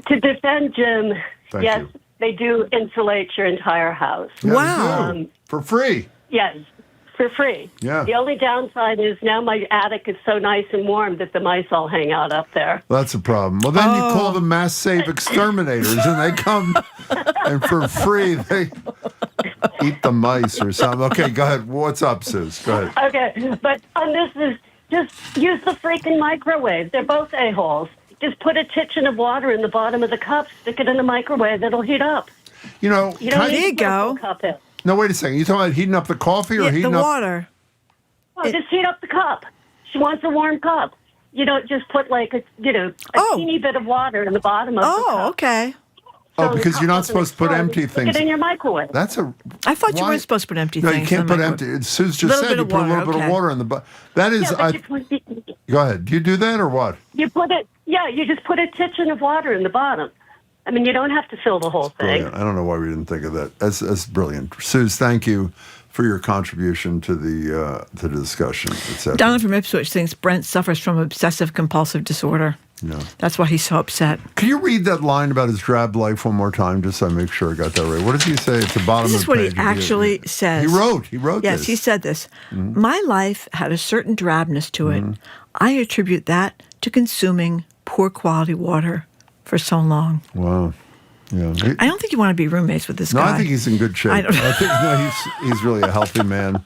To defend Jim, Thank yes, you. they do insulate your entire house. Yeah, Wow. they do. For free. Yes, for free. Yeah. The only downside is now my attic is so nice and warm that the mice all hang out up there. That's a problem. Well, then you call the Mass Save Exterminators, and they come, and for free they eat the mice or something. Okay, go ahead. What's up, Suze? Go ahead. Okay, but on this is just use the freaking microwave. They're both a-holes. Just put a titchin of water in the bottom of the cup, stick it in the microwave, it'll heat up. You know, You don't There you need to go. put a cup in. no, wait a second. You talking about heating up the coffee or Yeah, heating the up water. Oh, just heat up the cup. She wants a warm cup. You don't just put like a teeny bit of water in the bottom of the cup. Oh, okay. Oh, because you're not supposed to put empty Stick things. it in your microwave. That's a. I thought you Why- weren't supposed to put empty No, things. you can't in the put microwave. empty. Suze just Little said bit you of put a little water, bit of okay. water in the. That is. Yeah, but Go ahead. Do you do that or what? you put it. Yeah, you just put a titchin of water in the bottom. I mean, you don't have to fill the whole thing. Brilliant. I don't know why we didn't think of that. That's brilliant. Suze, thank you for your contribution to the discussion, etc. Donna from Ipswich thinks Brent suffers from obsessive compulsive disorder. No. That's why he's so upset. Can you read that line about his drab life one more time, just so I make sure I got that right? What does he say at the bottom This of the is page? what he actually says. He wrote Yes, this. he said this. My life had a certain drabness to it. I attribute that to consuming poor quality water for so long. Wow. Yeah. I don't think you want to be roommates with this No, guy. I think he's in good shape. I don't- he's really a healthy man.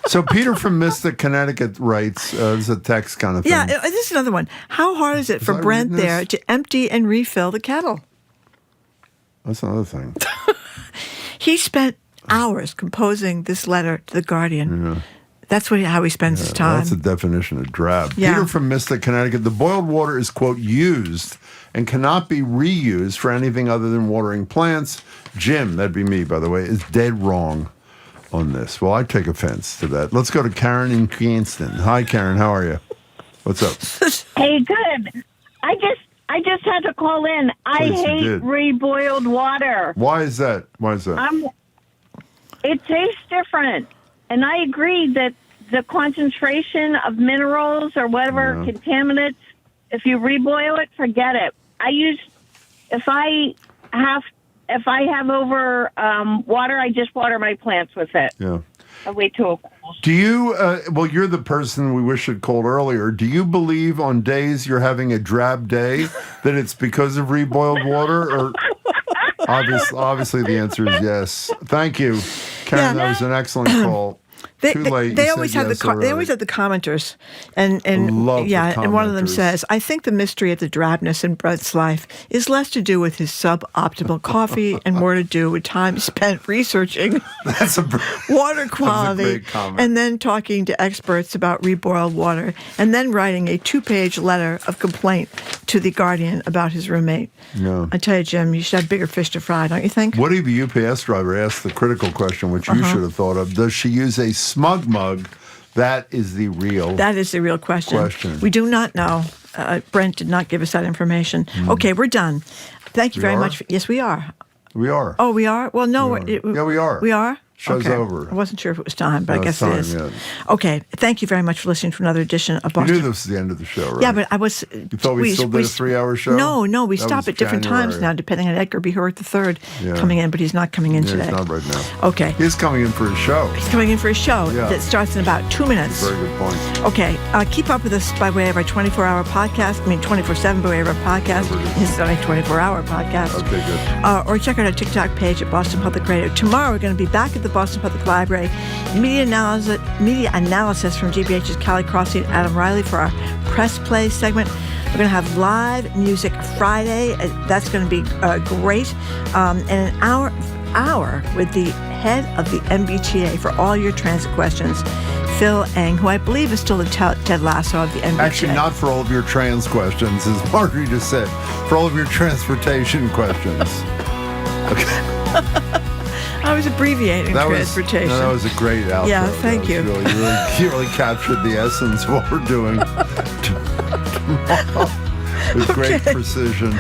So Peter from Mystic, Connecticut writes, this is a text kind of thing. Yeah, this is another one. How hard is it for I Brent reading there this? to empty and refill the kettle? That's another thing. He spent hours composing this letter to the Guardian. Yeah. That's how he spends his time. That's the definition of drab. Yeah. Peter from Mystic, Connecticut. The boiled water is, quote, used and cannot be reused for anything other than watering plants. Jim, that'd be me, by the way, is dead wrong on this. Well, I take offense to that. Let's go to Karen in Kingston. Hi, Karen. How are you? What's up? Hey, good. I just had to call in. I Please, you hate did. reboiled water. Why is that? It tastes different. And I agree that the concentration of minerals or whatever contaminants, if you reboil it, forget it. If I have over water, I just water my plants with it. Yeah. I wait till it cools. Do you, well, you're the person we wish had called earlier. Do you believe on days you're having a drab day that it's because of reboiled water? Or obviously the answer is yes. Thank you, Karen. That was an excellent call. Too late. They You always said have yes they already. always have the commenters, and Love the and one of them commenters. says, "I think the mystery of the drabness in Brent's life is less to do with his suboptimal coffee and more to do with time spent researching water quality, great comment. and then talking to experts about reboiled water, and then writing a 2-page letter of complaint to the Guardian about his roommate." No. I tell you, Jim, you should have bigger fish to fry, don't you think? Woody, the UPS driver, asked the critical question, which you should have thought of. Does she use a smug mug? That is the real That is the real question. We do not know. Brent did not give us that information. Okay, we're done. Thank you We very are? much. Yes, we are. We are. Oh, we are? Well, no. Yeah, we are. We are? Show's Okay. over. I wasn't sure if it was time, but No, I guess it's it is. time, Okay, thank you very much for listening to another edition of You Boston. knew this was the end of the show, right? Yeah, but I was. You thought we still did a 3-hour show? No, we That stop was at different times January. now, depending on Edgar B. Hurt III Yeah. coming in, but he's not coming in Yeah, today. he's not right now. Okay. He's coming in for his show. He's coming in for a show Yeah. that starts in about 2 minutes. Very good point. Okay, keep up with us by way of our 24-hour podcast. 24/7 by way of our podcast. This is only a 24-hour podcast. Okay, good. Or check out our TikTok page at Boston Public Radio. Tomorrow we're going to be back at the Boston Public Library. Media analysis from GBH's Callie Crossy and Adam Riley for our Press Play segment. We're going to have live music Friday. That's going to be great. And an hour with the head of the MBTA for all your transit questions. Philben, who I believe is still the Ted Lasso of the MBTA. Actually, not for all of your trans questions, as Marjorie just said. For all of your transportation questions. Okay. I was abbreviating transportation. That was a great outro. Yeah, thank you. You really captured the essence of what we're doing tomorrow with great precision.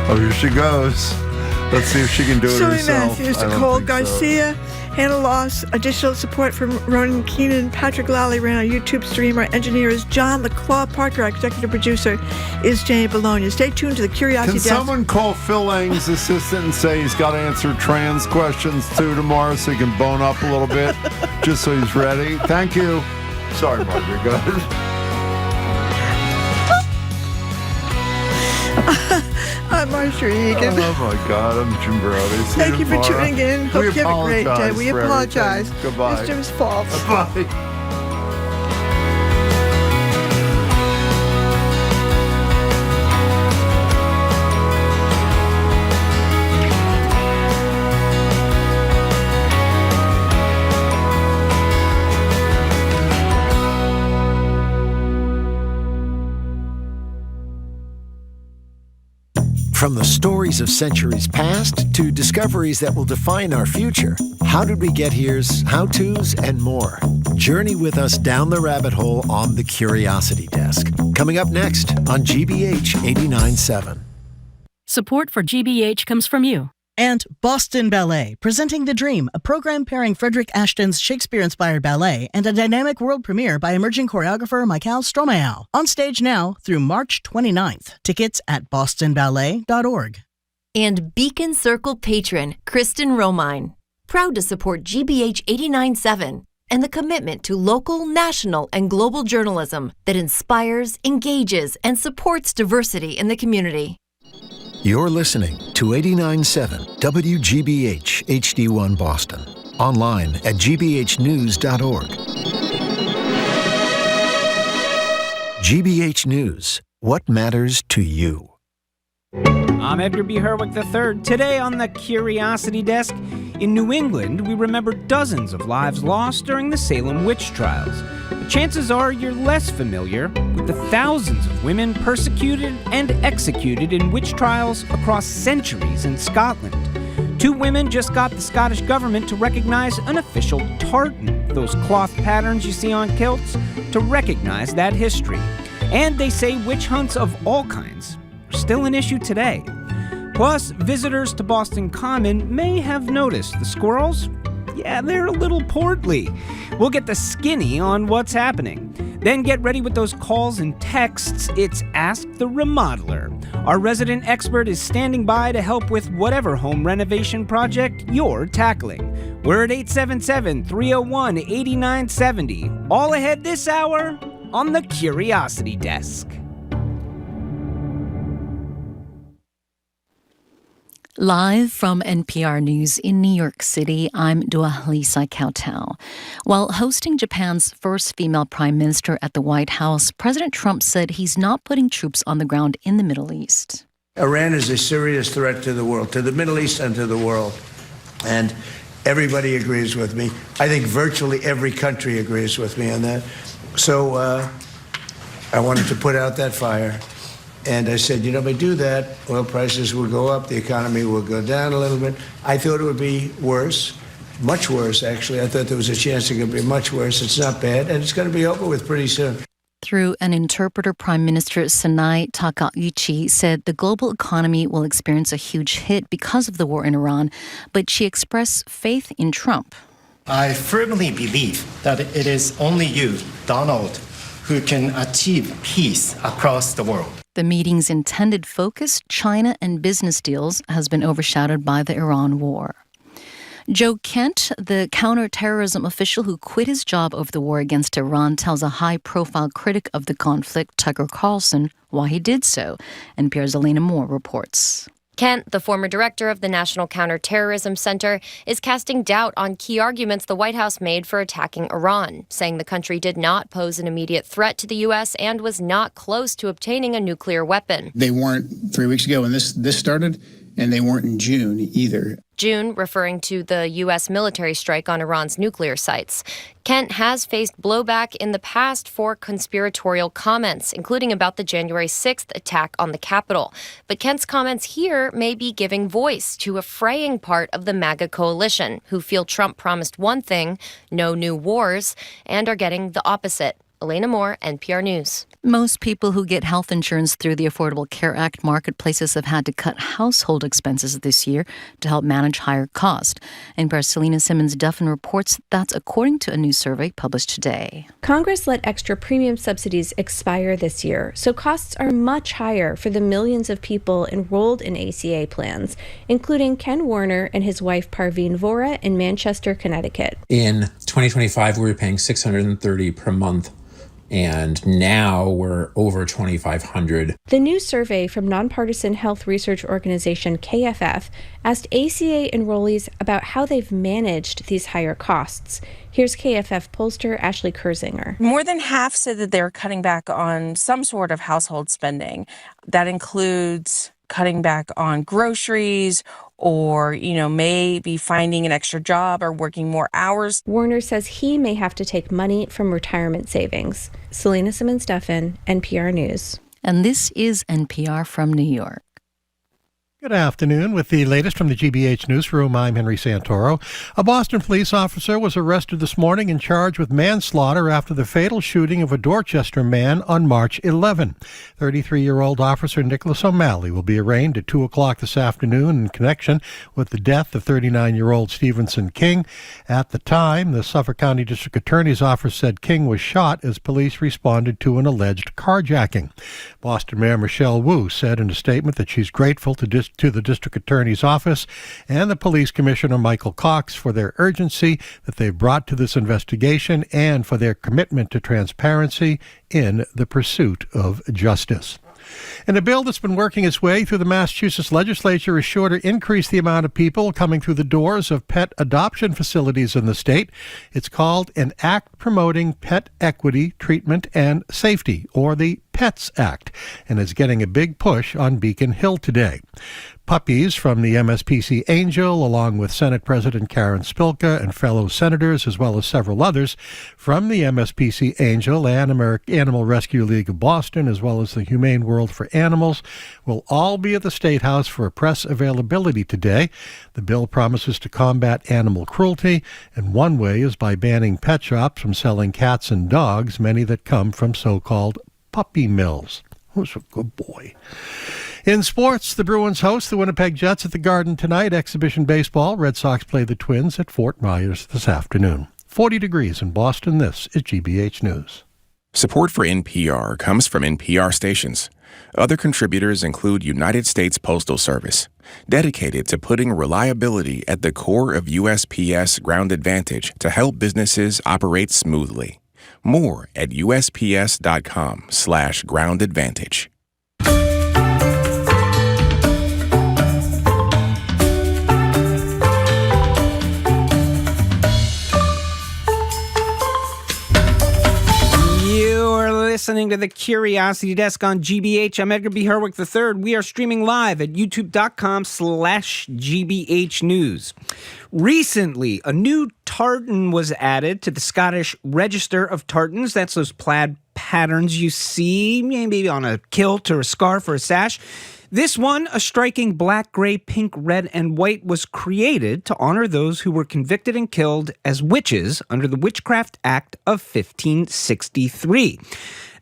Oh, here she goes. Let's see if she can do it Zoe herself. Matthews, Nicole Garcia, Hannah Loss. Additional support from Ronan Keenan, Patrick Lally ran our YouTube stream. Our engineer is John LaClaw Parker. Our executive producer is Jane Bologna. Stay tuned to the Curiosity Can Desk. someone call Phil Lang's assistant and say he's got to answer trans questions too tomorrow so he can bone up a little bit, just so he's ready? Thank you. Sorry, Marjorie. Go ahead. I'm Marjorie Egan. Oh my God, I'm Jim Brody. Thank you for tuning in. Hope you have a great day. We apologize. Goodbye. It's Jim's fault. Bye. From the stories of centuries past to discoveries that will define our future, How Did We Get Here's, how-tos, and more. Journey with us down the rabbit hole on the Curiosity Desk. Coming up next on GBH 89.7. Support for GBH comes from you. And Boston Ballet, presenting The Dream, a program pairing Frederick Ashton's Shakespeare-inspired ballet and a dynamic world premiere by emerging choreographer Michael Stromae. On stage now through March 29th. Tickets at bostonballet.org. And Beacon Circle patron Kristen Romine, proud to support GBH 89.7 and the commitment to local, national, and global journalism that inspires, engages, and supports diversity in the community. You're listening to 89.7 WGBH HD1 Boston. Online at gbhnews.org. GBH News. What matters to you? I'm Edgar B. Herwick III. Today on the Curiosity Desk, in New England, we remember dozens of lives lost during the Salem witch trials. But chances are you're less familiar with the thousands of women persecuted and executed in witch trials across centuries in Scotland. 2 women just got the Scottish government to recognize an official tartan, those cloth patterns you see on kilts, to recognize that history. And they say witch hunts of all kinds are still an issue today. Plus, visitors to Boston Common may have noticed the squirrels. Yeah, they're a little portly. We'll get the skinny on what's happening. Then get ready with those calls and texts. It's Ask the Remodeler. Our resident expert is standing by to help with whatever home renovation project you're tackling. We're at 877-301-8970. All ahead this hour on the Curiosity Desk. Live from NPR News in New York City, I'm Dua Lisa Kautal. While hosting Japan's first female prime minister at the White House, President Trump said he's not putting troops on the ground in the Middle East. Iran is a serious threat to the world, to the Middle East and to the world. And everybody agrees with me. I think virtually every country agrees with me on that. So I wanted to put out that fire. And I said, if I do that, oil prices will go up, the economy will go down a little bit. I thought it would be worse, much worse, actually. I thought there was a chance it could be much worse. It's not bad, and it's going to be over with pretty soon. Through an interpreter, Prime Minister Sanai Takaichi said the global economy will experience a huge hit because of the war in Iran, but she expressed faith in Trump. I firmly believe that it is only you, Donald, who can achieve peace across the world. The meeting's intended focus, China and business deals, has been overshadowed by the Iran war. Joe Kent, the counterterrorism official who quit his job over the war against Iran, tells a high-profile critic of the conflict, Tucker Carlson, why he did so. NPR's Elena Moore reports. Kent, the former director of the National Counterterrorism Center, is casting doubt on key arguments the White House made for attacking Iran, saying the country did not pose an immediate threat to the U.S. and was not close to obtaining a nuclear weapon. They weren't 3 weeks ago when this started. and they weren't in June either. June, referring to the U.S. military strike on Iran's nuclear sites. Kent has faced blowback in the past for conspiratorial comments, including about the January 6th attack on the Capitol. But Kent's comments here may be giving voice to a fraying part of the MAGA coalition, who feel Trump promised one thing, no new wars, and are getting the opposite. Elena Moore, NPR News. Most people who get health insurance through the Affordable Care Act marketplaces have had to cut household expenses this year to help manage higher costs. NPR's Selena Simmons-Duffin reports that's according to a new survey published today. Congress let extra premium subsidies expire this year, so costs are much higher for the millions of people enrolled in ACA plans, including Ken Warner and his wife Parveen Vora in Manchester, Connecticut. In 2025, we were paying $630 per month. And now we're over $2,500. The new survey from nonpartisan health research organization KFF asked ACA enrollees about how they've managed these higher costs. Here's KFF pollster Ashley Kersinger. More than half said that they're cutting back on some sort of household spending. That includes cutting back on groceries or, maybe finding an extra job or working more hours. Warner says he may have to take money from retirement savings. Selena Simmons-Duffin, NPR News. And this is NPR from New York. Good afternoon. With the latest from the GBH Newsroom, I'm Henry Santoro. A Boston police officer was arrested this morning and charged with manslaughter after the fatal shooting of a Dorchester man on March 11. 33-year-old Officer Nicholas O'Malley will be arraigned at 2 o'clock this afternoon in connection with the death of 39-year-old Stevenson King. At the time, the Suffolk County District Attorney's Office said King was shot as police responded to an alleged carjacking. Boston Mayor Michelle Wu said in a statement that she's grateful to the District Attorney's Office and the Police Commissioner Michael Cox for their urgency that they've brought to this investigation and for their commitment to transparency in the pursuit of justice. And a bill that's been working its way through the Massachusetts legislature is sure to increase the amount of people coming through the doors of pet adoption facilities in the state. It's called an Act Promoting Pet Equity, Treatment, and Safety, or the PETS Act, and is getting a big push on Beacon Hill today. Puppies from the MSPC Angel, along with Senate President Karen Spilka and fellow senators, as well as several others from the MSPC Angel and Animal Rescue League of Boston, as well as the Humane World for Animals, will all be at the State House for a press availability today. The bill promises to combat animal cruelty, and one way is by banning pet shops from selling cats and dogs, many that come from so-called puppy mills. Who's a good boy? In sports, the Bruins host the Winnipeg Jets at the Garden tonight. Exhibition baseball, Red Sox play the Twins at Fort Myers this afternoon. 40 degrees in Boston. This is GBH News. Support for NPR comes from NPR stations. Other contributors include United States Postal Service, dedicated to putting reliability at the core of USPS Ground Advantage to help businesses operate smoothly. More at USPS.com/Ground Advantage. Listening to the Curiosity Desk on GBH. I'm Edgar B. Herwick III. We are streaming live at youtube.com/GBH News. Recently, a new tartan was added to the Scottish Register of Tartans. That's those plaid patterns you see, maybe on a kilt or a scarf or a sash. This one, a striking black, gray, pink, red, and white, was created to honor those who were convicted and killed as witches under the Witchcraft Act of 1563.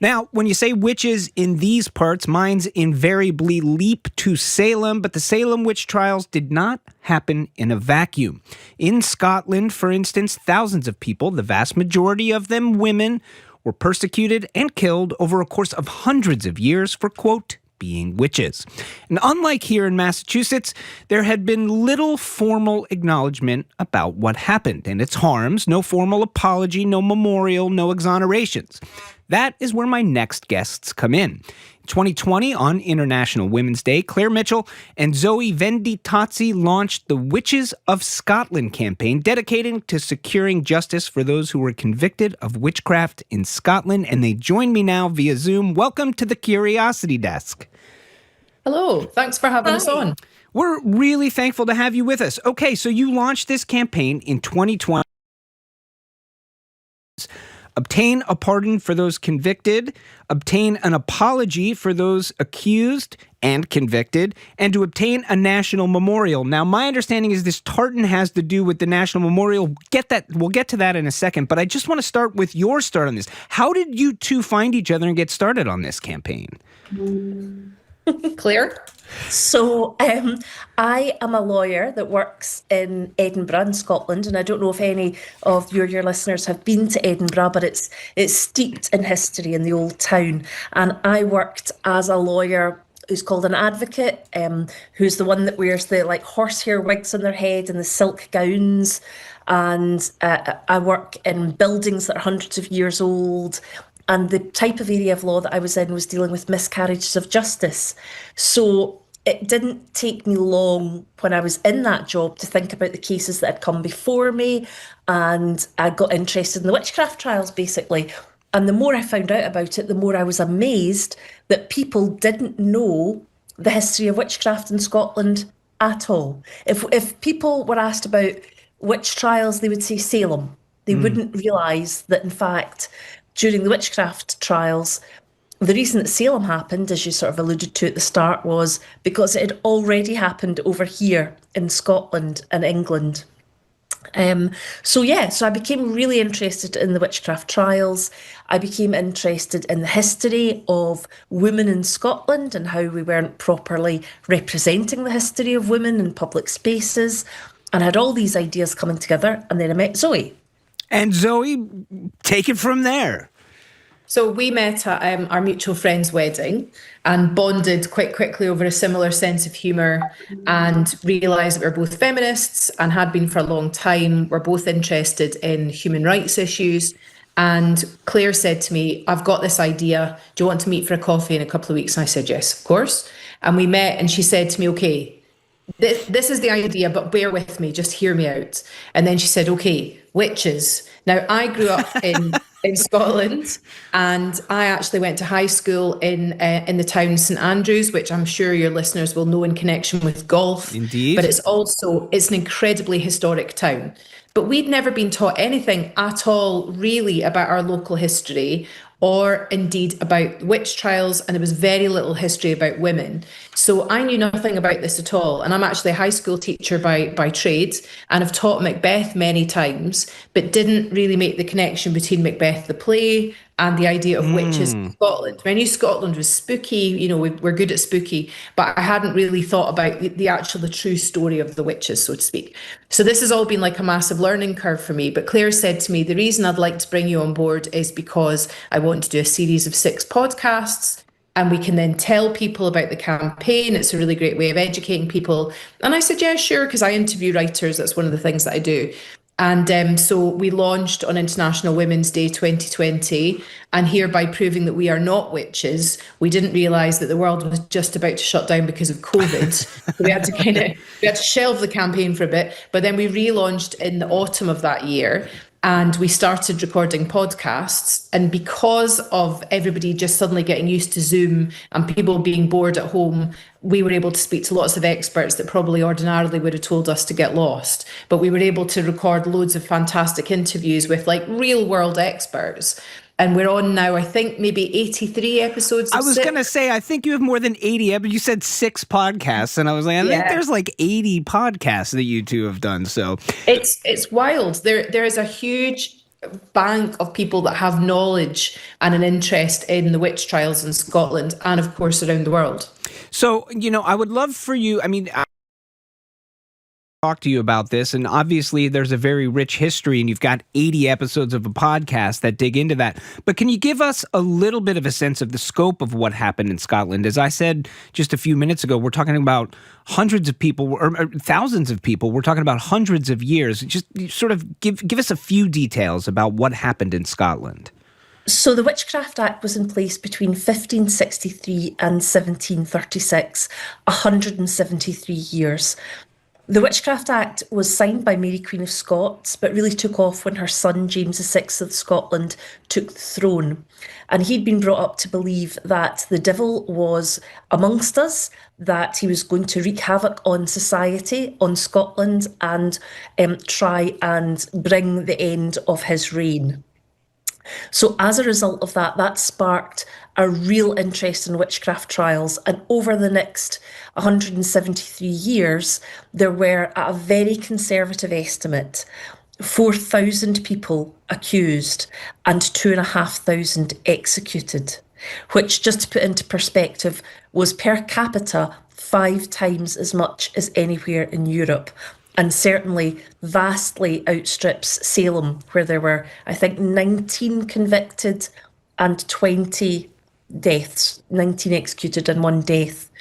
Now, when you say witches in these parts, minds invariably leap to Salem, but the Salem witch trials did not happen in a vacuum. In Scotland, for instance, thousands of people, the vast majority of them women, were persecuted and killed over a course of hundreds of years for, quote, being witches. And unlike here in Massachusetts, there had been little formal acknowledgement about what happened and its harms, no formal apology, no memorial, no exonerations. That is where my next guests come in. 2020, on International Women's Day, Claire Mitchell and Zoe Venditozzi launched the Witches of Scotland campaign, dedicating to securing justice for those who were convicted of witchcraft in Scotland, and they join me now via Zoom. Welcome to the Curiosity Desk. Hello. Thanks for having us on. We're really thankful to have you with us. Okay, so you launched this campaign in 2020. Obtain a pardon for those convicted, obtain an apology for those accused and convicted, and to obtain a national memorial. Now, my understanding is this tartan has to do with the national memorial. We'll get to that in a second, but I just want to start with your start on this. How did you two find each other and get started on this campaign? Claire? So I am a lawyer that works in Edinburgh in Scotland, and I don't know if any of your listeners have been to Edinburgh, but it's steeped in history in the old town. And I worked as a lawyer who's called an advocate, who's the one that wears the horsehair wigs on their head and the silk gowns. And I work in buildings that are hundreds of years old. And the type of area of law that I was in was dealing with miscarriages of justice. So it didn't take me long when I was in that job to think about the cases that had come before me. And I got interested in the witchcraft trials, basically. And the more I found out about it, the more I was amazed that people didn't know the history of witchcraft in Scotland at all. If people were asked about witch trials, they would say Salem. They wouldn't realise that, in fact, during the witchcraft trials, the reason that Salem happened, as you sort of alluded to at the start, was because it had already happened over here in Scotland and England. So I became really interested in the witchcraft trials. I became interested in the history of women in Scotland and how we weren't properly representing the history of women in public spaces. And I had all these ideas coming together, and then I met Zoe. And Zoe, take it from there. So we met at our mutual friend's wedding and bonded quite quickly over a similar sense of humour, and realised that we're both feminists and had been for a long time. We're both interested in human rights issues. And Claire said to me, I've got this idea. Do you want to meet for a coffee in a couple of weeks? And I said, yes, of course. And we met, and she said to me, okay, this is the idea, but bear with me, just hear me out. And then she said, okay, witches. Now, I grew up in Scotland, and I actually went to high school in the town St Andrews, which I'm sure your listeners will know in connection with golf. Indeed. But it's an incredibly historic town. But we'd never been taught anything at all really about our local history, or indeed about witch trials, and there was very little history about women. So I knew nothing about this at all. And I'm actually a high school teacher by trade, and I've taught Macbeth many times, but didn't really make the connection between Macbeth the play and the idea of witches in Scotland. I knew Scotland was spooky, we're good at spooky, but I hadn't really thought about the true story of the witches, so to speak. So this has all been like a massive learning curve for me. But Claire said to me, the reason I'd like to bring you on board is because I want to do a series of 6 podcasts, and we can then tell people about the campaign. It's a really great way of educating people. And I said, yeah, sure, because I interview writers. That's one of the things that I do. And so we launched on International Women's Day 2020, and hereby proving that we are not witches. We didn't realise that the world was just about to shut down because of COVID. So we had to shelve the campaign for a bit, but then we relaunched in the autumn of that year. And we started recording podcasts. And because of everybody just suddenly getting used to Zoom and people being bored at home, we were able to speak to lots of experts that probably ordinarily would have told us to get lost. But we were able to record loads of fantastic interviews with real world experts. And we're on now, I think, maybe 83 episodes. I was going to say, I think you have more than 80, but you said 6 podcasts. And I was like, I think there's 80 podcasts that you two have done. So it's wild. There is a huge bank of people that have knowledge and an interest in the witch trials in Scotland and, of course, around the world. So, I would love for you, talk to you about this, and obviously there's a very rich history, and you've got 80 episodes of a podcast that dig into that. But can you give us a little bit of a sense of the scope of what happened in Scotland? As I said just a few minutes ago, we're talking about hundreds of people, or thousands of people. We're talking about hundreds of years. Just sort of give us a few details about what happened in Scotland. So the Witchcraft Act was in place between 1563 and 1736, 173 years. The Witchcraft Act was signed by Mary Queen of Scots, but really took off when her son James VI of Scotland took the throne. And he'd been brought up to believe that the devil was amongst us, that he was going to wreak havoc on society, on Scotland, and try and bring the end of his reign. So as a result of that, that sparked a real interest in witchcraft trials. And over the next 173 years, there were, at a very conservative estimate, 4,000 people accused and 2,500 executed, which, just to put into perspective, was per capita 5 times as much as anywhere in Europe, and certainly vastly outstrips Salem, where there were, I think, 19 convicted and 20 deaths, 19 executed and 1 death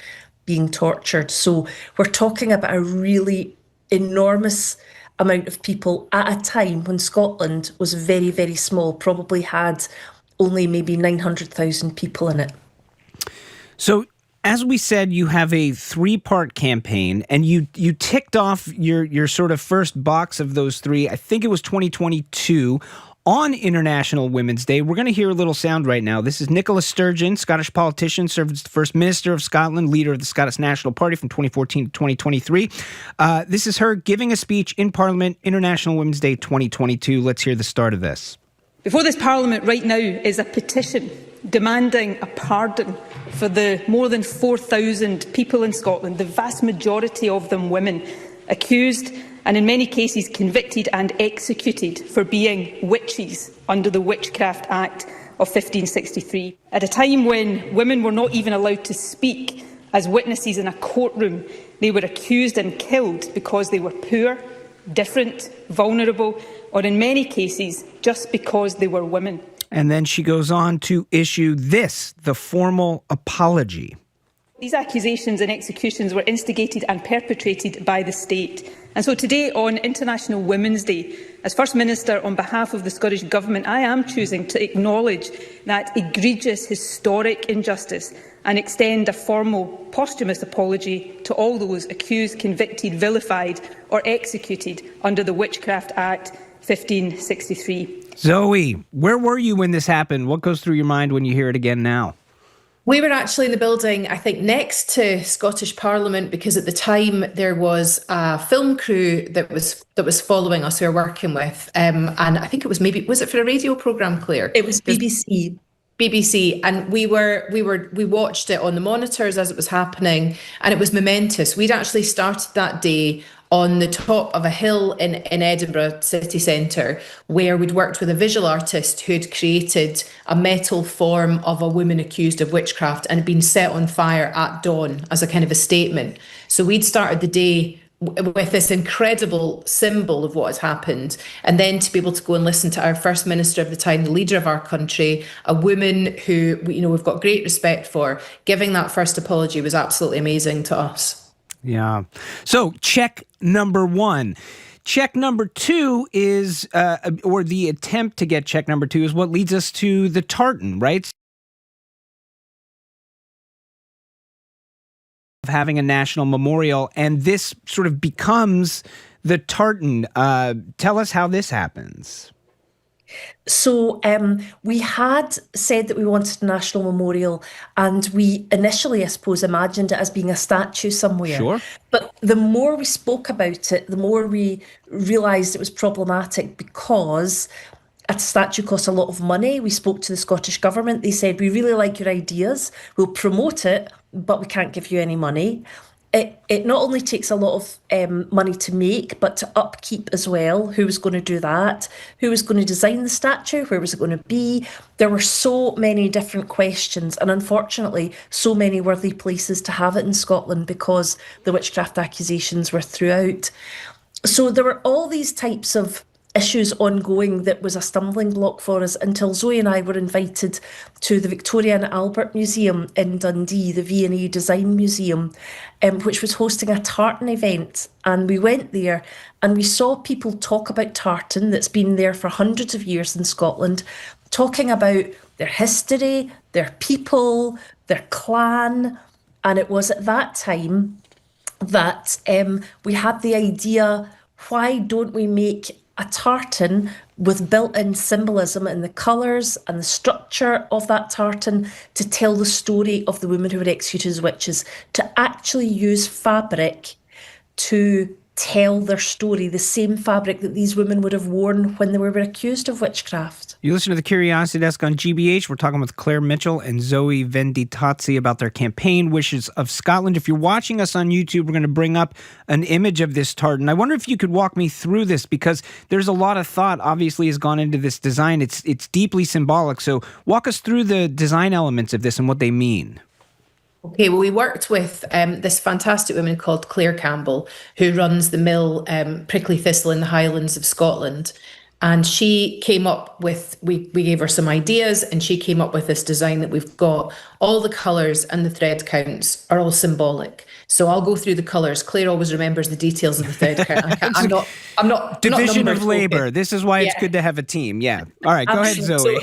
being tortured. So we're talking about a really enormous amount of people at a time when Scotland was very, very small, probably had only maybe 900,000 people in it. So, as we said, you have a 3-part campaign, and you ticked off your sort of first box of those 3. I think it was 2022 on International Women's Day. We're going to hear a little sound right now. This is Nicola Sturgeon, Scottish politician, served as the First Minister of Scotland, leader of the Scottish National Party from 2014 to 2023. This is her giving a speech in Parliament, International Women's Day 2022. Let's hear the start of this. Before this Parliament right now is a petition demanding a pardon for the more than 4,000 people in Scotland, the vast majority of them women, accused and in many cases convicted and executed for being witches under the Witchcraft Act of 1563. At a time when women were not even allowed to speak as witnesses in a courtroom, they were accused and killed because they were poor, different, vulnerable, or in many cases just because they were women. And then she goes on to issue this, the formal apology. These accusations and executions were instigated and perpetrated by the state. And so today, on International Women's Day, as First Minister on behalf of the Scottish Government, I am choosing to acknowledge that egregious historic injustice and extend a formal posthumous apology to all those accused, convicted, vilified or executed under the Witchcraft Act 1563. Zoe, where were you when this happened? What goes through your mind when you hear it again now? We were actually in the building, I think, next to Scottish Parliament, because at the time there was a film crew that was following us, who we were working with, and I think it was was it for a radio programme, Claire? It was BBC. BBC, and we watched it on the monitors as it was happening, and it was momentous. We'd actually started that day on the top of a hill in Edinburgh city centre, where we'd worked with a visual artist who'd created a metal form of a woman accused of witchcraft and been set on fire at dawn as a kind of a statement. So we'd started the day with this incredible symbol of what had happened, and then to be able to go and listen to our First Minister of the time, the leader of our country, a woman who we've got great respect for, giving that first apology was absolutely amazing to us. Yeah. So check number 1. Check number 2 is, or the attempt to get check number 2 is what leads us to the tartan, right? Of having a national memorial, and this sort of becomes the tartan. Tell us how this happens. So we had said that we wanted a national memorial, and we initially, I suppose, imagined it as being a statue somewhere. Sure. But the more we spoke about it, the more we realised it was problematic, because a statue costs a lot of money. We spoke to the Scottish Government. They said, we really like your ideas, we'll promote it, but we can't give you any money. It not only takes a lot of money to make, but to upkeep as well. Who was going to do that? Who was going to design the statue? Where was it going to be? There were so many different questions, and unfortunately, so many worthy places to have it in Scotland, because the witchcraft accusations were throughout. So there were all these types of issues ongoing that was a stumbling block for us, until Zoe and I were invited to the Victoria and Albert Museum in Dundee, the V&A Design Museum, which was hosting a tartan event. And we went there and we saw people talk about tartan that's been there for hundreds of years in Scotland, talking about their history, their people, their clan. And it was at that time that we had the idea, why don't we make a tartan with built-in symbolism in the colours and the structure of that tartan to tell the story of the women who were executed as witches, to actually use fabric to tell their story, the same fabric that these women would have worn when they were accused of witchcraft. You listen to the Curiosity Desk on GBH. We're talking with Claire Mitchell and Zoe Venditozzi about their campaign, Wishes of Scotland. If you're watching us on YouTube, we're going to bring up an image of this tartan. I wonder if you could walk me through this, because there's a lot of thought obviously has gone into this design. It's deeply symbolic. So walk us through the design elements of this and what they mean. Okay, well, we worked with this fantastic woman called Claire Campbell, who runs the mill Prickly Thistle in the Highlands of Scotland. And she came up with, we gave her some ideas, and she came up with this design that we've got. All the colours and the thread counts are all symbolic. So I'll go through the colours. Claire always remembers the details of the thread count. I'm not division not of labor. focused. This is why it's good to have a team. Yeah. All right, go ahead, Zoe.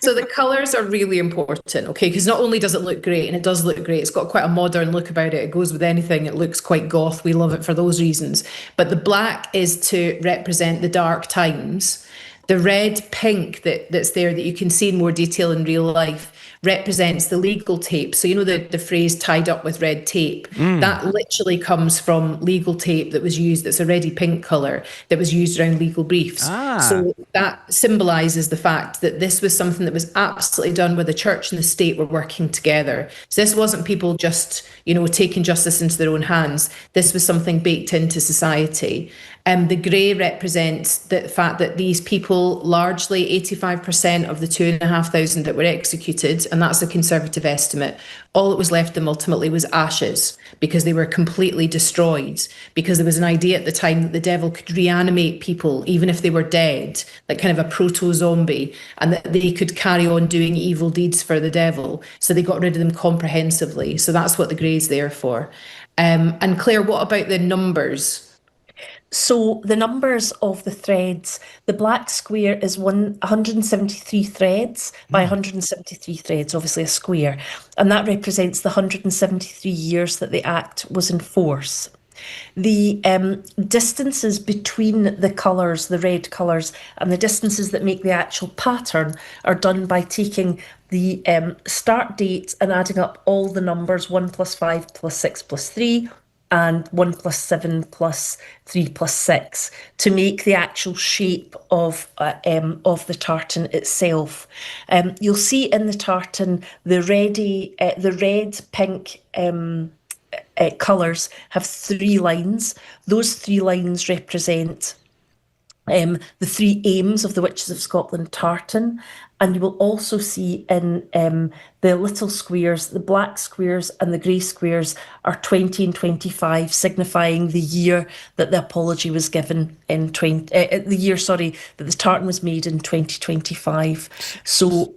So the colours are really important, okay? Because not only does it look great, and it does look great, it's got quite a modern look about it. It goes with anything. It looks quite goth. We love it for those reasons. But the black is to represent the dark times. The red pink that's there that you can see in more detail in real life represents the legal tape. So, you know, the phrase tied up with red tape, that literally comes from legal tape that was used, that's already pink colour, that was used around legal briefs. So that symbolises the fact that this was something that was absolutely done where the church and the state were working together. So this wasn't people just, you know, taking justice into their own hands. This was something baked into society. The grey represents the fact that these people, largely 85% of the 2,500 that were executed, and that's a conservative estimate, all that was left them ultimately was ashes, because they were completely destroyed, because there was an idea at the time that the devil could reanimate people even if they were dead, like kind of a proto-zombie, and that they could carry on doing evil deeds for the devil. So they got rid of them comprehensively. So that's what the grey's there for. And Claire, what about the numbers? So the numbers of the threads, the black square is 173 threads by 173 threads, obviously a square. And that represents the 173 years that the Act was in force. The distances between the colours, the red colours, and the distances that make the actual pattern are done by taking the start date and adding up all the numbers, 1 + 5 + 6 + 3, and 1 + 7 + 3 + 6 to make the actual shape of the tartan itself. You'll see in the tartan the red, pink colours have 3 lines. Those 3 lines represent the 3 aims of the Witches of Scotland tartan. And you will also see in the little squares, the black squares and the grey squares are 20 and 25, signifying the year that the apology was given in that the tartan was made in 2025. So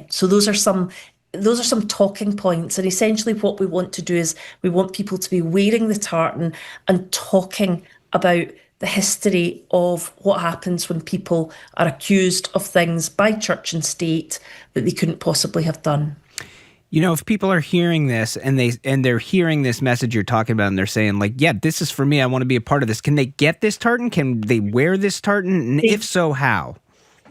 so those are some talking points, and essentially what we want to do is we want people to be wearing the tartan and talking about the history of what happens when people are accused of things by church and state that they couldn't possibly have done. You know, if people are hearing this and they're hearing this message you're talking about, and they're saying, like, yeah, this is for me, I want to be a part of this. Can they get this tartan? Can they wear this tartan? And if so, how?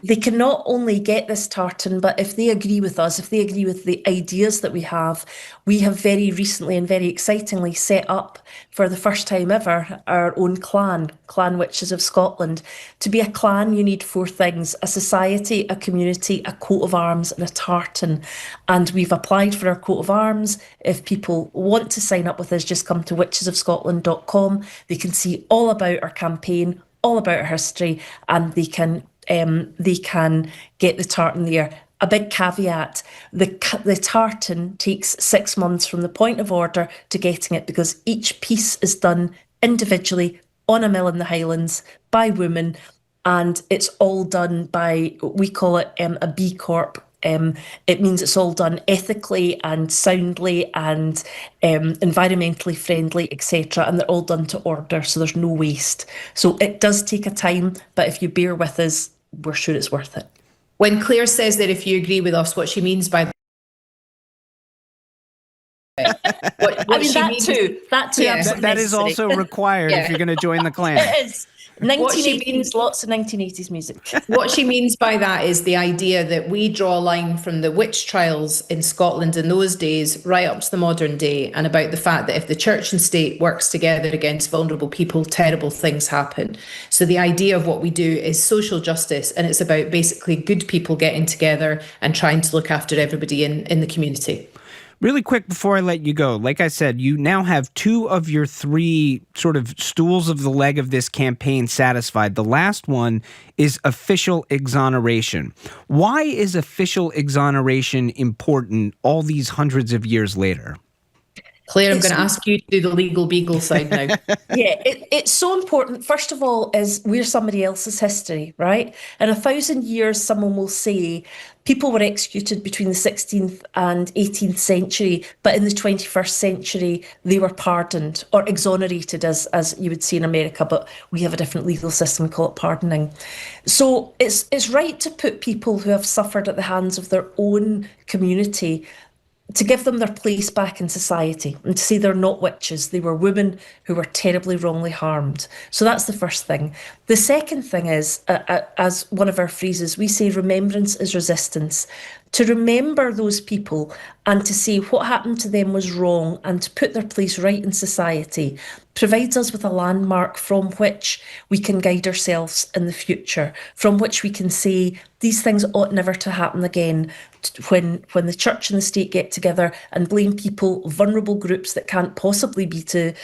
They can not only get this tartan, but if they agree with us, if they agree with the ideas that we have very recently and very excitingly set up for the first time ever our own clan Witches of Scotland. To be a clan, you need 4 things: a society, a community, a coat of arms, and a tartan. And we've applied for our coat of arms. If people want to sign up with us, just come to witchesofscotland.com. They can see all about our campaign, all about our history, and they can get the tartan there. A big caveat, the tartan takes 6 months from the point of order to getting it, because each piece is done individually on a mill in the Highlands by women, and it's all done by, we call it a B Corp. It means it's all done ethically and soundly and environmentally friendly, etc. And they're all done to order, so there's no waste. So it does take a time, but if you bear with us, we're sure it's worth it. When Claire says that if you agree with us, what she means by I mean, that too. That too. Yeah. That is also required if you're going to join the clan. It is. 1980s, lots of 1980s music. What she means by that is the idea that we draw a line from the witch trials in Scotland in those days right up to the modern day, and about the fact that if the church and state works together against vulnerable people, terrible things happen. So the idea of what we do is social justice, and it's about basically good people getting together and trying to look after everybody in the community. Really quick before I let you go, like I said, you now have 2 of your 3 sort of stools of the leg of this campaign satisfied. The last one is official exoneration. Why is official exoneration important all these hundreds of years later? Claire, I'm going to ask you to do the legal beagle side now. Yeah, it's so important. First of all, is we're somebody else's history, right? In 1,000 years, someone will say people were executed between the 16th and 18th century, but in the 21st century, they were pardoned or exonerated, as you would see in America, but we have a different legal system, we call it pardoning. So it's right to put people who have suffered at the hands of their own community, to give them their place back in society, and to say they're not witches, they were women who were terribly wrongly harmed. So that's the first thing. The second thing is, as one of our phrases, we say remembrance is resistance. To remember those people and to say what happened to them was wrong and to put their place right in society provides us with a landmark from which we can guide ourselves in the future, from which we can say these things ought never to happen again. When the church and the state get together and blame people, vulnerable groups that can't possibly be to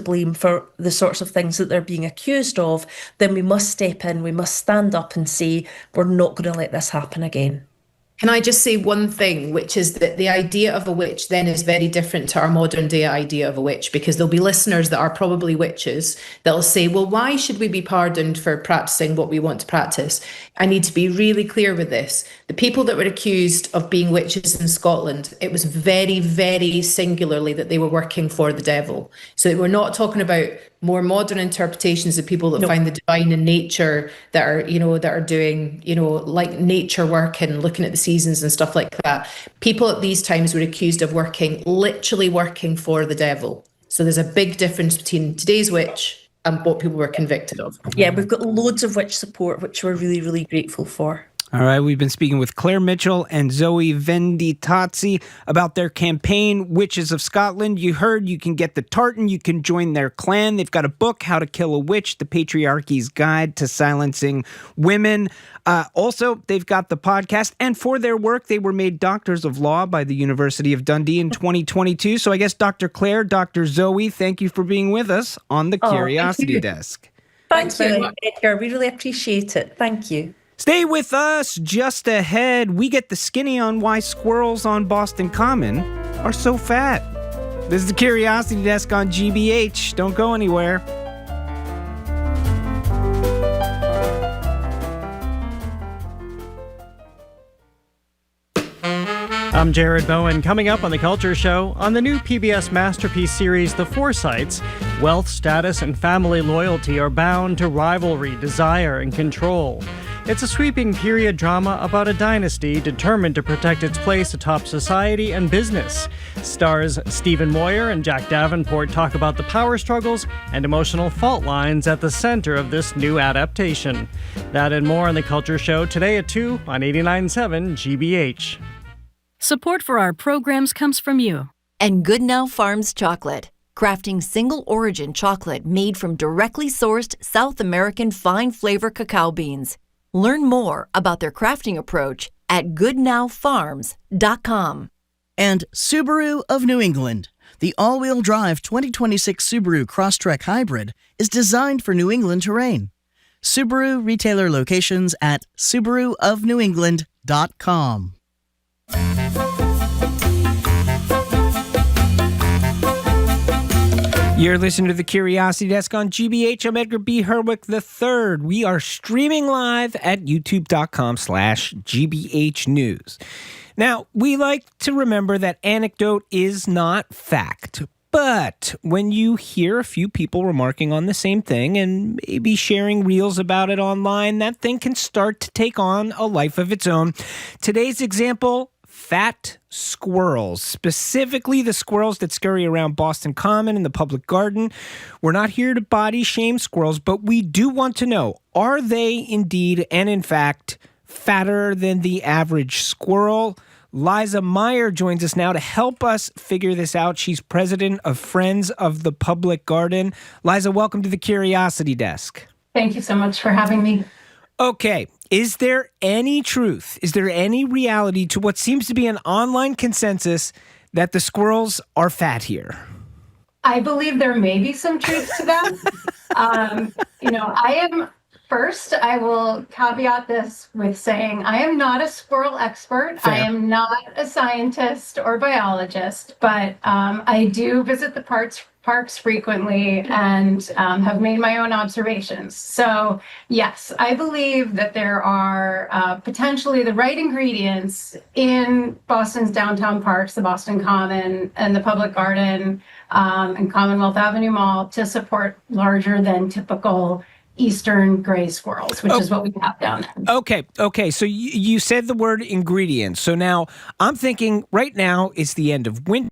blame for the sorts of things that they're being accused of, then we must step in, we must stand up and say we're not going to let this happen again. Can I just say one thing, which is that the idea of a witch then is very different to our modern day idea of a witch, because there'll be listeners that are probably witches that'll say, well, why should we be pardoned for practicing what we want to practice? I need to be really clear with this. The people that were accused of being witches in Scotland, it was very, very singularly that they were working for the devil. So we're not talking about more modern interpretations of people that find the divine in nature, that are doing, like nature work and looking at the seasons and stuff like that. People at these times were accused of literally working for the devil. So there's a big difference between today's witch and what people were convicted of. Yeah, we've got loads of witch support, which we're really, really grateful for. All right, we've been speaking with Claire Mitchell and Zoe Venditozzi about their campaign, Witches of Scotland. You heard you can get the tartan, you can join their clan. They've got a book, How to Kill a Witch, The Patriarchy's Guide to Silencing Women. Also, they've got the podcast, and for their work, they were made Doctors of Law by the University of Dundee in 2022. So I guess Dr. Claire, Dr. Zoe, thank you for being with us on the Curiosity Desk. Thank you, Edgar. We really appreciate it. Thank you. Stay with us. Just ahead, we get the skinny on why squirrels on Boston Common are so fat. This is the Curiosity Desk on GBH. Don't go anywhere. I'm Jared Bowen. Coming up on The Culture Show, on the new PBS masterpiece series The Forsytes, wealth, status, and family loyalty are bound to rivalry, desire, and control. It's a sweeping period drama about a dynasty determined to protect its place atop society and business. Stars Stephen Moyer and Jack Davenport talk about the power struggles and emotional fault lines at the center of this new adaptation. That and more on The Culture Show today at 2 on 89.7 GBH. Support for our programs comes from you. And Good Now Farms Chocolate, crafting single-origin chocolate made from directly sourced South American fine flavor cacao beans. Learn more about their crafting approach at goodnowfarms.com. And Subaru of New England. The all-wheel drive 2026 Subaru Crosstrek Hybrid is designed for New England terrain. Subaru retailer locations at subaruofnewengland.com. You're listening to the Curiosity Desk on GBH. I'm Edgar B. Herwick III. We are streaming live at youtube.com/GBH News. Now, we like to remember that anecdote is not fact. But when you hear a few people remarking on the same thing and maybe sharing reels about it online, that thing can start to take on a life of its own. Today's example, fat squirrels, specifically the squirrels that scurry around Boston Common and the Public Garden. We're not here to body shame squirrels, but we do want to know, are they indeed and in fact fatter than the average squirrel? Liza Meyer joins us now to help us figure this out. She's president of Friends of the Public Garden. Liza, welcome to the Curiosity Desk. Thank you so much for having me. Okay, is there any truth, is there any reality to what seems to be an online consensus that the squirrels are fat here? I believe there may be some truth to that. I will caveat this with saying I am not a squirrel expert. Fair. I am not a scientist or biologist, but I do visit the parks frequently and have made my own observations. So yes, I believe that there are potentially the right ingredients in Boston's downtown parks, the Boston Common and the Public Garden and Commonwealth Avenue Mall to support larger than typical eastern gray squirrels, which is what we have down there. Okay. So you said the word ingredients. So now I'm thinking right now it's the end of winter.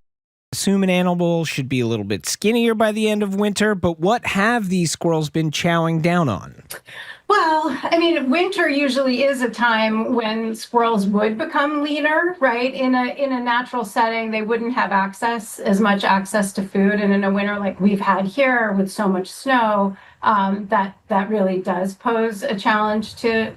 Assume an animal should be a little bit skinnier by the end of winter, but what have these squirrels been chowing down on? Well, I mean, winter usually is a time when squirrels would become leaner, right? In a natural setting, they wouldn't have as much access to food. And in a winter like we've had here with so much snow, that really does pose a challenge to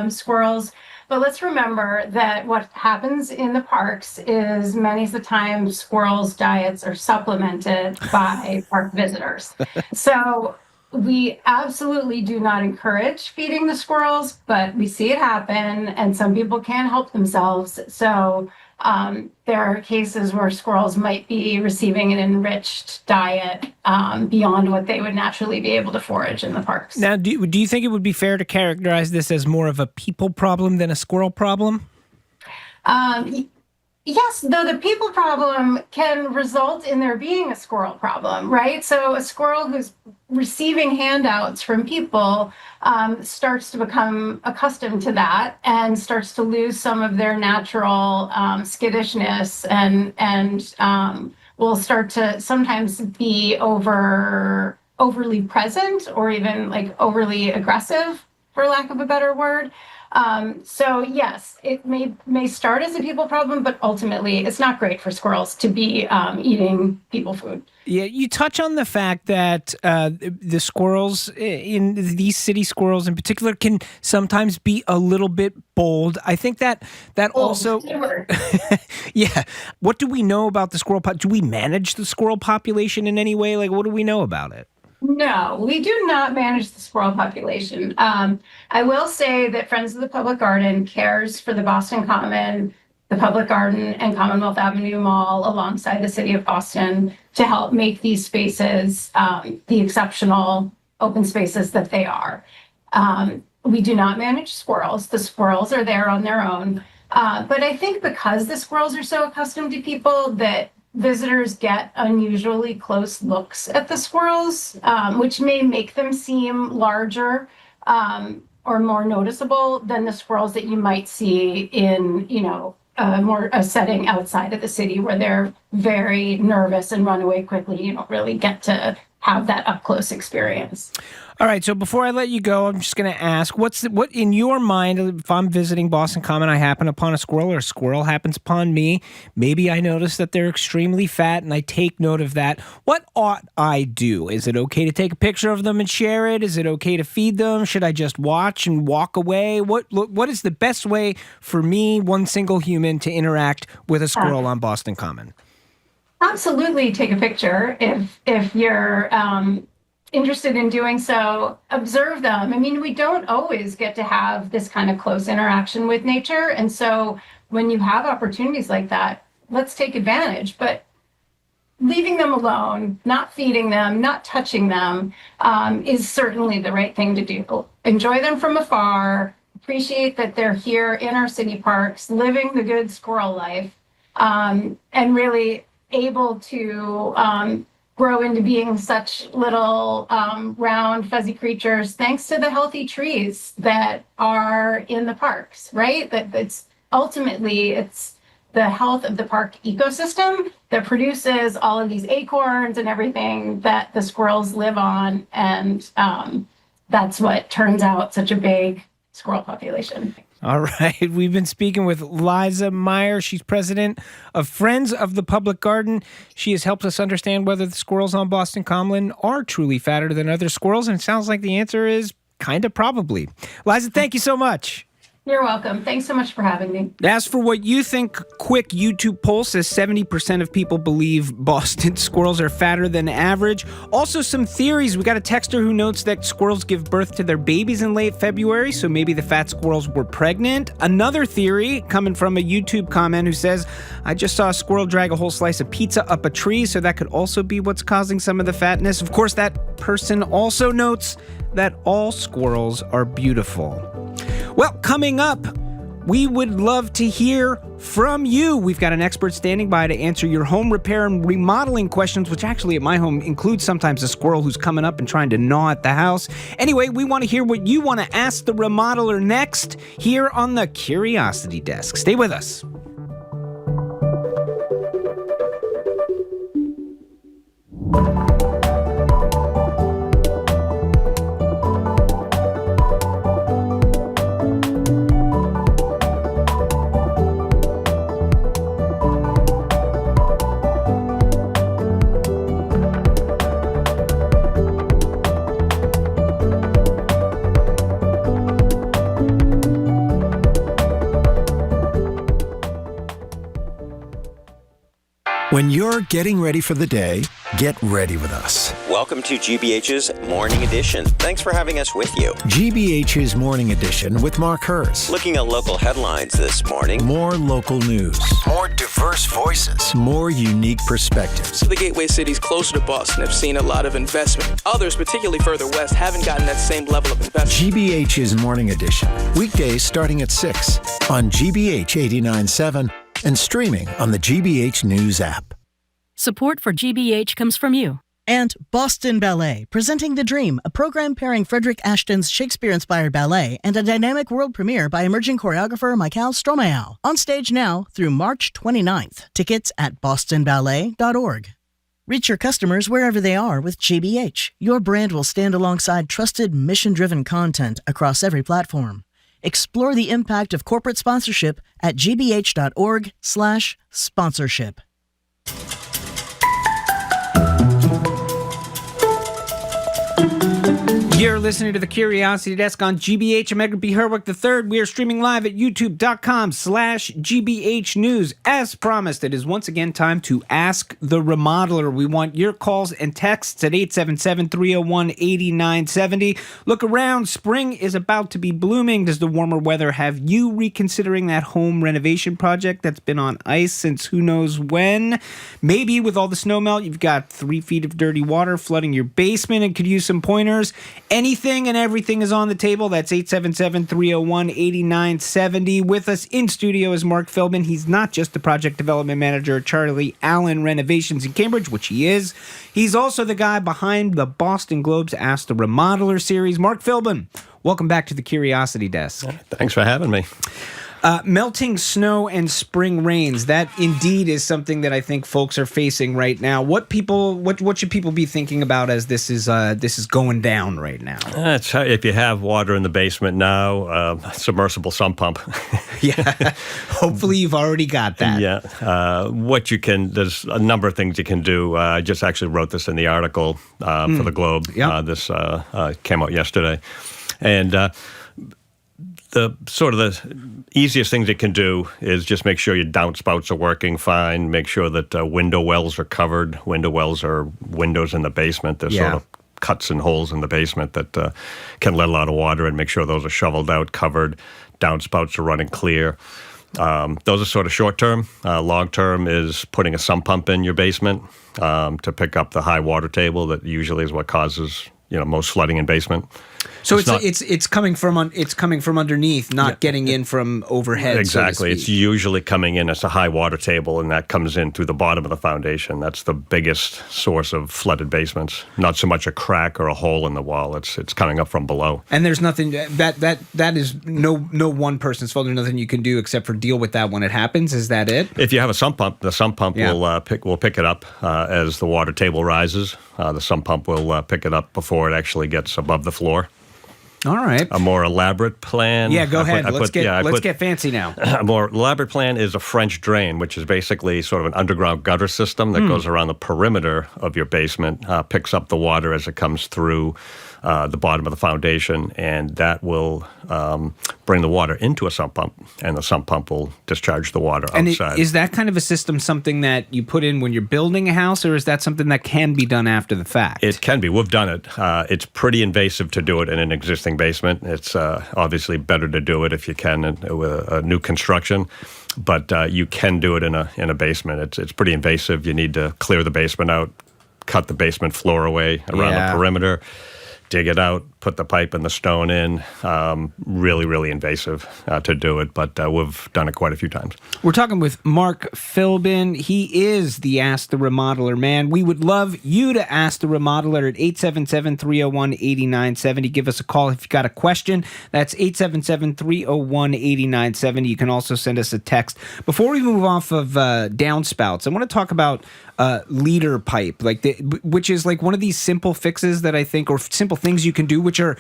squirrels. But let's remember that what happens in the parks is many of the time squirrels' diets are supplemented by park visitors. So we absolutely do not encourage feeding the squirrels, but we see it happen and some people can't help themselves. So there are cases where squirrels might be receiving an enriched diet beyond what they would naturally be able to forage in the parks. Now, do you think it would be fair to characterize this as more of a people problem than a squirrel problem? Yes, though the people problem can result in there being a squirrel problem, right? So a squirrel who's receiving handouts from people starts to become accustomed to that and starts to lose some of their natural skittishness and will start to sometimes be overly present or even like overly aggressive, for lack of a better word. So yes, it may start as a people problem, but ultimately it's not great for squirrels to be eating people food. Yeah, you touch on the fact that the squirrels, in these city squirrels in particular, can sometimes be a little bit bold. I think that also... Yeah. What do we know about the squirrel do we manage the squirrel population in any way? Like, what do we know about it? No, we do not manage the squirrel population. I will say that Friends of the Public Garden cares for the Boston Common, the Public Garden, and Commonwealth Avenue Mall alongside the city of Boston to help make these spaces the exceptional open spaces that they are. We do not manage squirrels. The squirrels are there on their own. But I think because the squirrels are so accustomed to people that visitors get unusually close looks at the squirrels, which may make them seem larger or more noticeable than the squirrels that you might see in, a setting outside of the city where they're very nervous and run away quickly. You don't really get to have that up close experience. All right, so before I let you go, I'm just going to ask, what in your mind, if I'm visiting Boston Common, I happen upon a squirrel or a squirrel happens upon me, maybe I notice that they're extremely fat and I take note of that. What ought I do? Is it okay to take a picture of them and share it? Is it okay to feed them? Should I just watch and walk away? What is the best way for me, one single human, to interact with a squirrel on Boston Common? Absolutely take a picture if you're interested in doing so. Observe them. I mean, we don't always get to have this kind of close interaction with nature. And so when you have opportunities like that, let's take advantage. But leaving them alone, not feeding them, not touching them is certainly the right thing to do. Enjoy them from afar. Appreciate that they're here in our city parks, living the good squirrel life, and really able to grow into being such little round fuzzy creatures thanks to the healthy trees that are in the parks, right? That's ultimately it's the health of the park ecosystem that produces all of these acorns and everything that the squirrels live on. And that's what turns out such a big squirrel population. All right. We've been speaking with Liza Meyer. She's president of Friends of the Public Garden. She has helped us understand whether the squirrels on Boston Common are truly fatter than other squirrels. And it sounds like the answer is kind of probably. Liza, thank you so much. You're welcome. Thanks so much for having me. As for what you think, quick YouTube poll says 70% of people believe Boston squirrels are fatter than average. Also some theories. We got a texter who notes that squirrels give birth to their babies in late February, so maybe the fat squirrels were pregnant. Another theory coming from a YouTube comment who says, I just saw a squirrel drag a whole slice of pizza up a tree, so that could also be what's causing some of the fatness. Of course, that person also notes that all squirrels are beautiful. Well, coming up, we would love to hear from you. We've got an expert standing by to answer your home repair and remodeling questions, which actually at my home includes sometimes a squirrel who's coming up and trying to gnaw at the house. Anyway, we want to hear what you want to ask the remodeler next here on the Curiosity Desk. Stay with us. When you're getting ready for the day, get ready with us. Welcome to GBH's Morning Edition. Thanks for having us with you. GBH's Morning Edition with Mark Hurst. Looking at local headlines this morning. More local news. More diverse voices. More unique perspectives. The gateway cities closer to Boston have seen a lot of investment. Others, particularly further west, haven't gotten that same level of investment. GBH's Morning Edition. Weekdays starting at 6 on GBH 89.7 and streaming on the GBH News app. Support for GBH comes from you. And Boston Ballet, presenting The Dream, a program pairing Frederick Ashton's Shakespeare-inspired ballet and a dynamic world premiere by emerging choreographer Michael Stromae. On stage now through March 29th. Tickets at bostonballet.org. Reach your customers wherever they are with GBH. Your brand will stand alongside trusted, mission-driven content across every platform. Explore the impact of corporate sponsorship at gbh.org/sponsorship. You're listening to the Curiosity Desk on GBH. I'm Edgar B. Herwick III. We are streaming live at youtube.com/GBH News. As promised, it is once again time to Ask the Remodeler. We want your calls and texts at 877-301-8970. Look around. Spring is about to be blooming. Does the warmer weather have you reconsidering that home renovation project that's been on ice since who knows when? Maybe with all the snow melt, you've got 3 feet of dirty water flooding your basement and could use some pointers. Anything and everything is on the table. That's 877-301-8970. With us in studio is Mark Philben. He's not just the project development manager at Charlie Allen Renovations in Cambridge, which he is. He's also the guy behind the Boston Globe's Ask the Remodeler series. Mark Philben, welcome back to the Curiosity Desk. Thanks for having me. Melting snow and spring rains, that indeed is something that I think folks are facing right now. What should people be thinking about as this is going down right now? If you have water in the basement now, submersible sump pump. Yeah, hopefully you've already got that. Yeah, there's a number of things you can do. I just actually wrote this in the article for the Globe. Yep. This came out yesterday. And the easiest things you can do is just make sure your downspouts are working fine. Make sure that window wells are covered. Window wells are windows in the basement. There's sort of cuts and holes in the basement that can let a lot of water in. Make sure those are shoveled out, covered. Downspouts are running clear. Those are sort of short term. Long term is putting a sump pump in your basement to pick up the high water table that usually is what causes most flooding in basement. So it's coming from underneath, not getting in from overhead. Exactly. So it's usually coming in as a high water table, and that comes in through the bottom of the foundation. That's the biggest source of flooded basements. Not so much a crack or a hole in the wall. It's coming up from below. And there's nothing that is no one person's fault. There's nothing you can do except for deal with that when it happens. Is that it? If you have a sump pump, the sump pump will pick it up as the water table rises. The sump pump will pick it up before it actually gets above the floor. All right. A more elaborate plan. Yeah, go ahead. Let's get fancy now. A more elaborate plan is a French drain, which is basically sort of an underground gutter system that goes around the perimeter of your basement, picks up the water as it comes through the bottom of the foundation, and that will bring the water into a sump pump, and the sump pump will discharge the water outside. And is that kind of a system something that you put in when you're building a house, or is that something that can be done after the fact? It can be. We've done it. It's pretty invasive to do it in an existing basement. It's obviously better to do it if you can with a new construction, but you can do it in a basement. It's pretty invasive. You need to clear the basement out, cut the basement floor away around the perimeter, dig it out, put the pipe and the stone in. Really, really invasive to do it, but we've done it quite a few times. We're talking with Mark Philben. He is the Ask the Remodeler man. We would love you to ask the Remodeler at 877-301-8970. Give us a call if you got a question. That's 877-301-8970. You can also send us a text. Before we move off of downspouts, I want to talk about leader pipe, which is like one of these simple fixes that I think, or simple things you can do, which are,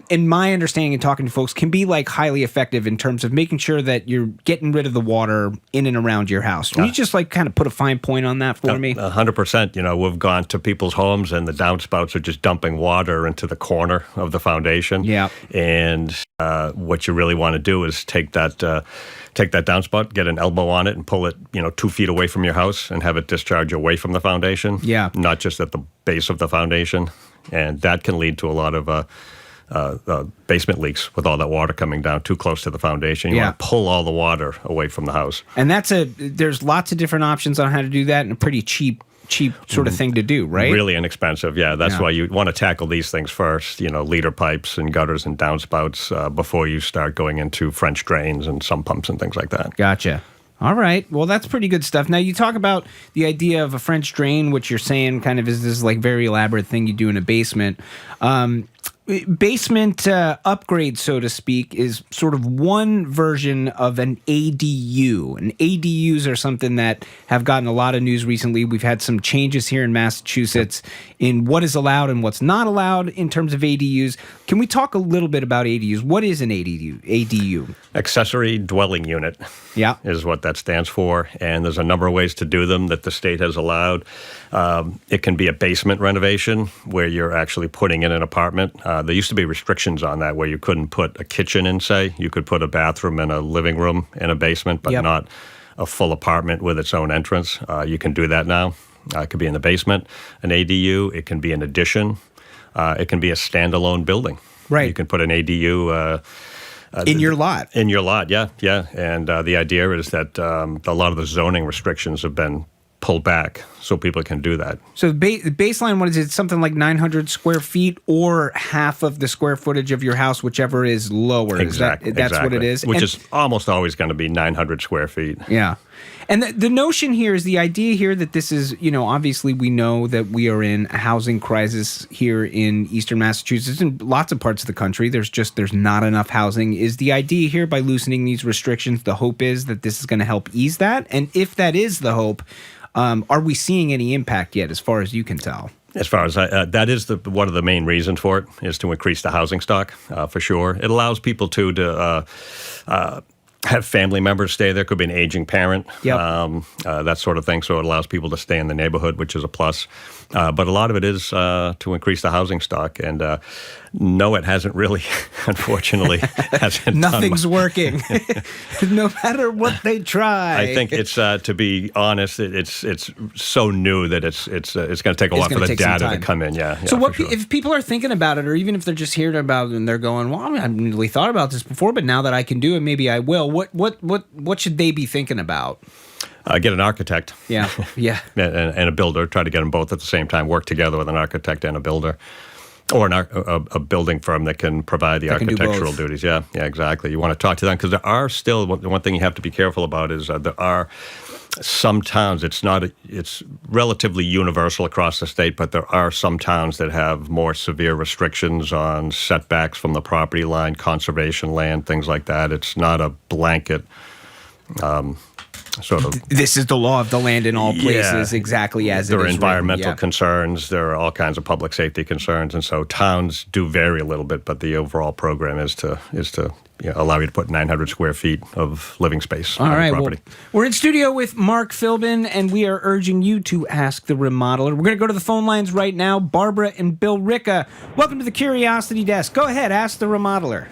in my understanding and talking to folks, can be like highly effective in terms of making sure that you're getting rid of the water in and around your house. Can you just like kind of put a fine point on that for me? 100%. You know, we've gone to people's homes and the downspouts are just dumping water into the corner of the foundation. Yeah. And what you really want to do is take that downspout, get an elbow on it, and pull it, 2 feet away from your house, and have it discharge away from the foundation. Yeah. Not just at the base of the foundation, and that can lead to a lot of basement leaks with all that water coming down too close to the foundation. You want to pull all the water away from the house. And there's lots of different options on how to do that, and a pretty cheap sort of thing to do, right? Really inexpensive, yeah. That's why you want to tackle these things first, leader pipes and gutters and downspouts before you start going into French drains and sump pumps and things like that. Gotcha. All right. Well, that's pretty good stuff. Now, you talk about the idea of a French drain, which you're saying kind of is this like very elaborate thing you do in a basement. Basement upgrade, so to speak, is sort of one version of an ADU. And ADUs are something that have gotten a lot of news recently. We've had some changes here in Massachusetts in what is allowed and what's not allowed in terms of ADUs. Can we talk a little bit about ADUs? What is an ADU? Accessory dwelling unit. Yeah. Is what that stands for. And there's a number of ways to do them that the state has allowed. It can be a basement renovation where you're actually putting in an apartment. There used to be restrictions on that where you couldn't put a kitchen in, say. You could put a bathroom and a living room in a basement, but not a full apartment with its own entrance. You can do that now. It could be in the basement, an ADU. It can be an addition. It can be a standalone building. Right. You can put an ADU... in your lot. In your lot, yeah. And the idea is that a lot of the zoning restrictions have been pulled back so people can do that. So the baseline, what is it? Something like 900 square feet or half of the square footage of your house, whichever is lower. Exactly. That's what it is? Which is almost always going to be 900 square feet. Yeah. And the notion here is the idea here that this is, obviously we know that we are in a housing crisis here in eastern Massachusetts and lots of parts of the country. There's not enough housing. Is the idea here by loosening these restrictions, the hope is that this is going to help ease that? And if that is the hope, are we seeing any impact yet as far as you can tell? As far as that is one of the main reasons for it is to increase the housing stock, for sure. It allows people to have family members stay there. Could be an aging parent, that sort of thing. So it allows people to stay in the neighborhood, which is a plus. But a lot of it is to increase the housing stock. And no, it hasn't really, unfortunately. Nothing's working, no matter what they try. I think it's, to be honest, it's so new that it's going to take a while for the data to come in. Yeah. So if people are thinking about it, or even if they're just hearing about it and they're going, well, I haven't really thought about this before, but now that I can do it, maybe I will. What should they be thinking about? Get an architect. Yeah. and a builder. Try to get them both at the same time. Work together with an architect and a builder. Or a building firm that can provide the architectural duties. Yeah, exactly. You want to talk to them because there are still, one thing you have to be careful about is there are some towns, it's relatively universal across the state, but there are some towns that have more severe restrictions on setbacks from the property line, conservation land, things like that. It's not a blanket sort of... This is the law of the land in all places, exactly as it is. There are environmental concerns. There are all kinds of public safety concerns, and so towns do vary a little bit. But the overall program is to allow you to put 900 square feet of living space on the property. Well, we're in studio with Mark Philben, and we are urging you to ask the remodeler. We're going to go to the phone lines right now. Barbara and Bill Ricca, welcome to the Curiosity Desk. Go ahead, ask the remodeler.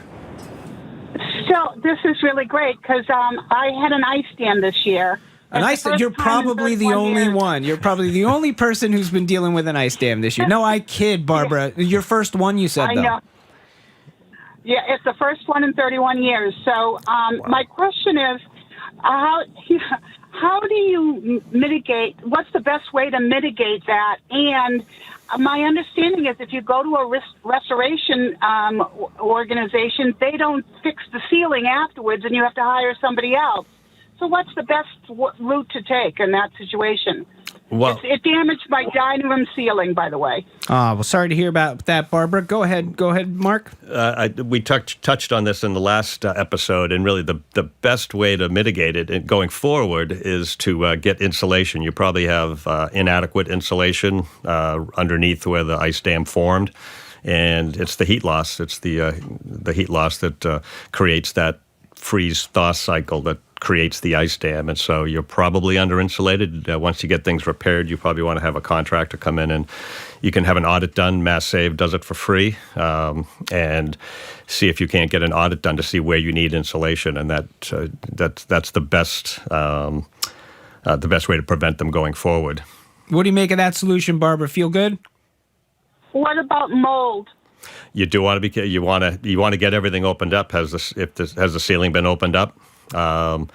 So this is really great because I had an ice stand this year. An ice dam? You're probably the only one. You're probably the only person who's been dealing with an ice dam this year. No, I kid, Barbara. Your first one, you said, though. I know. Yeah, it's the first one in 31 years. So my question is, how do you mitigate? What's the best way to mitigate that? And my understanding is if you go to a restoration organization, they don't fix the ceiling afterwards, and you have to hire somebody else. So what's the best route to take in that situation? Well, it damaged my dining room ceiling, by the way. Well, sorry to hear about that, Barbara. Go ahead, Mark. We touched on this in the last episode, and really the best way to mitigate it going forward is to get insulation. You probably have inadequate insulation underneath where the ice dam formed, and it's the heat loss. It's the heat loss that creates that freeze-thaw cycle that creates the ice dam, and so you're probably under-insulated. Once you get things repaired, you probably want to have a contractor come in, and you can have an audit done. Mass Save does it for free, and see if you can't get an audit done to see where you need insulation, and that's the best way to prevent them going forward. What do you make of that solution, Barbara? Feel good? What about mold? You do want to be. You want to get everything opened up. Has the ceiling been opened up? Not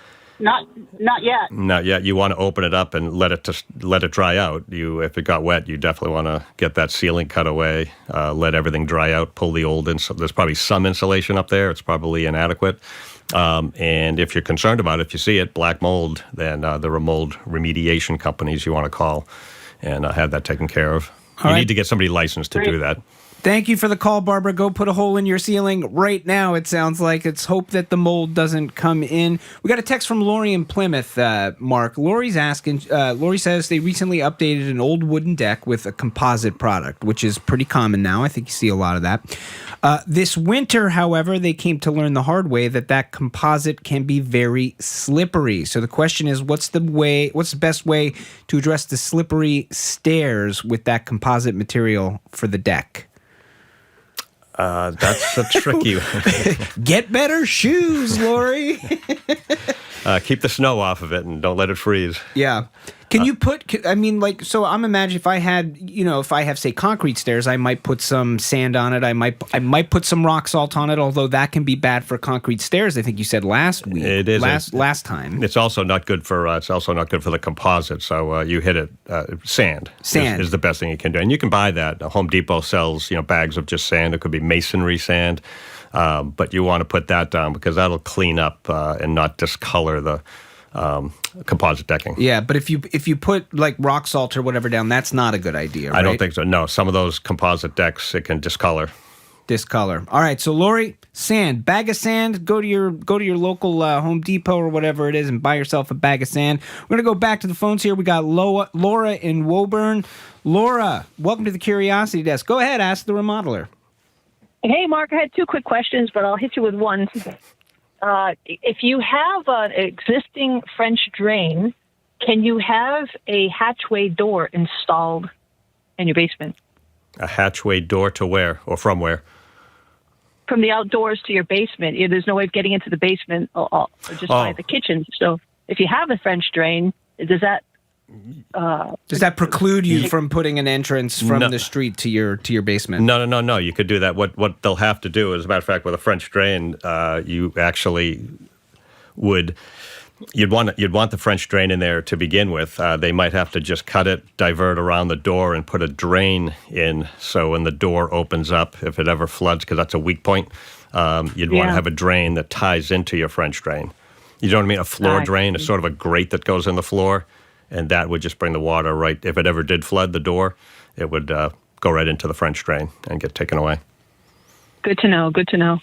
yet. Not yet. You want to open it up and let it dry out. If it got wet, you definitely want to get that ceiling cut away. Let everything dry out. Pull the old there's probably some insulation up there. It's probably inadequate. And if you're concerned about it, if you see it, black mold, then there are mold remediation companies you want to call and have that taken care of. You need to get somebody licensed to do that. Thank you for the call, Barbara. Go put a hole in your ceiling right now, it sounds like. It's hope that the mold doesn't come in. We got a text from Lori in Plymouth, Mark. Lori's asking, Lori says they recently updated an old wooden deck with a composite product, which is pretty common now. I think you see a lot of that. This winter, however, they came to learn the hard way that composite can be very slippery. So the question is, what's the best way to address the slippery stairs with that composite material for the deck? That's a tricky one. Get better shoes, Lori. Keep the snow off of it and don't let it freeze. Yeah. Can you so I'm imagining if I have, say, concrete stairs, I might put some sand on it. I might put some rock salt on it, although that can be bad for concrete stairs. I think you said last week. It is. Last time. It's also not good for the composite. So you hit it. Sand. Sand is the best thing you can do. And you can buy that. Home Depot sells, bags of just sand. It could be masonry sand. But you want to put that down because that'll clean up and not discolor the composite decking. Yeah, but if you put like rock salt or whatever down, that's not a good idea, right? I don't think so. No, some of those composite decks, it can discolor. All right, so Lori, sand, bag of sand. Go to your local Home Depot or whatever it is and buy yourself a bag of sand. We're gonna go back to the phones here. We got Laura in Woburn. Laura, welcome to the Curiosity Desk. Go ahead, ask the remodeler. Hey, Mark, I had two quick questions, but I'll hit you with one. If you have an existing French drain, can you have a hatchway door installed in your basement? A hatchway door to where or from where? From the outdoors to your basement. There's no way of getting into the basement or just by the kitchen. So if you have a French drain, does that preclude you from putting an entrance from the street to your basement? No. You could do that. What they'll have to do, as a matter of fact, with a French drain, you actually would You'd want the French drain in there to begin with. They might have to just cut it, divert around the door, and put a drain in. So when the door opens up, if it ever floods, because that's a weak point, you'd want to have a drain that ties into your French drain. You know what I mean? A floor drain is sort of a grate that goes in the floor, and that would just bring the water right. If it ever did flood the door, it would go right into the French drain and get taken away. Good to know. Good to know.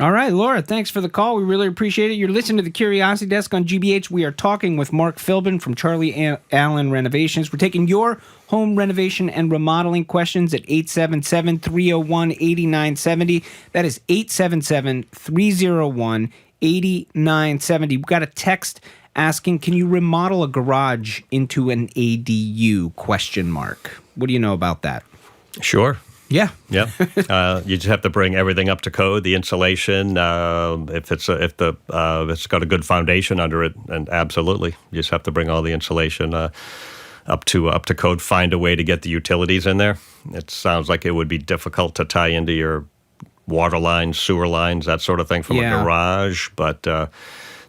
All right, Laura, thanks for the call. We really appreciate it. You're listening to the Curiosity Desk on GBH. We are talking with Mark Philben from Charlie Allen Renovations. We're taking your home renovation and remodeling questions at 877-301-8970. That is 877-301-8970. We've got a text asking, can you remodel a garage into an ADU? ? What do you know about that? Sure. Yeah. Yeah. You just have to bring everything up to code. The insulation, if it's got a good foundation under it, and absolutely, you just have to bring all the insulation up to code. Find a way to get the utilities in there. It sounds like it would be difficult to tie into your water lines, sewer lines, that sort of thing from a garage, but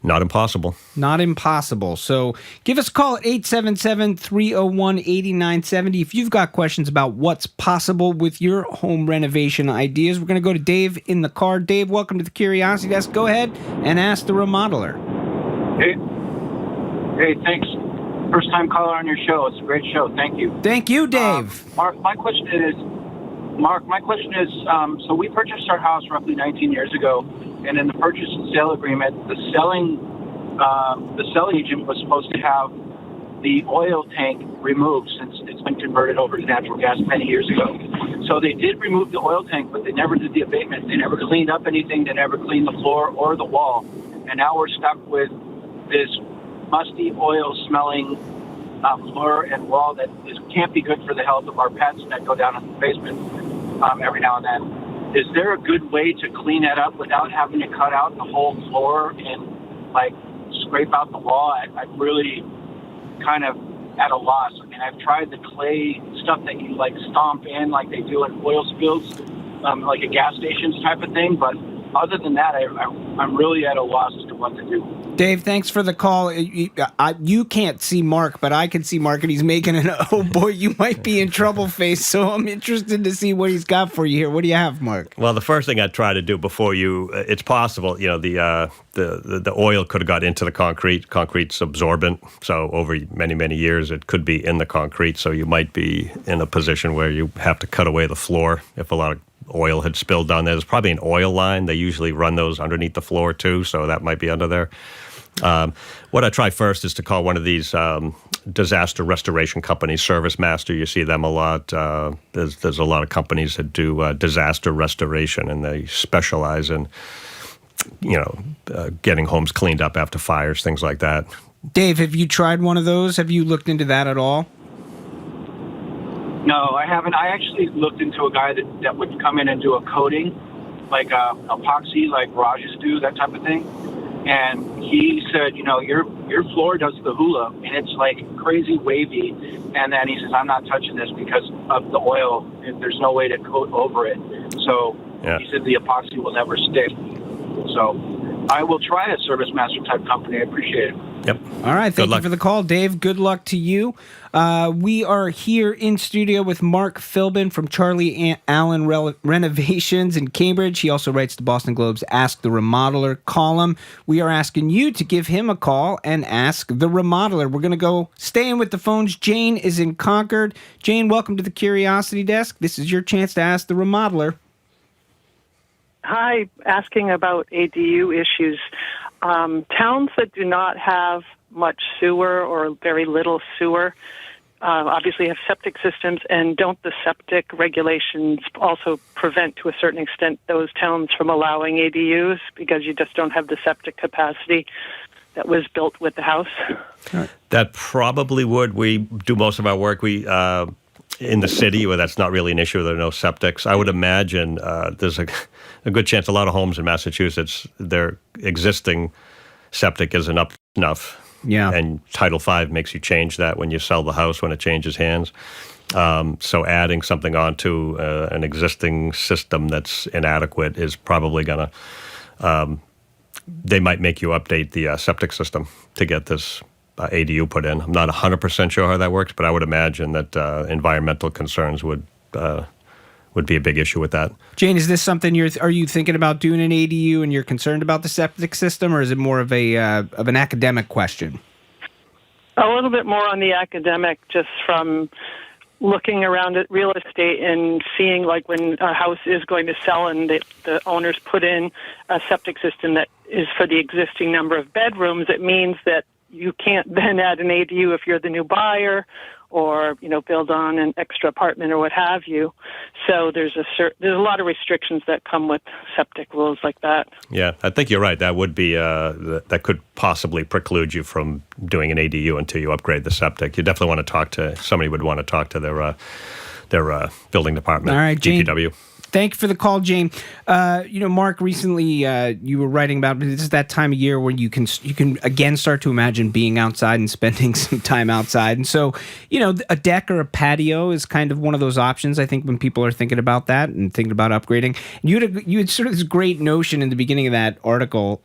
not impossible. Not impossible. So give us a call at 877-301-8970 if you've got questions about what's possible with your home renovation ideas. We're going to go to Dave in the car. Dave, welcome to the Curiosity Desk. Go ahead and ask the remodeler. Hey, thanks. First time caller on your show. It's a great show. Thank you. Thank you, Dave. Mark, my question is, so we purchased our house roughly 19 years ago, and in the purchase and sale agreement, the selling agent was supposed to have the oil tank removed since it's been converted over to natural gas many years ago. So they did remove the oil tank, but they never did the abatement. They never cleaned up anything. They never cleaned the floor or the wall. And now we're stuck with this musty, oil-smelling floor and wall that can't be good for the health of our pets that go down in the basement every now and then. Is there a good way to clean that up without having to cut out the whole floor and, scrape out the wall? I'm really kind of at a loss. I mean, I've tried the clay stuff that you, stomp in like they do in oil spills, like a gas stations type of thing, but other than that, I'm really at a loss as to what to do. Dave, thanks for the call. You can't see Mark, but I can see Mark, and he's making an oh boy, you might be in trouble face. So I'm interested to see what he's got for you here. What do you have, Mark? Well, the first thing I'd try to do before it's possible, the oil could have got into the concrete. Concrete's absorbent, so over many, many years, it could be in the concrete. So you might be in a position where you have to cut away the floor if a lot of oil had spilled down there. There's probably an oil line. They usually run those underneath the floor too, so that might be under there. What I try first is to call one of these disaster restoration companies, Service Master. You see them a lot. There's a lot of companies that do disaster restoration, and they specialize in getting homes cleaned up after fires, things like that. Dave, have you tried one of those? Have you looked into that at all? No, I haven't. I actually looked into a guy that would come in and do a coating, like epoxy, like garages do, that type of thing. And he said, your floor does the hula, and it's crazy wavy. And then he says, I'm not touching this because of the oil. There's no way to coat over it. So He said the epoxy will never stick. So I will try a Service Master type company. I appreciate it. Yep. All right. Thank you for the call, Dave. Good luck to you. We are here in studio with Mark Philben from Charlie Allen Renovations in Cambridge. He also writes the Boston Globe's Ask the Remodeler column. We are asking you to give him a call and ask the remodeler. We're going to go staying with the phones. Jane is in Concord. Jane, welcome to the Curiosity Desk. This is your chance to ask the remodeler. Hi, asking about ADU issues. Towns that do not have much sewer or very little sewer obviously have septic systems, and don't the septic regulations also prevent, to a certain extent, those towns from allowing ADUs because you just don't have the septic capacity that was built with the house? That probably would. We do most of our work. We in the city where that's not really an issue. There are no septics. I would imagine there's a good chance a lot of homes in Massachusetts, their existing septic isn't up enough. Yeah. And Title V makes you change that when you sell the house, when it changes hands. So adding something onto an existing system that's inadequate is probably going to they might make you update the septic system to get this ADU put in. I'm not 100% sure how that works, but I would imagine that environmental concerns would be a big issue with that. Jane, is this something are you thinking about doing an ADU and you're concerned about the septic system, or is it more of an academic question? A little bit more on the academic, just from looking around at real estate and seeing like when a house is going to sell and the owners put in a septic system that is for the existing number of bedrooms, it means that you can't then add an ADU if you're the new buyer, or build on an extra apartment or what have you. So there's a lot of restrictions that come with septic rules like that. Yeah, I think you're right. That would be that could possibly preclude you from doing an ADU until you upgrade the septic. You definitely want to talk to somebody. Would want to talk to their building department. All right, Jane. DPW. Thank you for the call, Jane. Mark, recently you were writing about this is that time of year where you can again start to imagine being outside and spending some time outside. And so, a deck or a patio is kind of one of those options, I think, when people are thinking about that and thinking about upgrading. You had sort of this great notion in the beginning of that article,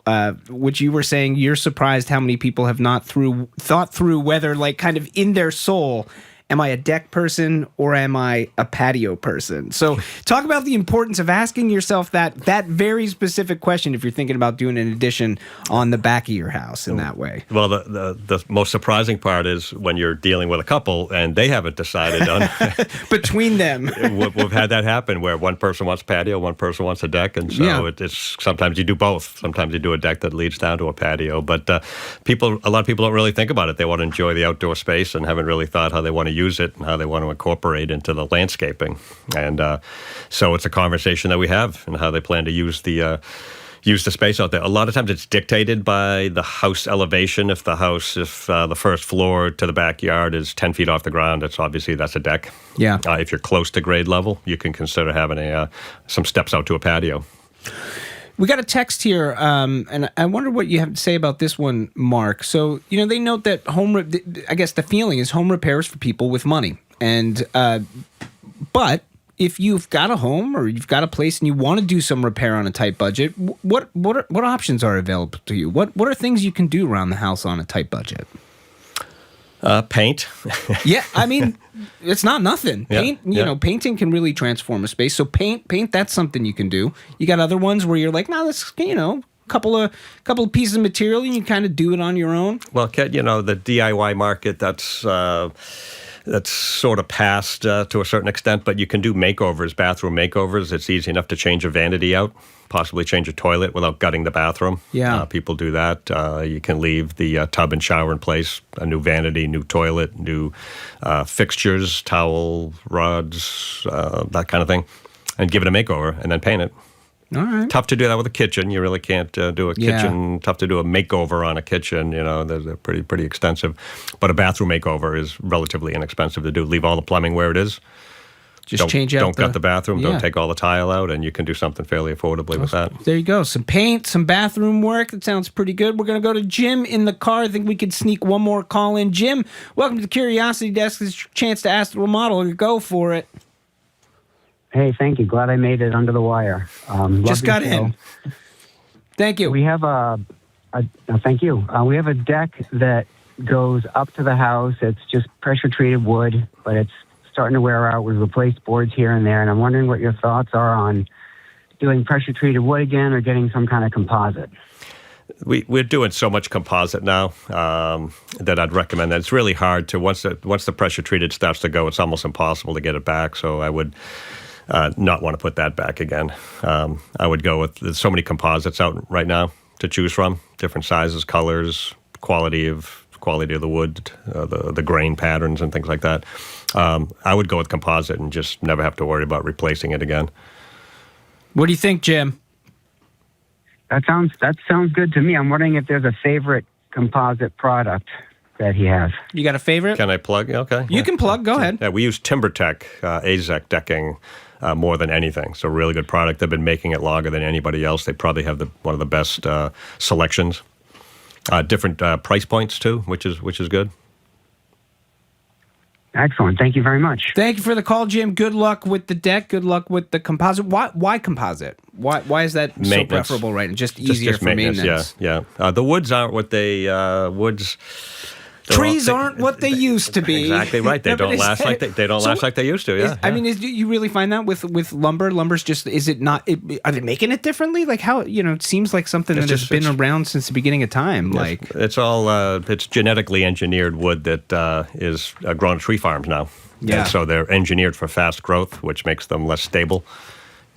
which you were saying you're surprised how many people have not thought through whether, like, kind of in their soul, am I a deck person or am I a patio person? So talk about the importance of asking yourself that very specific question if you're thinking about doing an addition on the back of your house in that way. Well, the most surprising part is when you're dealing with a couple and they haven't decided on... Between them. We've had that happen where one person wants patio, one person wants a deck, and so it's sometimes you do both. Sometimes you do a deck that leads down to a patio. But a lot of people don't really think about it. They want to enjoy the outdoor space and haven't really thought how they want to use it and how they want to incorporate into the landscaping. And so it's a conversation that we have and how they plan to use the space out there. A lot of times it's dictated by the house elevation. If the first floor to the backyard is 10 feet off the ground, that's a deck. Yeah. If you're close to grade level, you can consider having some steps out to a patio. We got a text here, and I wonder what you have to say about this one, Mark. So, they note that I guess the feeling is home repairs for people with money. And, but if you've got a home or you've got a place and you want to do some repair on a tight budget, what options are available to you? What are things you can do around the house on a tight budget? Paint. Yeah, I mean, it's not nothing. Paint, painting can really transform a space. So paint, that's something you can do. You got other ones where you're like, no, this, couple of pieces of material, and you kind of do it on your own. Well, the DIY market, that's sort of past to a certain extent, but you can do makeovers, bathroom makeovers. It's easy enough to change a vanity out, possibly change a toilet without gutting the bathroom. Yeah. People do that. You can leave the tub and shower in place, a new vanity, new toilet, new fixtures, towel, rods, that kind of thing, and give it a makeover and then paint it. All right. Tough to do that with a kitchen. You really can't do a kitchen. Yeah. Tough to do a makeover on a kitchen. They're pretty extensive. But a bathroom makeover is relatively inexpensive to do. Leave all the plumbing where it is. Don't gut the bathroom. Don't take all the tile out, and you can do something fairly affordably with that. There you go. Some paint, some bathroom work. That sounds pretty good. We're going to go to Jim in the car. I think we could sneak one more call in. Jim, welcome to the Curiosity Desk. It's your chance to ask the remodeler. Go for it. Hey, thank you. Glad I made it under the wire. Just got in. Thank you. We have thank you. We have a deck that goes up to the house. It's just pressure-treated wood, but it's starting to wear out. We've replaced boards here and there, and I'm wondering what your thoughts are on doing pressure-treated wood again or getting some kind of composite. We're doing so much composite now that I'd recommend that. It's really hard to, once the pressure-treated starts to go, it's almost impossible to get it back, so I would not want to put that back again. I would go with, there's so many composites out right now to choose from, different sizes, colors, quality of the wood, the grain patterns and things like that. I would go with composite and just never have to worry about replacing it again. What do you think, Jim? That sounds good to me. I'm wondering if there's a favorite composite product that he has. You got a favorite? Can I plug? Okay. You can plug. Go ahead. Yeah, we use TimberTech AZEK decking more than anything. So really good product. They've been making it longer than anybody else. They probably have one of the best selections. Different price points too, which is good. Excellent. Thank you very much. Thank you for the call, Jim. Good luck with the deck. Good luck with the composite. Why composite? Why is that so preferable right now? Just easier for maintenance. Yeah. The woods aren't what they woods. Trees aren't what they used to be. Exactly right. They don't last like they don't last like they used to. Yeah. I mean, do you really find that with lumber? Lumber's just are they making it differently? Like how it seems like something that has been around since the beginning of time. Like it's all it's genetically engineered wood that is grown at tree farms now. Yeah. And so they're engineered for fast growth, which makes them less stable.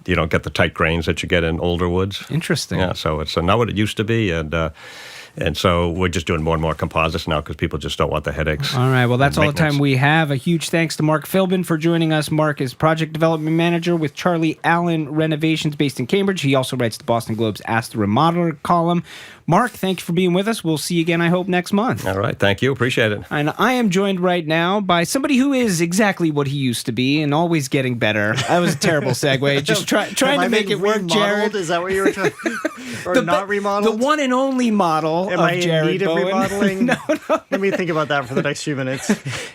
You don't get the tight grains that you get in older woods. Interesting. Yeah. So it's not what it used to be, and so we're just doing more and more composites now because people just don't want the headaches. All right. Well, that's all the time we have. A huge thanks to Mark Philben for joining us. Mark is Project Development Manager with Charlie Allen Renovations based in Cambridge. He also writes the Boston Globe's Ask the Remodeler column. Mark, thank you for being with us. We'll see you again, I hope, next month. All right. Thank you. Appreciate it. And I am joined right now by somebody who is exactly what he used to be and always getting better. That was a terrible segue. Just trying to make it work, Jared. Is that what you were trying? Or not remodeled? The one and only model Am of I Jared in need Bowen. of remodeling? No. Let me think about that for the next few minutes.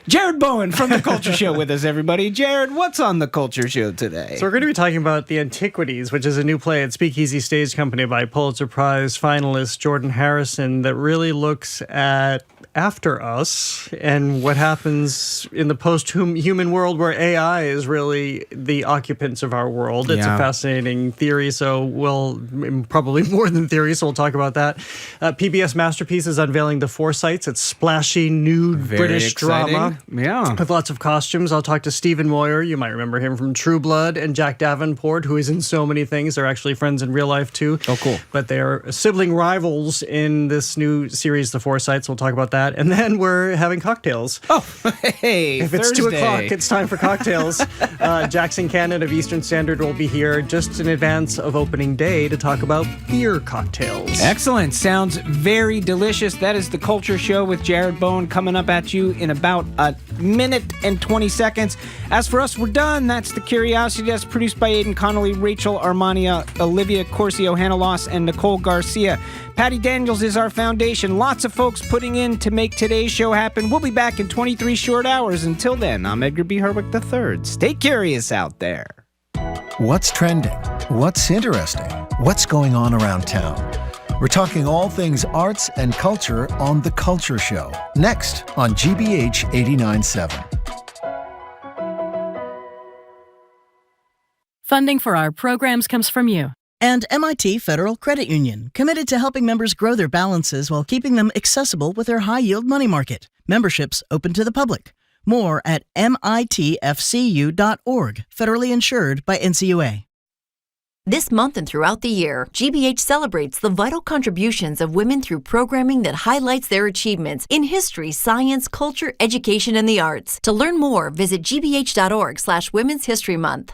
Jared Bowen from The Culture Show with us, everybody. Jared, what's on The Culture Show today? So we're going to be talking about The Antiquities, which is a new play at SpeakEasy Stage Company by Pulitzer Prize finalist Jordan Harrison that really looks at after us and what happens in the post-human world where AI is really the occupants of our world. It's a fascinating theory, so we'll probably more than theory, so we'll talk about that. PBS Masterpiece is unveiling The Forsytes. It's splashy, nude British drama. Yeah. With lots of costumes. I'll talk to Stephen Moyer. You might remember him from True Blood, and Jack Davenport, who is in so many things. They're actually friends in real life, too. Oh, cool. But they're sibling rivals in this new series, The Forsytes. We'll talk about that. And then we're having cocktails. Oh, hey, If Thursday. it's 2 o'clock, it's time for cocktails. Jackson Cannon of Eastern Standard will be here just in advance of opening day to talk about beer cocktails. Excellent. Sounds very delicious. That is The Culture Show with Jared Bowen coming up at you in about a minute and 20 seconds. As for us, we're done. That's The Curiosity Desk, produced by Aidan Connolly, Rachel Armania, Olivia Corcio, Hannah Loss, and Nicole Garcia. Patty Daniels is our foundation. Lots of folks putting in to make today's show happen. We'll be back in 23 short hours. Until then, I'm Edgar B. Herwick III. Stay curious out there. What's trending? What's interesting? What's going on around town? We're talking all things arts and culture on The Culture Show. Next on GBH 89.7. Funding for our programs comes from you. And MIT Federal Credit Union, committed to helping members grow their balances while keeping them accessible with their high-yield money market. Memberships open to the public. More at mitfcu.org, federally insured by NCUA. This month and throughout the year, GBH celebrates the vital contributions of women through programming that highlights their achievements in history, science, culture, education, and the arts. To learn more, visit gbh.org/Women's History Month.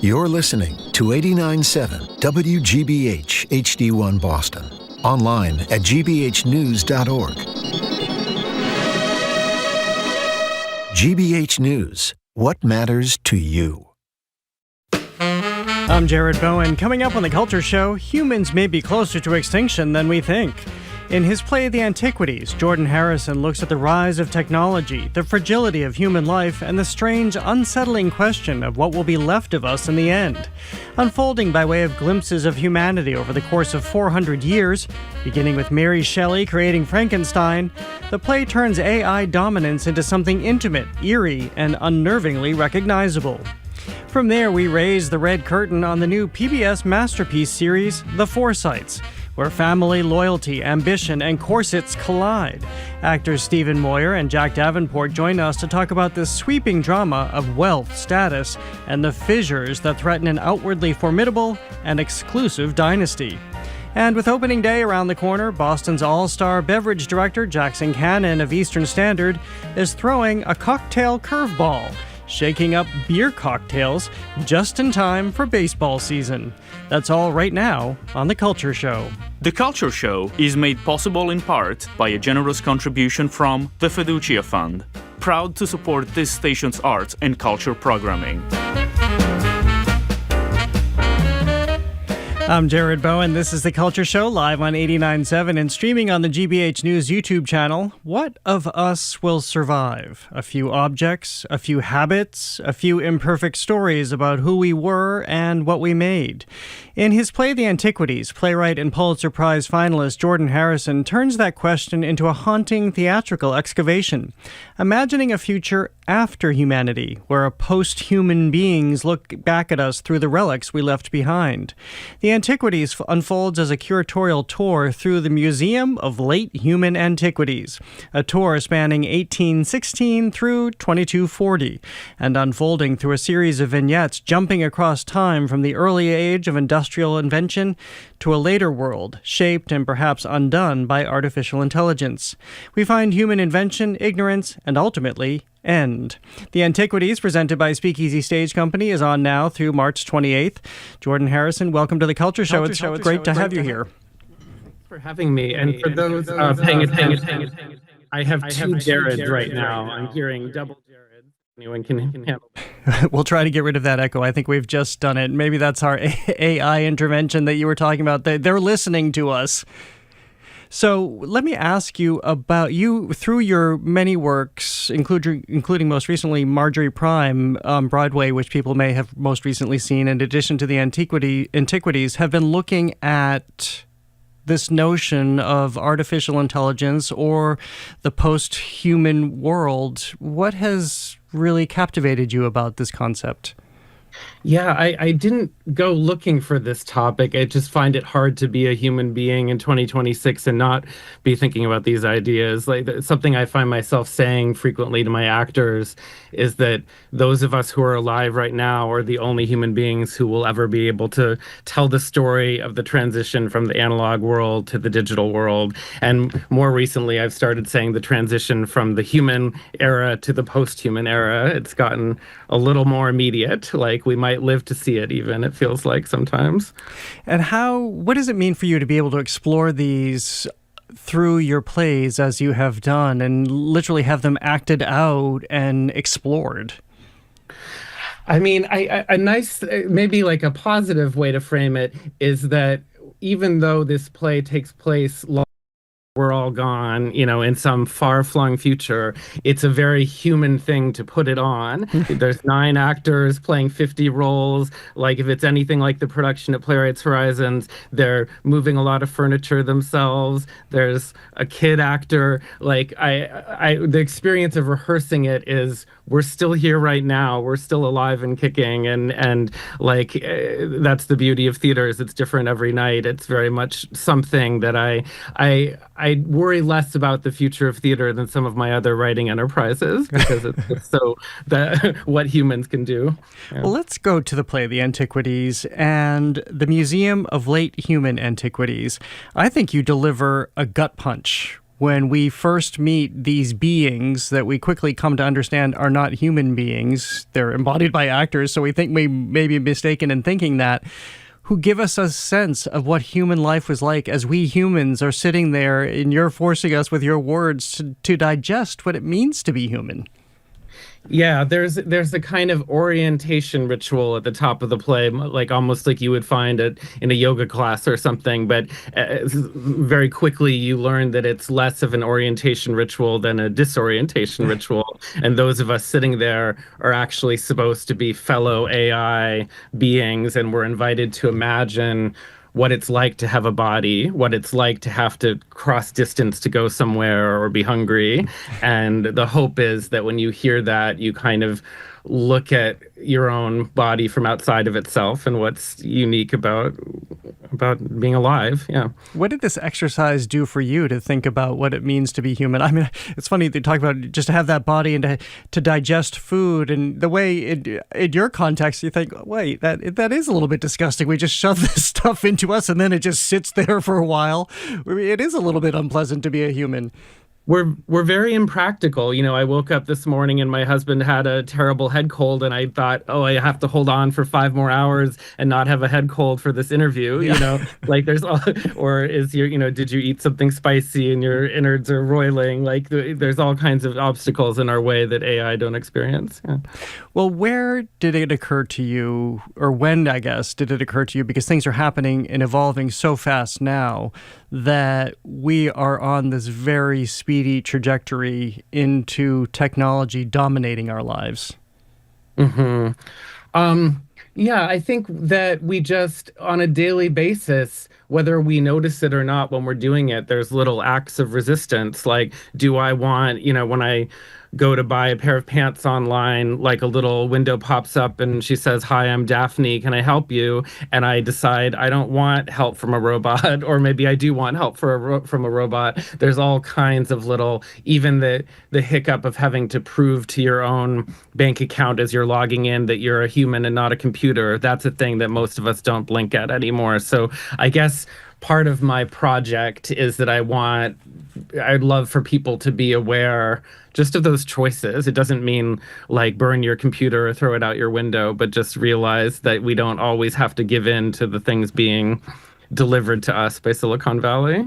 You're listening to 89.7 WGBH HD1 Boston. Online at gbhnews.org. GBH News. What matters to you? I'm Jared Bowen. Coming up on The Culture Show, humans may be closer to extinction than we think. In his play, The Antiquities, Jordan Harrison looks at the rise of technology, the fragility of human life, and the strange, unsettling question of what will be left of us in the end. Unfolding by way of glimpses of humanity over the course of 400 years, beginning with Mary Shelley creating Frankenstein, the play turns AI dominance into something intimate, eerie, and unnervingly recognizable. From there, we raise the red curtain on the new PBS Masterpiece series, The Forsytes, where family, loyalty, ambition, and corsets collide. Actors Stephen Moyer and Jack Davenport join us to talk about this sweeping drama of wealth, status, and the fissures that threaten an outwardly formidable and exclusive dynasty. And with opening day around the corner, Boston's all-star beverage director Jackson Cannon of Eastern Standard is throwing a cocktail curveball, shaking up beer cocktails just in time for baseball season. That's all right now on The Culture Show. The Culture Show is made possible in part by a generous contribution from the Fiducia Fund, proud to support this station's arts and culture programming. I'm Jared Bowen. This is The Culture Show, live on 89.7 and streaming on the GBH News YouTube channel. What of us will survive? A few objects, a few habits, a few imperfect stories about who we were and what we made. In his play, The Antiquities, playwright and Pulitzer Prize finalist Jordan Harrison turns that question into a haunting theatrical excavation, imagining a future after humanity, where post-human beings look back at us through the relics we left behind. The Antiquities unfolds as a curatorial tour through the Museum of Late Human Antiquities, a tour spanning 1816 through 2240, and unfolding through a series of vignettes jumping across time from the early age of industrial invention to a later world, shaped and perhaps undone by artificial intelligence. We find human invention, ignorance, and ultimately, end. The Antiquities, presented by SpeakEasy Stage Company, is on now through March 28th. Jordan Harrison, welcome to The Culture Show. It's great to have you here. Thanks for having me. And for those paying attention, I have two Jareds right now. I'm hearing double Jared. Anyone can handle that. We'll try to get rid of that echo. I think we've just done it. Maybe that's our AI intervention that you were talking about. They're listening to us. So let me ask you about you through your many works, including most recently Marjorie Prime on Broadway, which people may have most recently seen, in addition to the Antiquities, have been looking at this notion of artificial intelligence or the post-human world. What has really captivated you about this concept? Yeah, I didn't go looking for this topic. I just find it hard to be a human being in 2026 and not be thinking about these ideas. Like, something I find myself saying frequently to my actors is that those of us who are alive right now are the only human beings who will ever be able to tell the story of the transition from the analog world to the digital world. And more recently, I've started saying the transition from the human era to the post-human era. It's gotten a little more immediate, like we might live to see it even, it feels like sometimes. And what does it mean for you to be able to explore these through your plays as you have done and literally have them acted out and explored? I mean, a nice, maybe like a positive way to frame it is that even though this play takes place we're all gone, in some far-flung future, it's a very human thing to put it on. There's 9 actors playing 50 roles. Like, if it's anything like the production at Playwright Horizons, they're moving a lot of furniture themselves. There's a kid actor. Like, the experience of rehearsing it is we're still here right now. We're still alive and kicking, and like that's the beauty of theater. Is it's different every night. It's very much something that I worry less about the future of theater than some of my other writing enterprises, because it's so what humans can do. Yeah. Well, let's go to the play, The Antiquities, and the Museum of Late Human Antiquities. I think you deliver a gut punch when we first meet these beings that we quickly come to understand are not human beings. They're embodied by actors, so we think we may be mistaken in thinking that, who give us a sense of what human life was like as we humans are sitting there and you're forcing us with your words to digest what it means to be human. Yeah, there's a kind of orientation ritual at the top of the play, like almost like you would find it in a yoga class or something. But very quickly you learn that it's less of an orientation ritual than a disorientation ritual. And those of us sitting there are actually supposed to be fellow AI beings, and we're invited to imagine what it's like to have a body, what it's like to have to cross distance to go somewhere or be hungry. And the hope is that when you hear that, you kind of look at your own body from outside of itself and what's unique about being alive. Yeah. What did this exercise do for you to think about what it means to be human? I mean, it's funny they talk about just to have that body and to digest food, and the way in your context you think, wait, that is a little bit disgusting. We just shove this stuff into us and then it just sits there for a while. It is a little bit unpleasant to be a human. we're very impractical. I woke up this morning and my husband had a terrible head cold, and I thought, oh, I have to hold on for 5 more hours and not have a head cold for this interview. Like there's all, or is did you eat something spicy and your innards are roiling? Like there's all kinds of obstacles in our way that AI don't experience. Yeah. Well, where did it occur to you, or when, I guess, did it occur to you, because things are happening and evolving so fast now, that we are on this very speedy trajectory into technology dominating our lives? Yeah, I think that we just, on a daily basis, whether we notice it or not when we're doing it, there's little acts of resistance. Like, do I want, when I go to buy a pair of pants online, like a little window pops up and she says, "Hi, I'm Daphne, can I help you?" And I decide I don't want help from a robot, or maybe I do want help from a robot. There's all kinds of little, even the hiccup of having to prove to your own bank account as you're logging in that you're a human and not a computer. That's a thing that most of us don't blink at anymore. So I guess part of my project is that I'd love for people to be aware just of those choices. It doesn't mean like burn your computer or throw it out your window, but just realize that we don't always have to give in to the things being delivered to us by Silicon Valley.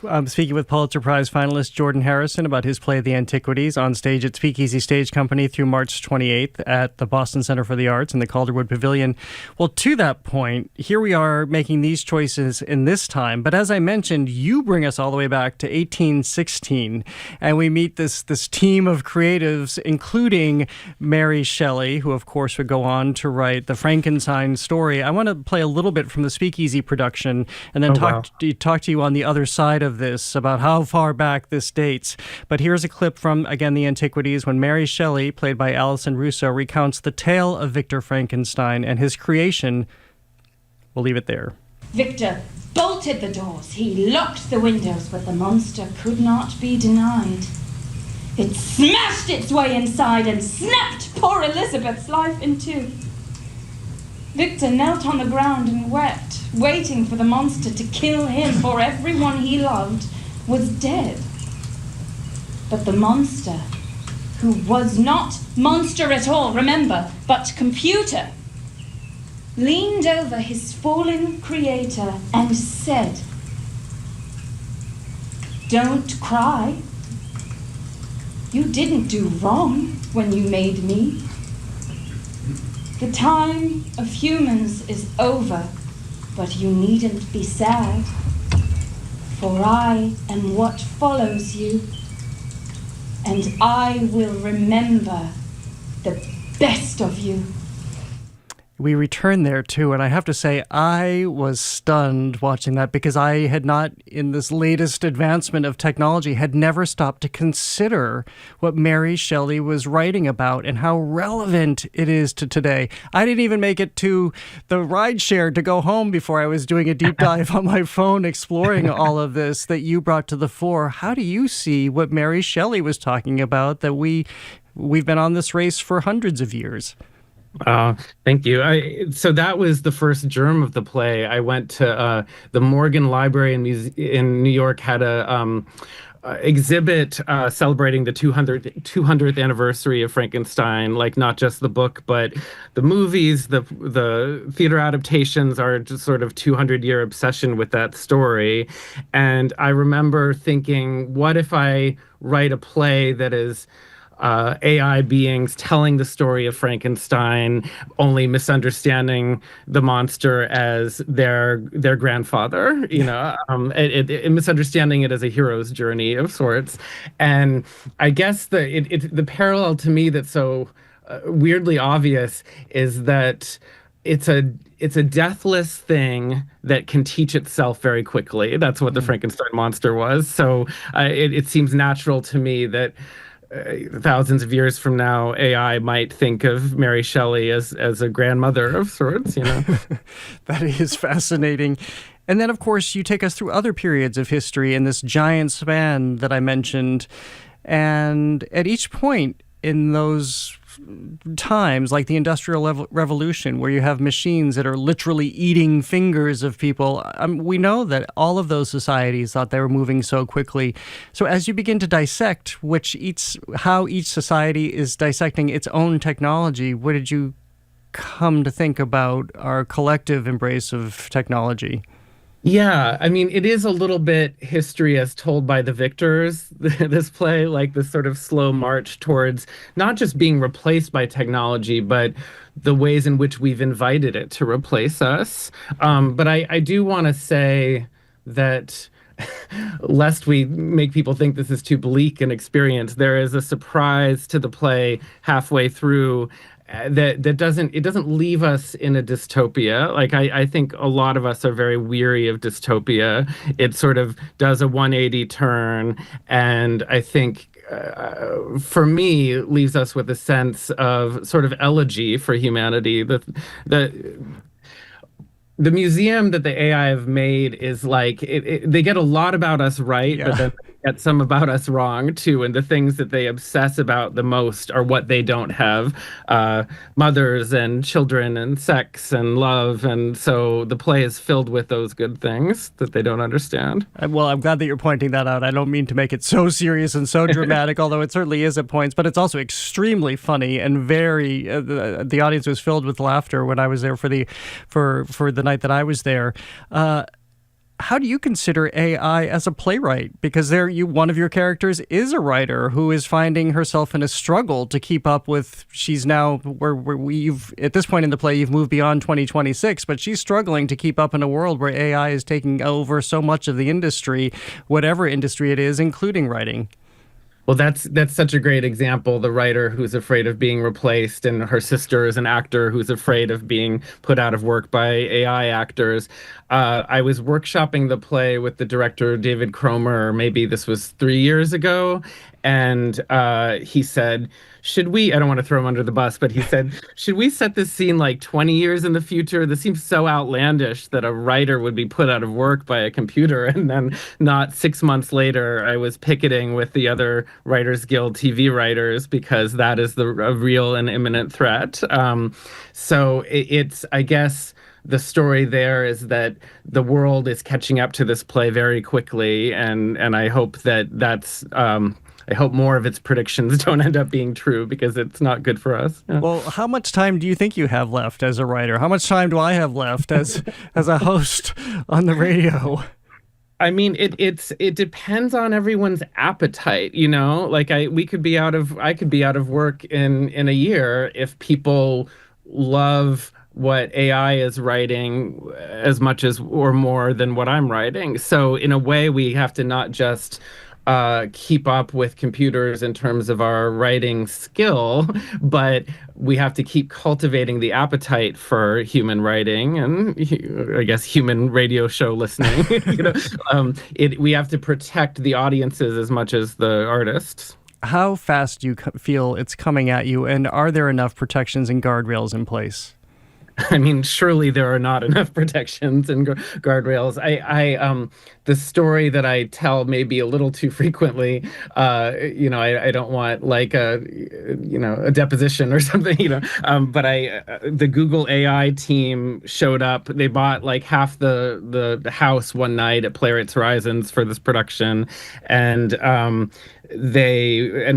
I'm speaking with Pulitzer Prize finalist Jordan Harrison about his play, The Antiquities, on stage at SpeakEasy Stage Company through March 28th at the Boston Center for the Arts in the Calderwood Pavilion. Well, to that point, here we are making these choices in this time. But as I mentioned, you bring us all the way back to 1816, and we meet this team of creatives, including Mary Shelley, who, of course, would go on to write the Frankenstein story. I want to play a little bit from the SpeakEasy production and then talk to you on the other side of this about how far back this dates. But here's a clip from, again, The Antiquities, when Mary Shelley, played by Alison Russo, recounts the tale of Victor Frankenstein and his creation. We'll leave it there. Victor bolted the doors. He locked the windows, but the monster could not be denied. It smashed its way inside and snapped poor Elizabeth's life in two. Victor knelt on the ground and wept, waiting for the monster to kill him, for everyone he loved was dead. But the monster, who was not monster at all, remember, but computer, leaned over his fallen creator and said, "Don't cry. You didn't do wrong when you made me. The time of humans is over, but you needn't be sad, for I am what follows you, and I will remember the best of you." We return there, too, and I have to say, I was stunned watching that, because I had not, in this latest advancement of technology, had never stopped to consider what Mary Shelley was writing about and how relevant it is to today. I didn't even make it to the rideshare to go home before I was doing a deep dive on my phone, exploring all of this that you brought to the fore. How do you see what Mary Shelley was talking about, that we've been on this race for hundreds of years? Thank you. So that was the first germ of the play. I went to the Morgan Library in New York, had a exhibit celebrating the 200th anniversary of Frankenstein, like not just the book, but the movies, the theater adaptations are just sort of 200-year obsession with that story. And I remember thinking, what if I write a play that is AI beings telling the story of Frankenstein, only misunderstanding the monster as their grandfather, misunderstanding it as a hero's journey of sorts. And I guess the parallel to me that's so weirdly obvious is that it's a deathless thing that can teach itself very quickly. That's what the Frankenstein monster was. So it seems natural to me that thousands of years from now, AI might think of Mary Shelley as a grandmother of sorts, That is fascinating. And then, of course, you take us through other periods of history in this giant span that I mentioned. And at each point in those times, like the Industrial Revolution, where you have machines that are literally eating fingers of people. We know that all of those societies thought they were moving so quickly. So as you begin to dissect how each society is dissecting its own technology, what did you come to think about our collective embrace of technology? Yeah, I mean, it is a little bit history as told by the victors, this play, like this sort of slow march towards not just being replaced by technology, but the ways in which we've invited it to replace us. But I do want to say that lest we make people think this is too bleak an experience, there is a surprise to the play halfway through that doesn't leave us in a dystopia. Like I think a lot of us are very weary of dystopia. It sort of does a 180 turn, and I think for me leaves us with a sense of sort of elegy for humanity. The museum that the AI have made is like, they get a lot about us right, but then they get some about us wrong too. And the things that they obsess about the most are what they don't have, mothers and children and sex and love. And so the play is filled with those good things that they don't understand. Well, I'm glad that you're pointing that out. I don't mean to make it so serious and so dramatic, although it certainly is at points, but it's also extremely funny and very, the audience was filled with laughter when I was there for the night that I was there. How do you consider AI as a playwright? Because one of your characters is a writer who is finding herself in a struggle to keep up with. She's now where we've at this point in the play you've moved beyond 2026, but she's struggling to keep up in a world where AI is taking over so much of the industry, whatever industry it is, including writing. Well, that's such a great example. The writer who's afraid of being replaced, and her sister is an actor who's afraid of being put out of work by AI actors. I was workshopping the play with the director, David Cromer, maybe this was 3 years ago. And he said, I don't want to throw him under the bus, but he said, should we set this scene like 20 years in the future? This seems so outlandish that a writer would be put out of work by a computer. And then not 6 months later, I was picketing with the other Writers Guild TV writers because that is a real and imminent threat. So it's, I guess, the story there is that the world is catching up to this play very quickly, and I hope that's I hope more of its predictions don't end up being true, because it's not good for us. Yeah. Well, how much time do you think you have left as a writer? How much time do I have left as a host on the radio? I mean, it depends on everyone's appetite, you know. Like I could be out of work in a year if people love what AI is writing as much as or more than what I'm writing. So in a way, we have to not just keep up with computers in terms of our writing skill, but we have to keep cultivating the appetite for human writing and, I guess, human radio show listening. We have to protect the audiences as much as the artists. How fast do you feel it's coming at you, and are there enough protections and guardrails in place? I mean, surely there are not enough protections and guardrails. The story that I tell maybe a little too frequently, I don't want like a deposition or something, but the Google AI team showed up. They bought like half the house one night at Playwright Horizons for this production. And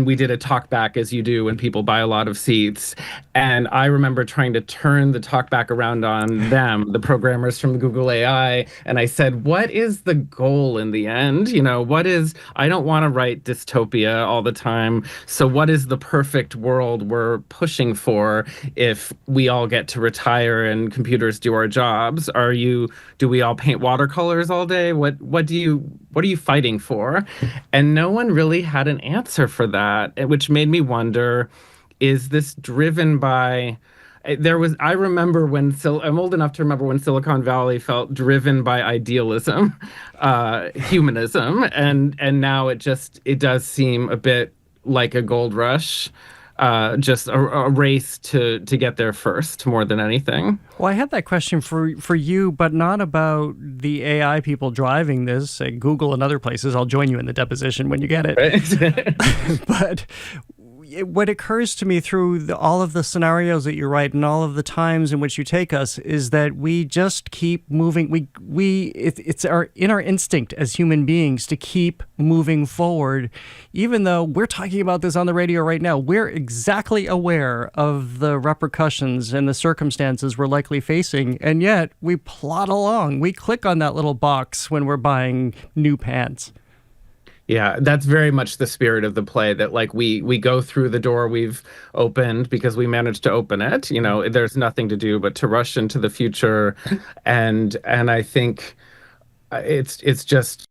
we did a talk back, as you do when people buy a lot of seats. And I remember trying to turn the talk back around on them, the programmers from Google AI. And I said, what is the goal in the end? I don't want to write dystopia all the time. So what is the perfect world we're pushing for if we all get to retire and computers do our jobs? Do we all paint watercolors all day? What are you fighting for? And no one really had an answer for that, which made me wonder, is this driven by... I remember I'm old enough to remember when Silicon Valley felt driven by idealism, humanism, and now it does seem a bit like a gold rush, just a race to get there first more than anything. Well, I had that question for you, but not about the AI people driving this at Google and other places. I'll join you in the deposition when you get it. Right. But what occurs to me through all of the scenarios that you write and all of the times in which you take us is that we just keep moving. It's in our instinct as human beings to keep moving forward, even though we're talking about this on the radio right now. We're exactly aware of the repercussions and the circumstances we're likely facing, and yet we plod along. We click on that little box when we're buying new pants. Yeah, that's very much the spirit of the play, that like we go through the door we've opened because we managed to open it. You know, there's nothing to do but to rush into the future. And I think it's just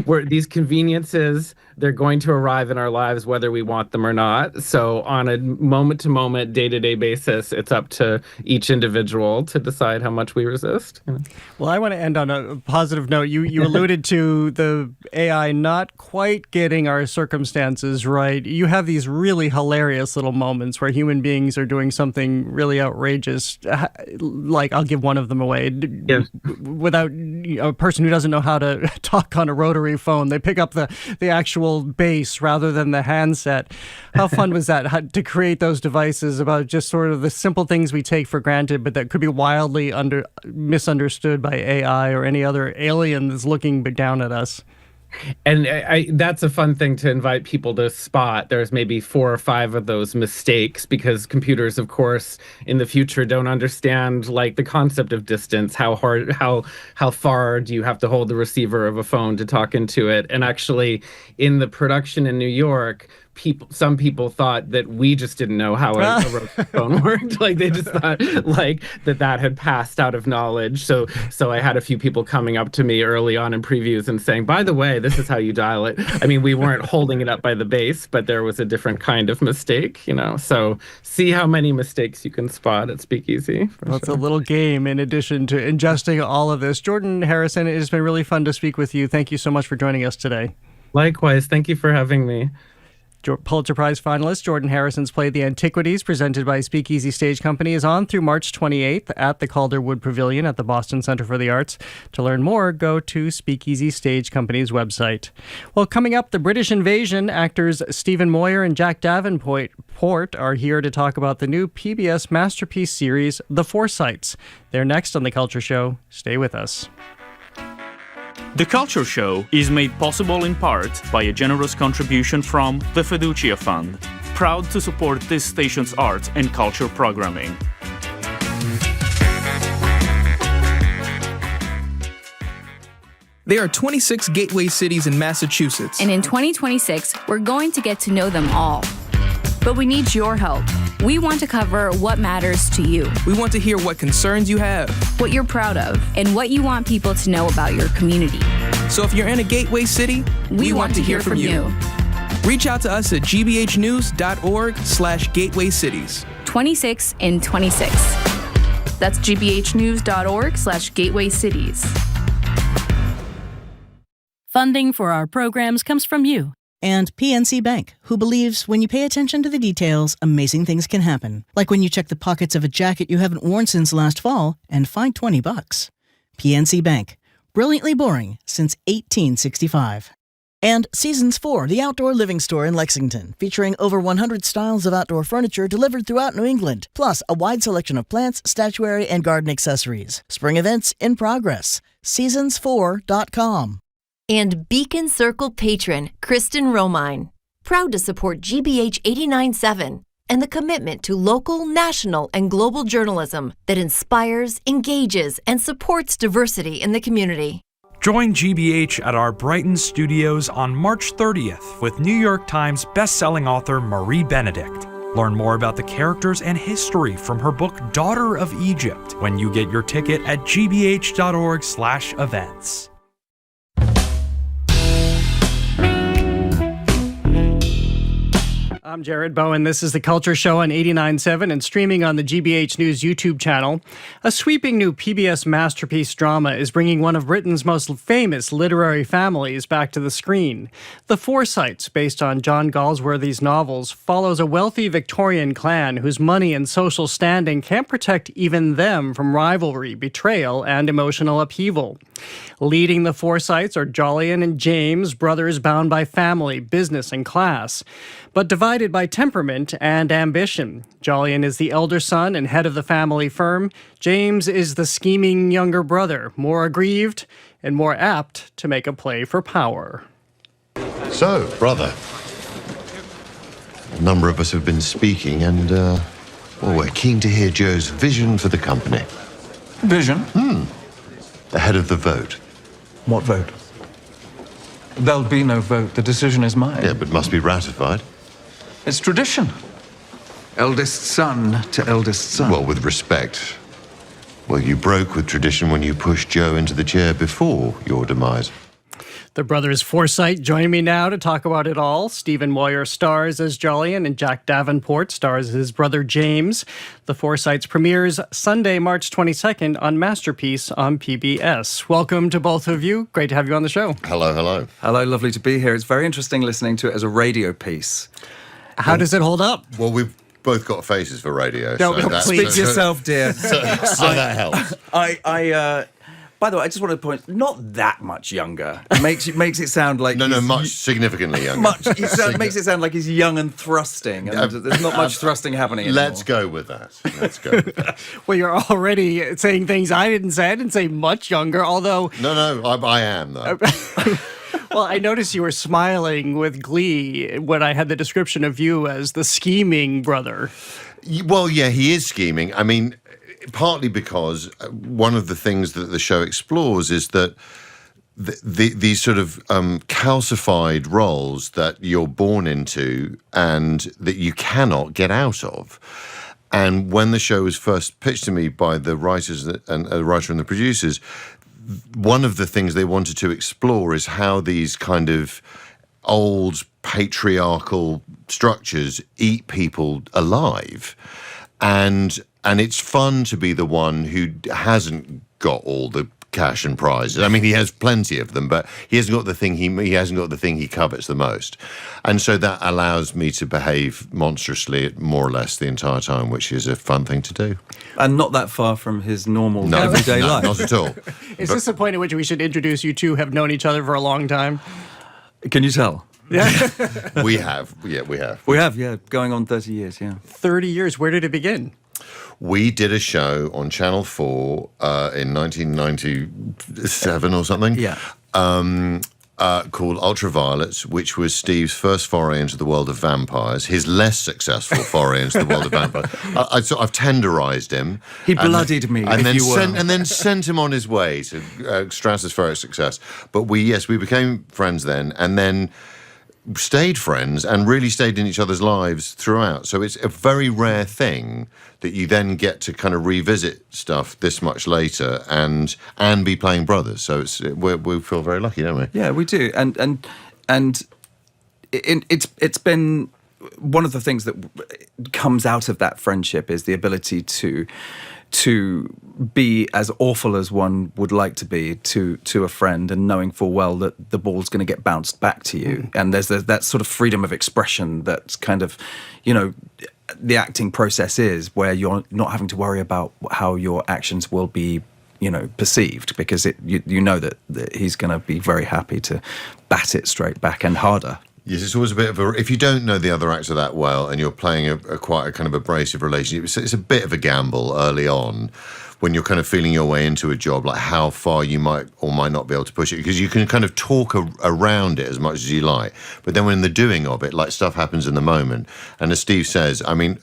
where these conveniences, they're going to arrive in our lives whether we want them or not. So on a moment-to-moment, day-to-day basis, it's up to each individual to decide how much we resist. You know? Well, I want to end on a positive note. You alluded to the AI not quite getting our circumstances right. You have these really hilarious little moments where human beings are doing something really outrageous. Like, I'll give one of them away. Yes. Without a person who doesn't know how to talk on a rotary phone, they pick up the actual base rather than the handset. How fun was that to create those devices about just sort of the simple things we take for granted, but that could be wildly misunderstood by AI or any other alien that's looking down at us? And that's a fun thing to invite people to spot. There's maybe 4 or 5 of those mistakes because computers, of course, in the future don't understand like the concept of distance. How far do you have to hold the receiver of a phone to talk into it? And actually, in the production in New York, some people thought that we just didn't know how a rotary phone worked. Like they just thought like that had passed out of knowledge. So I had a few people coming up to me early on in previews and saying, by the way, this is how you dial it. I mean, we weren't holding it up by the base, but there was a different kind of mistake, you know. So see how many mistakes you can spot at Speakeasy. Well, it's a little game in addition to ingesting all of this. Jordan Harrison, it has been really fun to speak with you. Thank you so much for joining us today. Likewise. Thank you for having me. Pulitzer Prize finalist Jordan Harrison's play The Antiquities, presented by SpeakEasy Stage Company, is on through March 28th at the Calderwood Pavilion at the Boston Center for the Arts. To learn more, go to SpeakEasy Stage Company's website. Well, coming up, the British Invasion, actors Stephen Moyer and Jack Davenport are here to talk about the new PBS masterpiece series, The Forsytes. They're next on The Culture Show. Stay with us. The Culture Show is made possible in part by a generous contribution from the Fiducia Fund, proud to support this station's arts and culture programming. There are 26 gateway cities in Massachusetts. And in 2026, we're going to get to know them all. But we need your help. We want to cover what matters to you. We want to hear what concerns you have, what you're proud of, and what you want people to know about your community. So if you're in a gateway city, we want to hear from you. Reach out to us at gbhnews.org/gateway cities. 26 in 26. That's gbhnews.org/gateway cities. Funding for our programs comes from you. And PNC Bank, who believes when you pay attention to the details, amazing things can happen. Like when you check the pockets of a jacket you haven't worn since last fall and find $20. PNC Bank, brilliantly boring since 1865. And Seasons 4, the outdoor living store in Lexington, featuring over 100 styles of outdoor furniture delivered throughout New England, plus a wide selection of plants, statuary, and garden accessories. Spring events in progress. Seasons4.com. And Beacon Circle patron Kristen Romine, proud to support GBH 89.7 and the commitment to local, national, and global journalism that inspires, engages, and supports diversity in the community. Join GBH at our Brighton studios on March 30th with New York Times bestselling author Marie Benedict. Learn more about the characters and history from her book Daughter of Egypt when you get your ticket at gbh.org/events. I'm Jared Bowen. This is The Culture Show on 89.7 and streaming on the GBH News YouTube channel. A sweeping new PBS masterpiece drama is bringing one of Britain's most famous literary families back to the screen. The Forsytes, based on John Galsworthy's novels, follows a wealthy Victorian clan whose money and social standing can't protect even them from rivalry, betrayal, and emotional upheaval. Leading the Forsytes are Jolyon and James, brothers bound by family, business, and class, but divided by temperament and ambition. Jolyon is the elder son and head of the family firm. James is the scheming younger brother, more aggrieved and more apt to make a play for power. So, brother, a number of us have been speaking, and, we're keen to hear Joe's vision for the company. Vision? Ahead of the vote. What vote? There'll be no vote. The decision is mine. Yeah, but must be ratified. It's tradition. Eldest son to eldest son. Well, with respect. Well, you broke with tradition when you pushed Joe into the chair before your demise. The brothers Forsyte join me now to talk about it all. Stephen Moyer stars as Jolyon, and Jack Davenport stars as his brother James. The Forsytes premieres Sunday, March 22nd on Masterpiece on PBS. Welcome to both of you. Great to have you on the show. Hello, hello. Hello, lovely to be here. It's very interesting listening to it as a radio piece. How does it hold up? Well, we've both got faces for radio. No, speak to yourself, dear. So that helps. By the way, I just want to point, not that much younger. Makes it sound like much significantly younger. Makes it sound like he's young and thrusting, and there's not much thrusting happening anymore. Let's go with that. Well, you're already saying things I didn't say. I didn't say much younger, although... No, I am, though. Well, I noticed you were smiling with glee when I had the description of you as the scheming brother. Well, yeah, he is scheming. I mean, partly because one of the things that the show explores is that these sort of calcified roles that you're born into and that you cannot get out of. And when the show was first pitched to me by the writers and the writer and the producers, one of the things they wanted to explore is how these kind of old patriarchal structures eat people alive. And it's fun to be the one who hasn't got all the cash and prizes. I mean, he has plenty of them, but he hasn't got the thing he covets the most. And so that allows me to behave monstrously more or less the entire time, which is a fun thing to do. And not that far from his normal everyday life. Not at all. Is this the point at which we should introduce you two have known each other for a long time? Can you tell? Yeah. We have. Yeah, we have. We have, yeah. Going on 30 years, yeah. 30 years. Where did it begin? We did a show on Channel 4 in 1997 or something. Yeah. Called Ultraviolets, which was Steve's first foray into the world of vampires, his less successful foray into the world of vampires. I've tenderized him. He bloodied me, and if then sent him on his way to stratospheric success. But we became friends then, and then stayed friends and really stayed in each other's lives throughout. So it's a very rare thing that you then get to kind of revisit stuff this much later and be playing brothers. So we feel very lucky, don't we? Yeah, we do. And it's been one of the things that comes out of that friendship is the ability to be as awful as one would like to be to a friend, and knowing full well that the ball's going to get bounced back to you. And there's that sort of freedom of expression that's kind of, the acting process is, where you're not having to worry about how your actions will be, perceived, because you know that he's going to be very happy to bat it straight back and harder. Yes, it's always a bit of if you don't know the other actor that well and you're playing quite a kind of abrasive relationship, it's a bit of a gamble early on when you're kind of feeling your way into a job, like how far you might or might not be able to push it, because you can kind of talk around it as much as you like. But then when the doing of it, like, stuff happens in the moment. And as Steve says, I mean,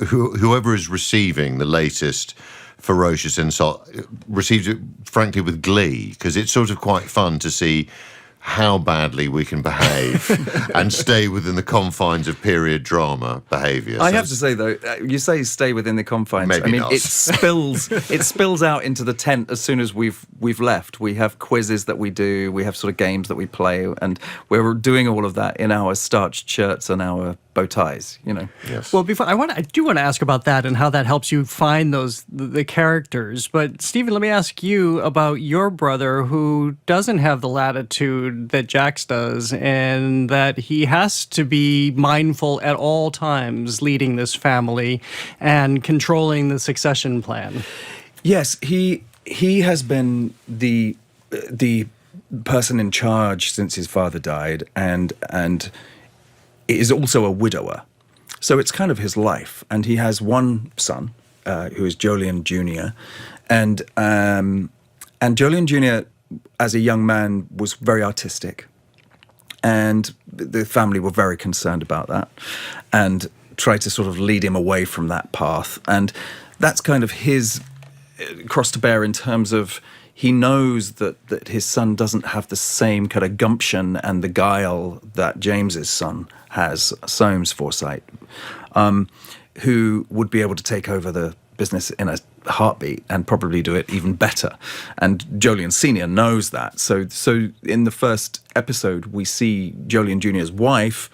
whoever is receiving the latest ferocious insult receives it, frankly, with glee, because it's sort of quite fun to see how badly we can behave and stay within the confines of period drama behaviour. I have to say, though, you say stay within the confines. Maybe I mean, not. it spills out into the tent as soon as we've left. We have quizzes that we do. We have sort of games that we play, and we're doing all of that in our starched shirts and our bow ties. Yes. Well, I do want to ask about that and how that helps you find the characters. But Stephen, let me ask you about your brother, who doesn't have the latitude that Jax does, and that he has to be mindful at all times leading this family and controlling the succession plan. Yes, he has been the the person in charge since his father died, and is also a widower. So it's kind of his life, and he has one son who is Jolyon Jr. And Jolyon Jr. as a young man was very artistic, and the family were very concerned about that, and tried to sort of lead him away from that path. And that's kind of his cross to bear in terms of he knows that his son doesn't have the same kind of gumption and the guile that James's son has, Soames Forsyte, who would be able to take over the business in a heartbeat and probably do it even better. And Jolyon Sr. knows that. So in the first episode, we see Jolyon Jr.'s wife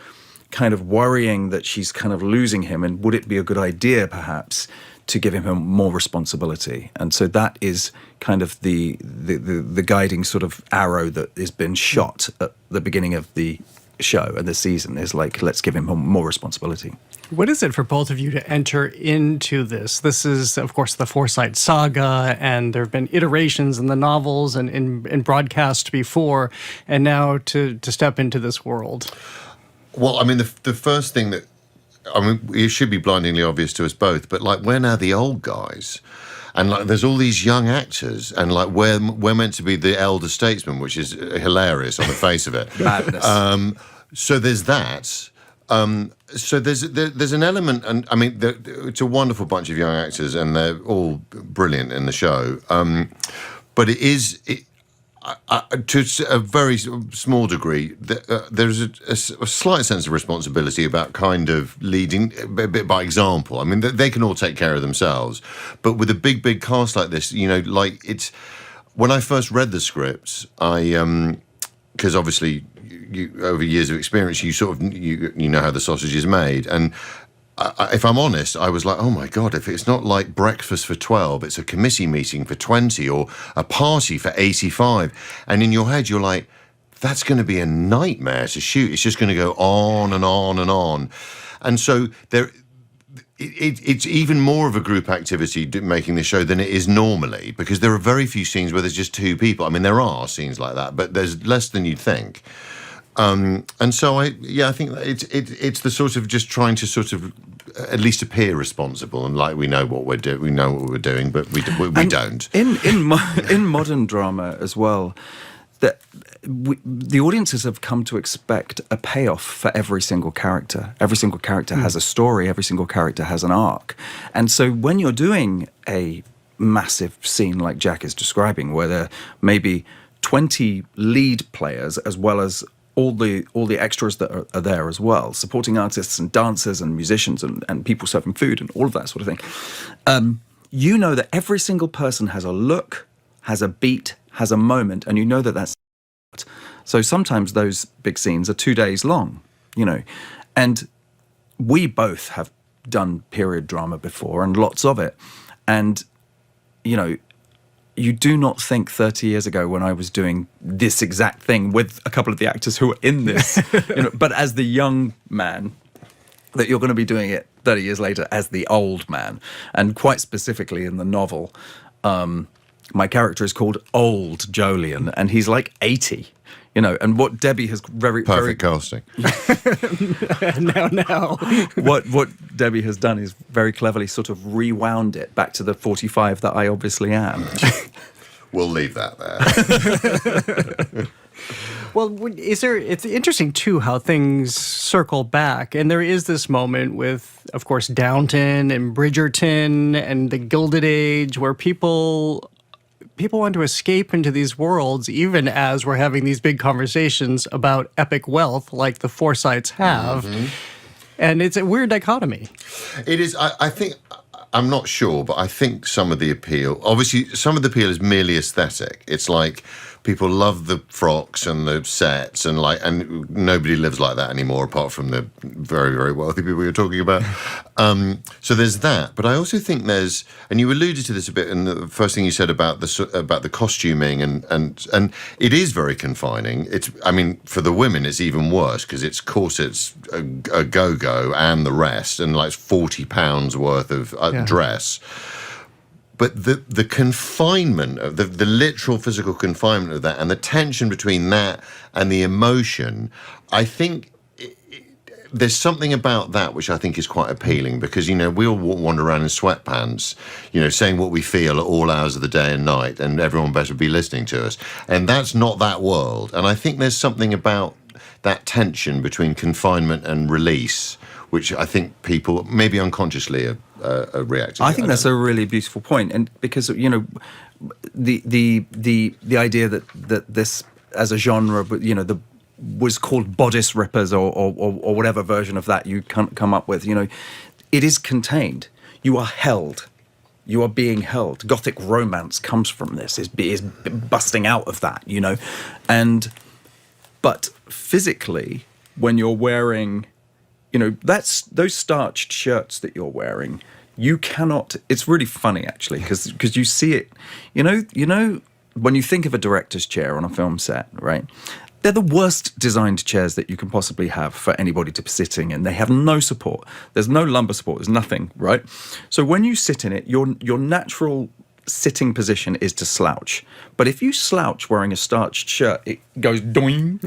kind of worrying that she's kind of losing him, and would it be a good idea, perhaps, to give him more responsibility? And so that is kind of the guiding sort of arrow that has been shot at the beginning of the show and the season, is like, let's give him more responsibility. What is it for both of you to enter into this? This is, of course, the Forsyte saga, and there have been iterations in the novels and in broadcast before, and now to step into this world. Well, I mean, the first thing that, I mean, it should be blindingly obvious to us both, but like, we're now the old guys. And like, there's all these young actors, and like, we're meant to be the elder statesmen, which is hilarious on the face of it. Madness. So there's that. So there's an element, and I mean, it's a wonderful bunch of young actors, and they're all brilliant in the show. But it is, to a very small degree, there's a slight sense of responsibility about kind of leading a bit by example. I mean, they can all take care of themselves, but with a big cast like this, you know, like, it's, when I first read the scripts, because obviously, over years of experience, you sort of you know how the sausage is made, and if I'm honest, I was like, oh my God, if it's not like breakfast for 12, it's a committee meeting for 20 or a party for 85, and in your head you're like, that's going to be a nightmare to shoot. It's just going to go on and on and on, and so it's even more of a group activity making the show than it is normally, because there are very few scenes where there's just two people. I mean, there are scenes like that, but there's less than you'd think. And so I think that it's the sort of just trying to sort of at least appear responsible, and like we know what we're doing, but we don't. In modern drama as well, that the audiences have come to expect a payoff for every single character. Every single character has a story. Every single character has an arc. And so when you're doing a massive scene like Jack is describing, where there may be 20 lead players as well as all the extras that are there as well, supporting artists and dancers and musicians and people serving food and all of that sort of thing, you know that every single person has a look, has a beat, has a moment, and you know that that's... So sometimes those big scenes are 2 days long, you know. And we both have done period drama before, and lots of it. And, you know, you do not think 30 years ago when I was doing this exact thing with a couple of the actors who were in this, you know, but as the young man, that you're going to be doing it 30 years later as the old man. And quite specifically in the novel, my character is called Old Jolyon, and he's like 80, you know. And what Debbie has perfect casting. now. What Debbie has done is very cleverly sort of rewound it back to the 45 that I obviously am. We'll leave that there. Well, it's interesting, too, how things circle back. And there is this moment with, of course, Downton and Bridgerton and the Gilded Age, where people want to escape into these worlds, even as we're having these big conversations about epic wealth like the Forsytes have. Mm-hmm. And it's a weird dichotomy. It is. I think, I'm not sure, but I think some of the appeal, obviously some of the appeal is merely aesthetic. It's like people love the frocks and the sets, and nobody lives like that anymore apart from the very, very wealthy people you're talking about. So there's that. But I also think there's, and you alluded to this a bit in the first thing you said about the costuming, and it is very confining. It's, I mean, for the women it's even worse, because it's corsets, a go-go and the rest, and like £40 worth of dress. But the confinement of the literal physical confinement of that, and the tension between that and the emotion, I think there's something about that which I think is quite appealing, because, you know, we all wander around in sweatpants, you know, saying what we feel at all hours of the day and night, and everyone better be listening to us. And that's not that world. And I think there's something about that tension between confinement and release, which I think people maybe unconsciously are reacting. I think that's a really beautiful point, and because, you know, the idea that this as a genre, you know, was called bodice rippers or whatever version of that you come up with, you know, it is contained. You are held. You are being held. Gothic romance comes from this, is busting out of that, you know. But physically, when you're wearing, you know, those starched shirts that you're wearing, you cannot, it's really funny actually, because you see it, you know, when you think of a director's chair on a film set, right? They're the worst designed chairs that you can possibly have for anybody to be sitting in. They have no support. There's no lumbar support. There's nothing, right? So when you sit in it, your natural sitting position is to slouch. But if you slouch wearing a starched shirt, it goes doing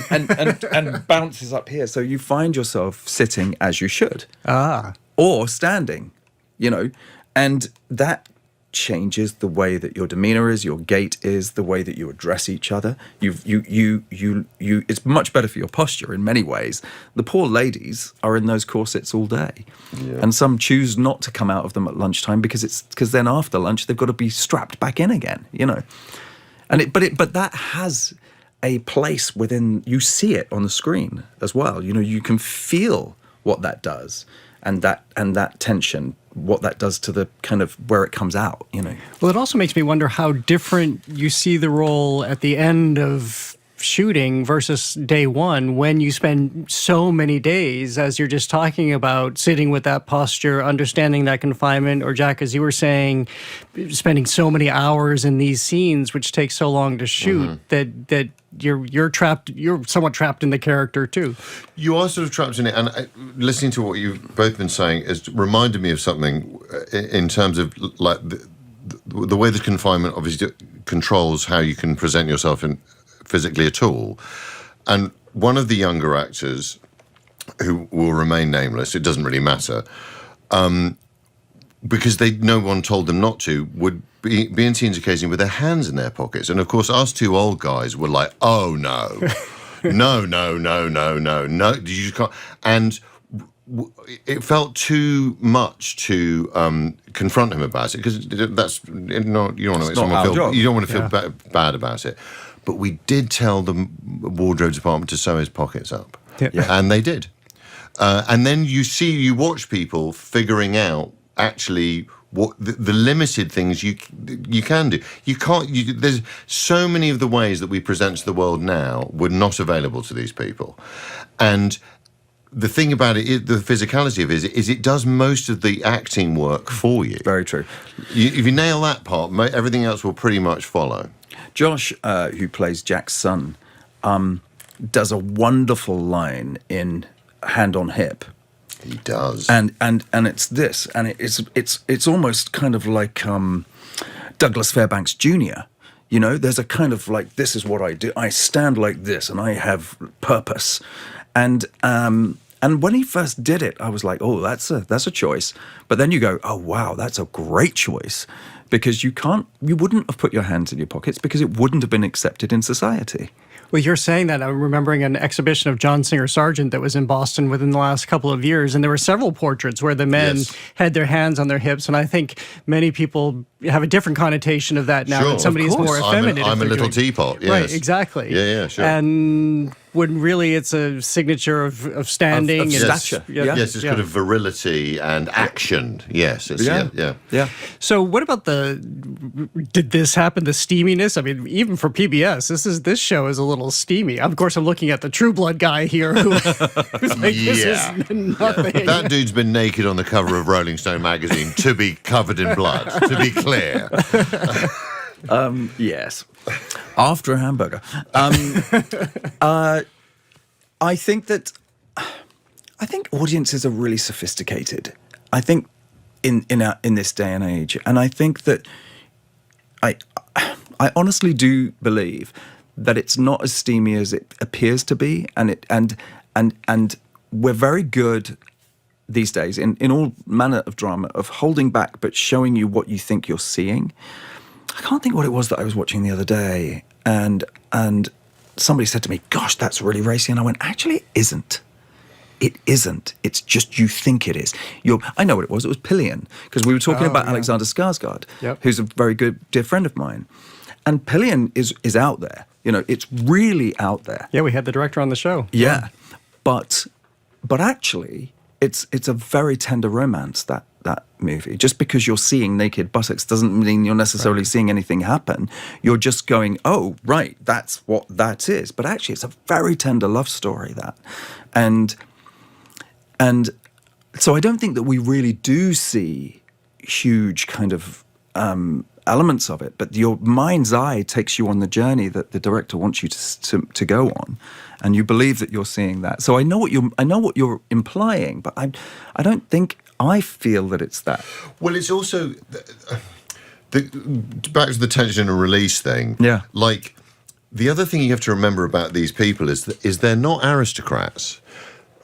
and bounces up here. So you find yourself sitting as you should. Or standing, you know, and that changes the way that your demeanor is, your gait is, the way that you address each other. It's much better for your posture in many ways. The poor ladies are in those corsets all day, and some choose not to come out of them at lunchtime because then after lunch they've got to be strapped back in again, you know. But that has a place within. You see it on the screen as well. You know, you can feel what that does, and that tension, what that does to the kind of where it comes out, you know. Well, it also makes me wonder how different you see the role at the end of shooting versus day one, when you spend so many days, as you're just talking about, sitting with that posture, understanding that confinement, or Jack, as you were saying, spending so many hours in these scenes, which takes so long to shoot, that you're trapped, you're somewhat trapped in the character too. You are sort of trapped in it, and listening to what you've both been saying has reminded me of something in terms of like the way the confinement obviously controls how you can present yourself physically at all. And one of the younger actors, who will remain nameless, it doesn't really matter, because no one told them not to, would be in scenes occasionally with their hands in their pockets. And of course, us two old guys were like, oh no, no, you just can't. And it felt too much to confront him about it, because that's you don't want to feel bad about it. But we did tell the wardrobe department to sew his pockets up, and they did. And then you watch people figuring out actually what the limited things you can do. You can't. There's so many of the ways that we present to the world now were not available to these people, and the thing about it, the physicality of it, is it does most of the acting work for you. Very true. If you nail that part, everything else will pretty much follow. Josh, who plays Jack's son, does a wonderful line in Hand on Hip. He does, and it's this, and it's almost kind of like Douglas Fairbanks Jr. You know, there's a kind of like, this is what I do. I stand like this, and I have purpose. And when he first did it, I was like, oh, that's a choice. But then you go, oh wow, that's a great choice. Because you wouldn't have put your hands in your pockets, because it wouldn't have been accepted in society. Well, you're saying that. I'm remembering an exhibition of John Singer Sargent that was in Boston within the last couple of years, and there were several portraits where the men had their hands on their hips, and I think many people have a different connotation of that now. Sure, that somebody is more effeminate. I'm a little teapot, yes. Right, exactly. Yeah, sure. And when really it's a signature of standing. Of stature. Yes, it's kind of virility and action. Yes. Yeah. So what about did this happen, the steaminess? I mean, even for PBS, this show is a little steamy. Of course, I'm looking at the True Blood guy here who's like, this is nothing. Yeah. That dude's been naked on the cover of Rolling Stone magazine to be covered in blood, to be clear. Yes. After a hamburger. I think audiences are really sophisticated. I think in this day and age. And I think that I honestly do believe that it's not as steamy as it appears to be, and we're very good these days in all manner of drama of holding back but showing you what you think you're seeing. I can't think what it was that I was watching the other day, and somebody said to me, "Gosh, that's really racy," and I went, "Actually, it isn't. It isn't. It's just you think it is." I know what it was. It was Pillion, because we were talking about Alexander Skarsgård, who's a very good dear friend of mine, and Pillion is out there. It's really out there. Yeah, we had the director on the show. Yeah, but actually, it's a very tender romance, that movie. Just because you're seeing naked buttocks doesn't mean you're necessarily seeing anything happen. You're just going, oh, right, that's what that is. But actually, it's a very tender love story, that. And so I don't think that we really do see huge kind of elements of it, but your mind's eye takes you on the journey that the director wants you to go on, and you believe that you're seeing that. So I know what you're implying, but I don't think I feel that it's that. Well, it's also back to the tension and release thing. Yeah, like the other thing you have to remember about these people is they're not aristocrats.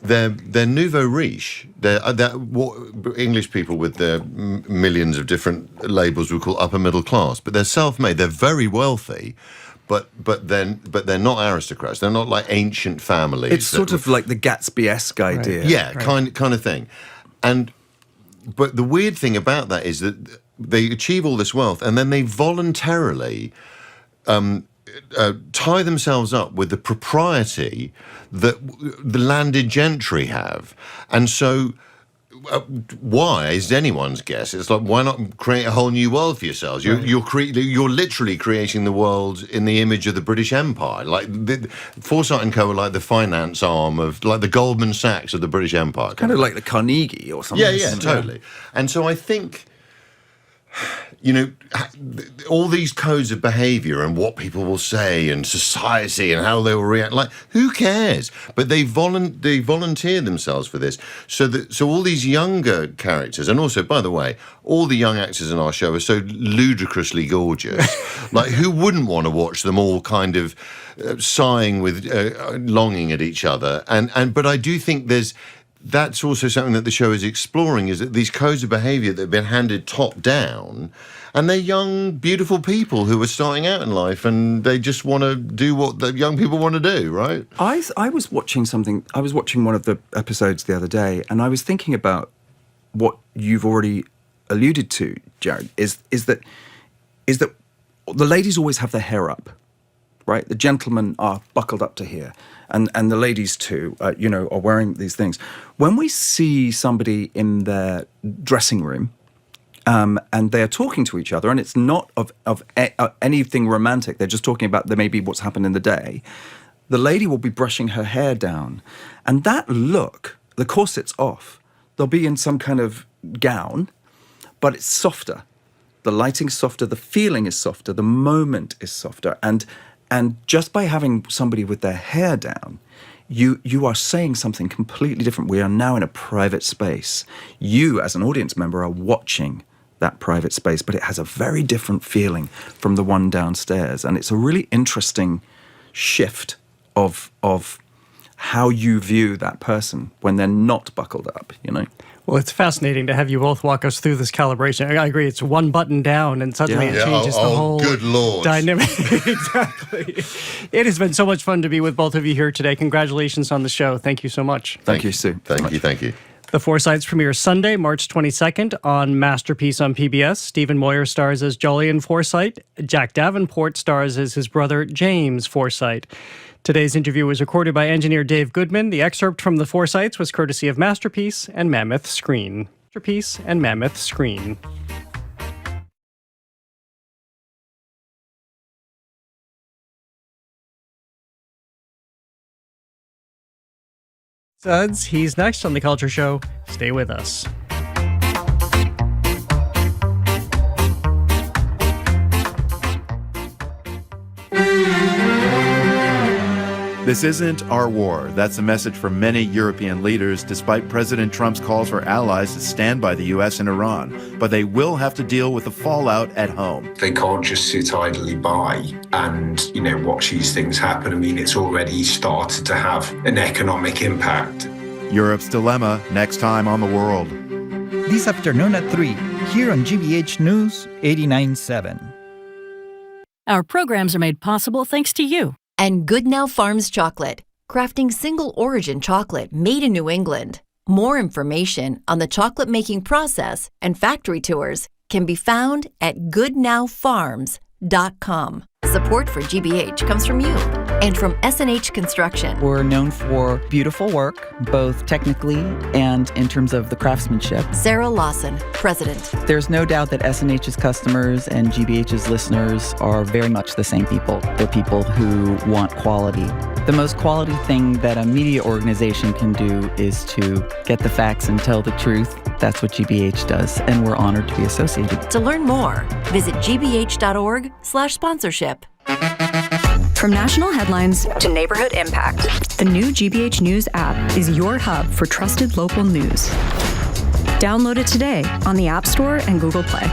They're nouveau riche. They're what English people with their millions of different labels would call upper middle class. But they're self-made. They're very wealthy, but they're not aristocrats. They're not like ancient families. It's sort of like the Gatsby-esque idea. Yeah, kind of thing. But the weird thing about that is that they achieve all this wealth and then they voluntarily tie themselves up with the propriety that the landed gentry have. And so why is anyone's guess? It's like, why not create a whole new world for yourselves? You're literally creating the world in the image of the British Empire. Like Forsyte and Co are like the finance arm of, like, the Goldman Sachs of the British Empire. Kind of like the Carnegie or something. Yeah, totally. And so I think, all these codes of behaviour and what people will say and society and how they will react, like, who cares? But they volunteer themselves for this. So all these younger characters, and also, by the way, all the young actors in our show are so ludicrously gorgeous. Like, who wouldn't want to watch them all kind of sighing with longing at each other? But I do think that's also something that the show is exploring, is that these codes of behaviour that have been handed top down, and they're young, beautiful people who are starting out in life, and they just want to do what the young people want to do, right? I was watching something. I was watching one of the episodes the other day, and I was thinking about what you've already alluded to, Jared. Is that the ladies always have their hair up, right? The gentlemen are buckled up to here. And the ladies too, are wearing these things. When we see somebody in their dressing room, and they're talking to each other, and it's not of anything romantic, they're just talking about maybe what's happened in the day, the lady will be brushing her hair down. And that look, the corset's off. They'll be in some kind of gown, but it's softer. The lighting's softer, the feeling is softer, the moment is softer. And just by having somebody with their hair down, you are saying something completely different. We are now in a private space. You, as an audience member, are watching that private space, but it has a very different feeling from the one downstairs. And it's a really interesting shift of how you view that person when they're not buckled up, Well, it's fascinating to have you both walk us through this calibration. I agree, it's one button down and suddenly it changes the whole good Lord. dynamic. Exactly. It has been so much fun to be with both of you here today. Congratulations on the show. Thank you so much. Thank you, Sue. Thank you. The Forsytes premieres Sunday, March 22nd on Masterpiece on PBS. Stephen Moyer stars as Jolyon Forsyte. Jack Davenport stars as his brother James Forsyte. Today's interview was recorded by engineer Dave Goodman. The excerpt from The Forsytes was courtesy of Masterpiece and Mammoth Screen. Masterpiece and Mammoth Screen. Suds, he's next on The Culture Show. Stay with us. This isn't our war. That's a message from many European leaders, despite President Trump's calls for allies to stand by the U.S. and Iran. But they will have to deal with the fallout at home. They can't just sit idly by and, watch these things happen. I mean, it's already started to have an economic impact. Europe's Dilemma, next time on The World. This afternoon at 3, here on GBH News 89.7. Our programs are made possible thanks to you. And Good Now Farms chocolate, crafting single origin chocolate made in New England. More information on the chocolate making process and factory tours can be found at goodnowfarms.com. Support for GBH comes from you and from S&H Construction. We're known for beautiful work, both technically and in terms of the craftsmanship. Sarah Lawson, President. There's no doubt that S&H's customers and GBH's listeners are very much the same people. They're people who want quality. The most quality thing that a media organization can do is to get the facts and tell the truth. That's what GBH does, and we're honored to be associated. To learn more, visit gbh.org/sponsorship. From national headlines to neighborhood impact, the new GBH News app is your hub for trusted local news. Download it today on the App Store and Google Play.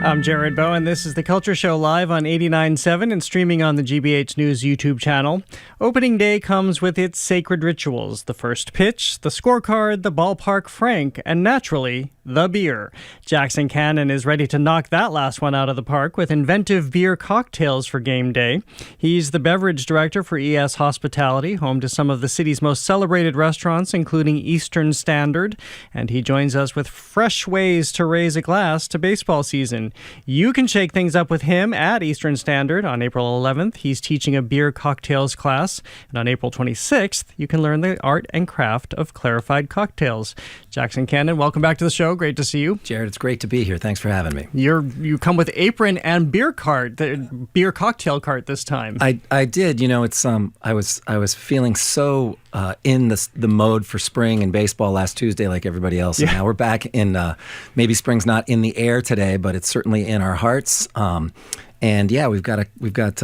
I'm Jared Bowen. This is The Culture Show live on 89.7 and streaming on the GBH News YouTube channel. Opening day comes with its sacred rituals: the first pitch, the scorecard, the ballpark frank, and naturally, the beer. Jackson Cannon is ready to knock that last one out of the park with inventive beer cocktails for game day. He's the beverage director for ES Hospitality, home to some of the city's most celebrated restaurants, including Eastern Standard. And he joins us with fresh ways to raise a glass to baseball season. You can shake things up with him at Eastern Standard on April 11th. He's teaching a beer cocktails class. And on April 26th, you can learn the art and craft of clarified cocktails. Jackson Cannon, welcome back to the show. Great to see you. Jared, it's great to be here. Thanks for having me. You come with apron and beer cart, the beer cocktail cart this time. I did. It's I was feeling so in the mode for spring and baseball last Tuesday, like everybody else. And now we're back in. Maybe spring's not in the air today, but it's certainly in our hearts. And yeah, we've got a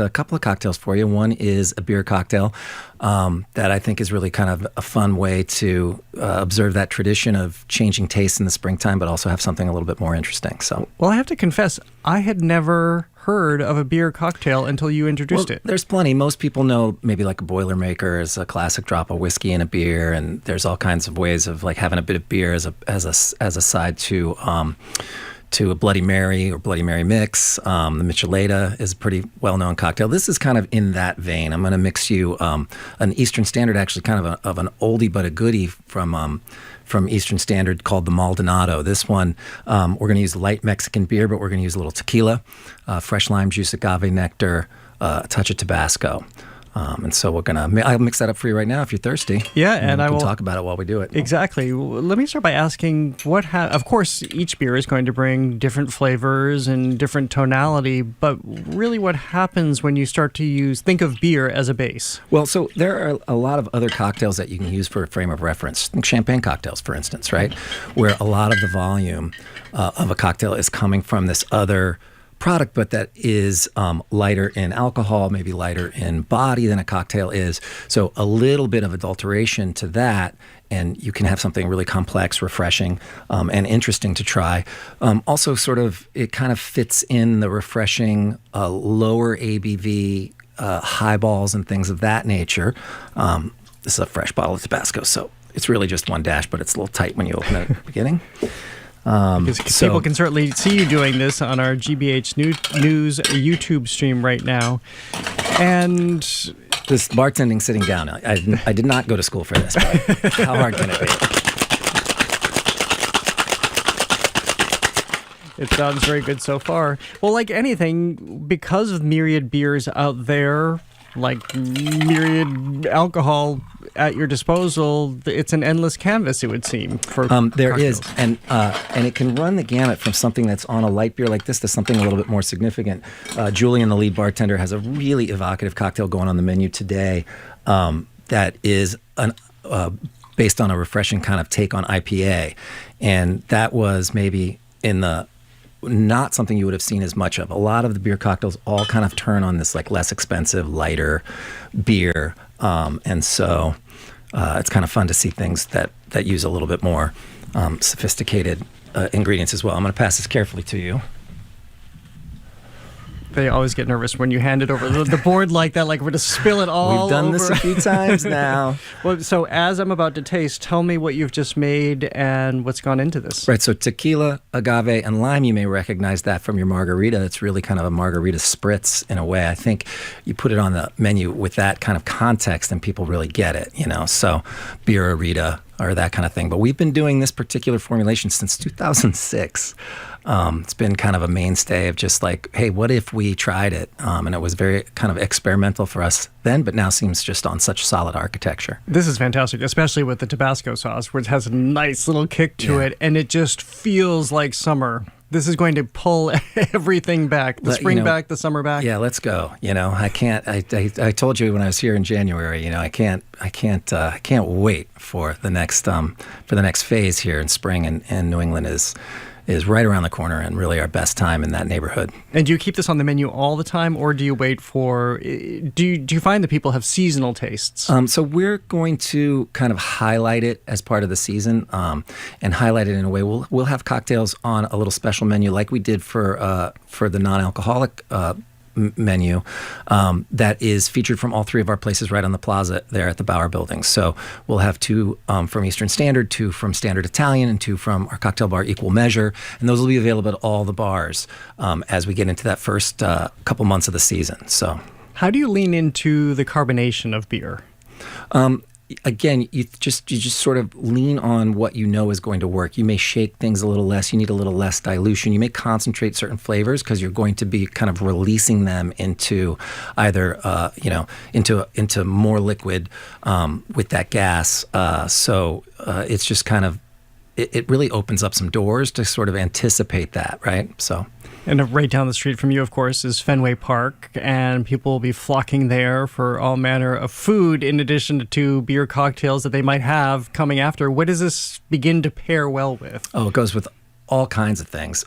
couple of cocktails for you. One is a beer cocktail that I think is really kind of a fun way to observe that tradition of changing tastes in the springtime, but also have something a little bit more interesting. So, well, I have to confess, I had never heard of a beer cocktail until you introduced it. There's plenty. Most people know maybe like a Boilermaker is a classic drop of whiskey in a beer, and there's all kinds of ways of like having a bit of beer as a side to a Bloody Mary or Bloody Mary mix. The Michelada is a pretty well-known cocktail. This is kind of in that vein. I'm going to mix you an Eastern Standard, actually kind of an oldie but a goodie from Eastern Standard called the Maldonado. This one, we're going to use light Mexican beer, but we're going to use a little tequila, fresh lime juice, agave nectar, a touch of Tabasco. And so I'll mix that up for you right now if you're thirsty. Yeah, and I will talk about it while we do it. Exactly. Let me start by asking of course, each beer is going to bring different flavors and different tonality, but really what happens when you start to think of beer as a base? Well, so there are a lot of other cocktails that you can use for a frame of reference. Think champagne cocktails, for instance, right? Where a lot of the volume of a cocktail is coming from this other product, but that is lighter in alcohol, maybe lighter in body than a cocktail is. So a little bit of adulteration to that, and you can have something really complex, refreshing, and interesting to try. Also, it kind of fits in the refreshing lower ABV highballs and things of that nature. This is a fresh bottle of Tabasco, so it's really just one dash, but it's a little tight when you open it at the beginning. People can certainly see you doing this on our GBH News YouTube stream right now. And this bartending sitting down. I did not go to school for this, but how hard can it be? It sounds very good so far. Well, like anything, because of myriad beers out there, like myriad alcohol at your disposal, it's an endless canvas, it would seem. For there is, and it can run the gamut from something that's on a light beer like this to something a little bit more significant. Julian, the lead bartender, has a really evocative cocktail going on the menu today that is based on a refreshing kind of take on IPA. And that was maybe not something you would have seen as much of. A lot of the beer cocktails all kind of turn on this like less expensive, lighter beer. And so it's kind of fun to see things that use a little bit more sophisticated ingredients as well. I'm going to pass this carefully to you. They always get nervous when you hand it over the board like that, like we're to spill it all over. We've done this a few times now. Well, so as I'm about to taste, tell me what you've just made and what's gone into this. Right, so tequila, agave, and lime, you may recognize that from your margarita. It's really kind of a margarita spritz in a way. I think you put it on the menu with that kind of context and people really get it, so beer-a-rita or that kind of thing. But we've been doing this particular formulation since 2006. It's been kind of a mainstay of just like, hey, what if we tried it? And it was very kind of experimental for us then, but now seems just on such solid architecture. This is fantastic, especially with the Tabasco sauce, where it has a nice little kick to it, and it just feels like summer. This is going to pull everything back, the spring back, the summer back. Yeah, let's go. I can't. I told you when I was here in January. I can't wait for the next phase here in spring, and New England is right around the corner and really our best time in that neighborhood. And do you keep this on the menu all the time, or do you wait for? Do you find that people have seasonal tastes? So we're going to kind of highlight it as part of the season, and highlight it in a way. We'll have cocktails on a little special menu like we did for the non-alcoholic menu that is featured from all three of our places right on the plaza there at the Bauer Building. So we'll have 2 from Eastern Standard, 2 from Standard Italian, and 2 from our cocktail bar Equal Measure. And those will be available at all the bars as we get into that first couple months of the season. So, how do you lean into the carbonation of beer? Again, you just sort of lean on what you know is going to work. You may shake things a little less. You need a little less dilution. You may concentrate certain flavors because you're going to be kind of releasing them into either into more liquid with that gas. So it's just kind of it really opens up some doors to sort of anticipate that, right? So. And right down the street from you, of course, is Fenway Park, and people will be flocking there for all manner of food in addition to beer cocktails that they might have coming after. What does this begin to pair well with? Oh, it goes with all kinds of things.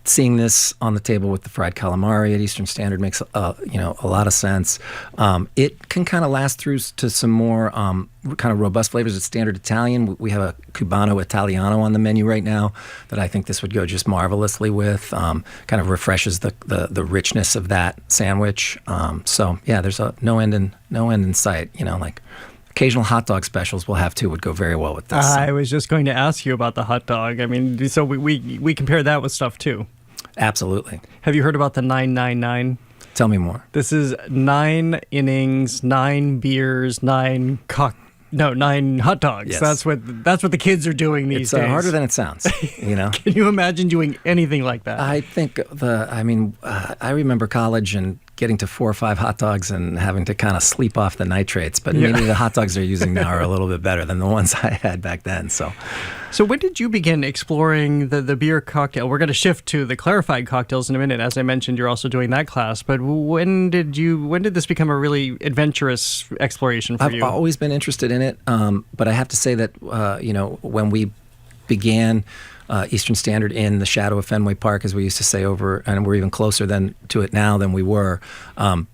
Seeing this on the table with the fried calamari at Eastern Standard makes a lot of sense. It can kind of last through to some more kind of robust flavors at Standard Italian. We have a Cubano Italiano on the menu right now that I think this would go just marvelously with. Kind of refreshes the richness of that sandwich. So yeah, there's no end in sight. Like. Occasional hot dog specials we'll have too would go very well with this. I was just going to ask you about the hot dog. I mean, so we compare that with stuff too. Absolutely. Have you heard about the 999? Tell me more. This is 9 innings, 9 beers, 9 hot dogs. Yes. That's what the kids are doing these days. It's harder than it sounds. Can you imagine doing anything like that? I think I remember college and getting to 4 or 5 hot dogs and having to kind of sleep off the nitrates. But maybe the hot dogs they're using now are a little bit better than the ones I had back then. So when did you begin exploring the beer cocktail? We're going to shift to the clarified cocktails in a minute. As I mentioned, you're also doing that class. But when did this become a really adventurous exploration for you? I've always been interested in it. But I have to say that, when we began Eastern Standard in the shadow of Fenway Park, as we used to say and we're even closer to it now than we were,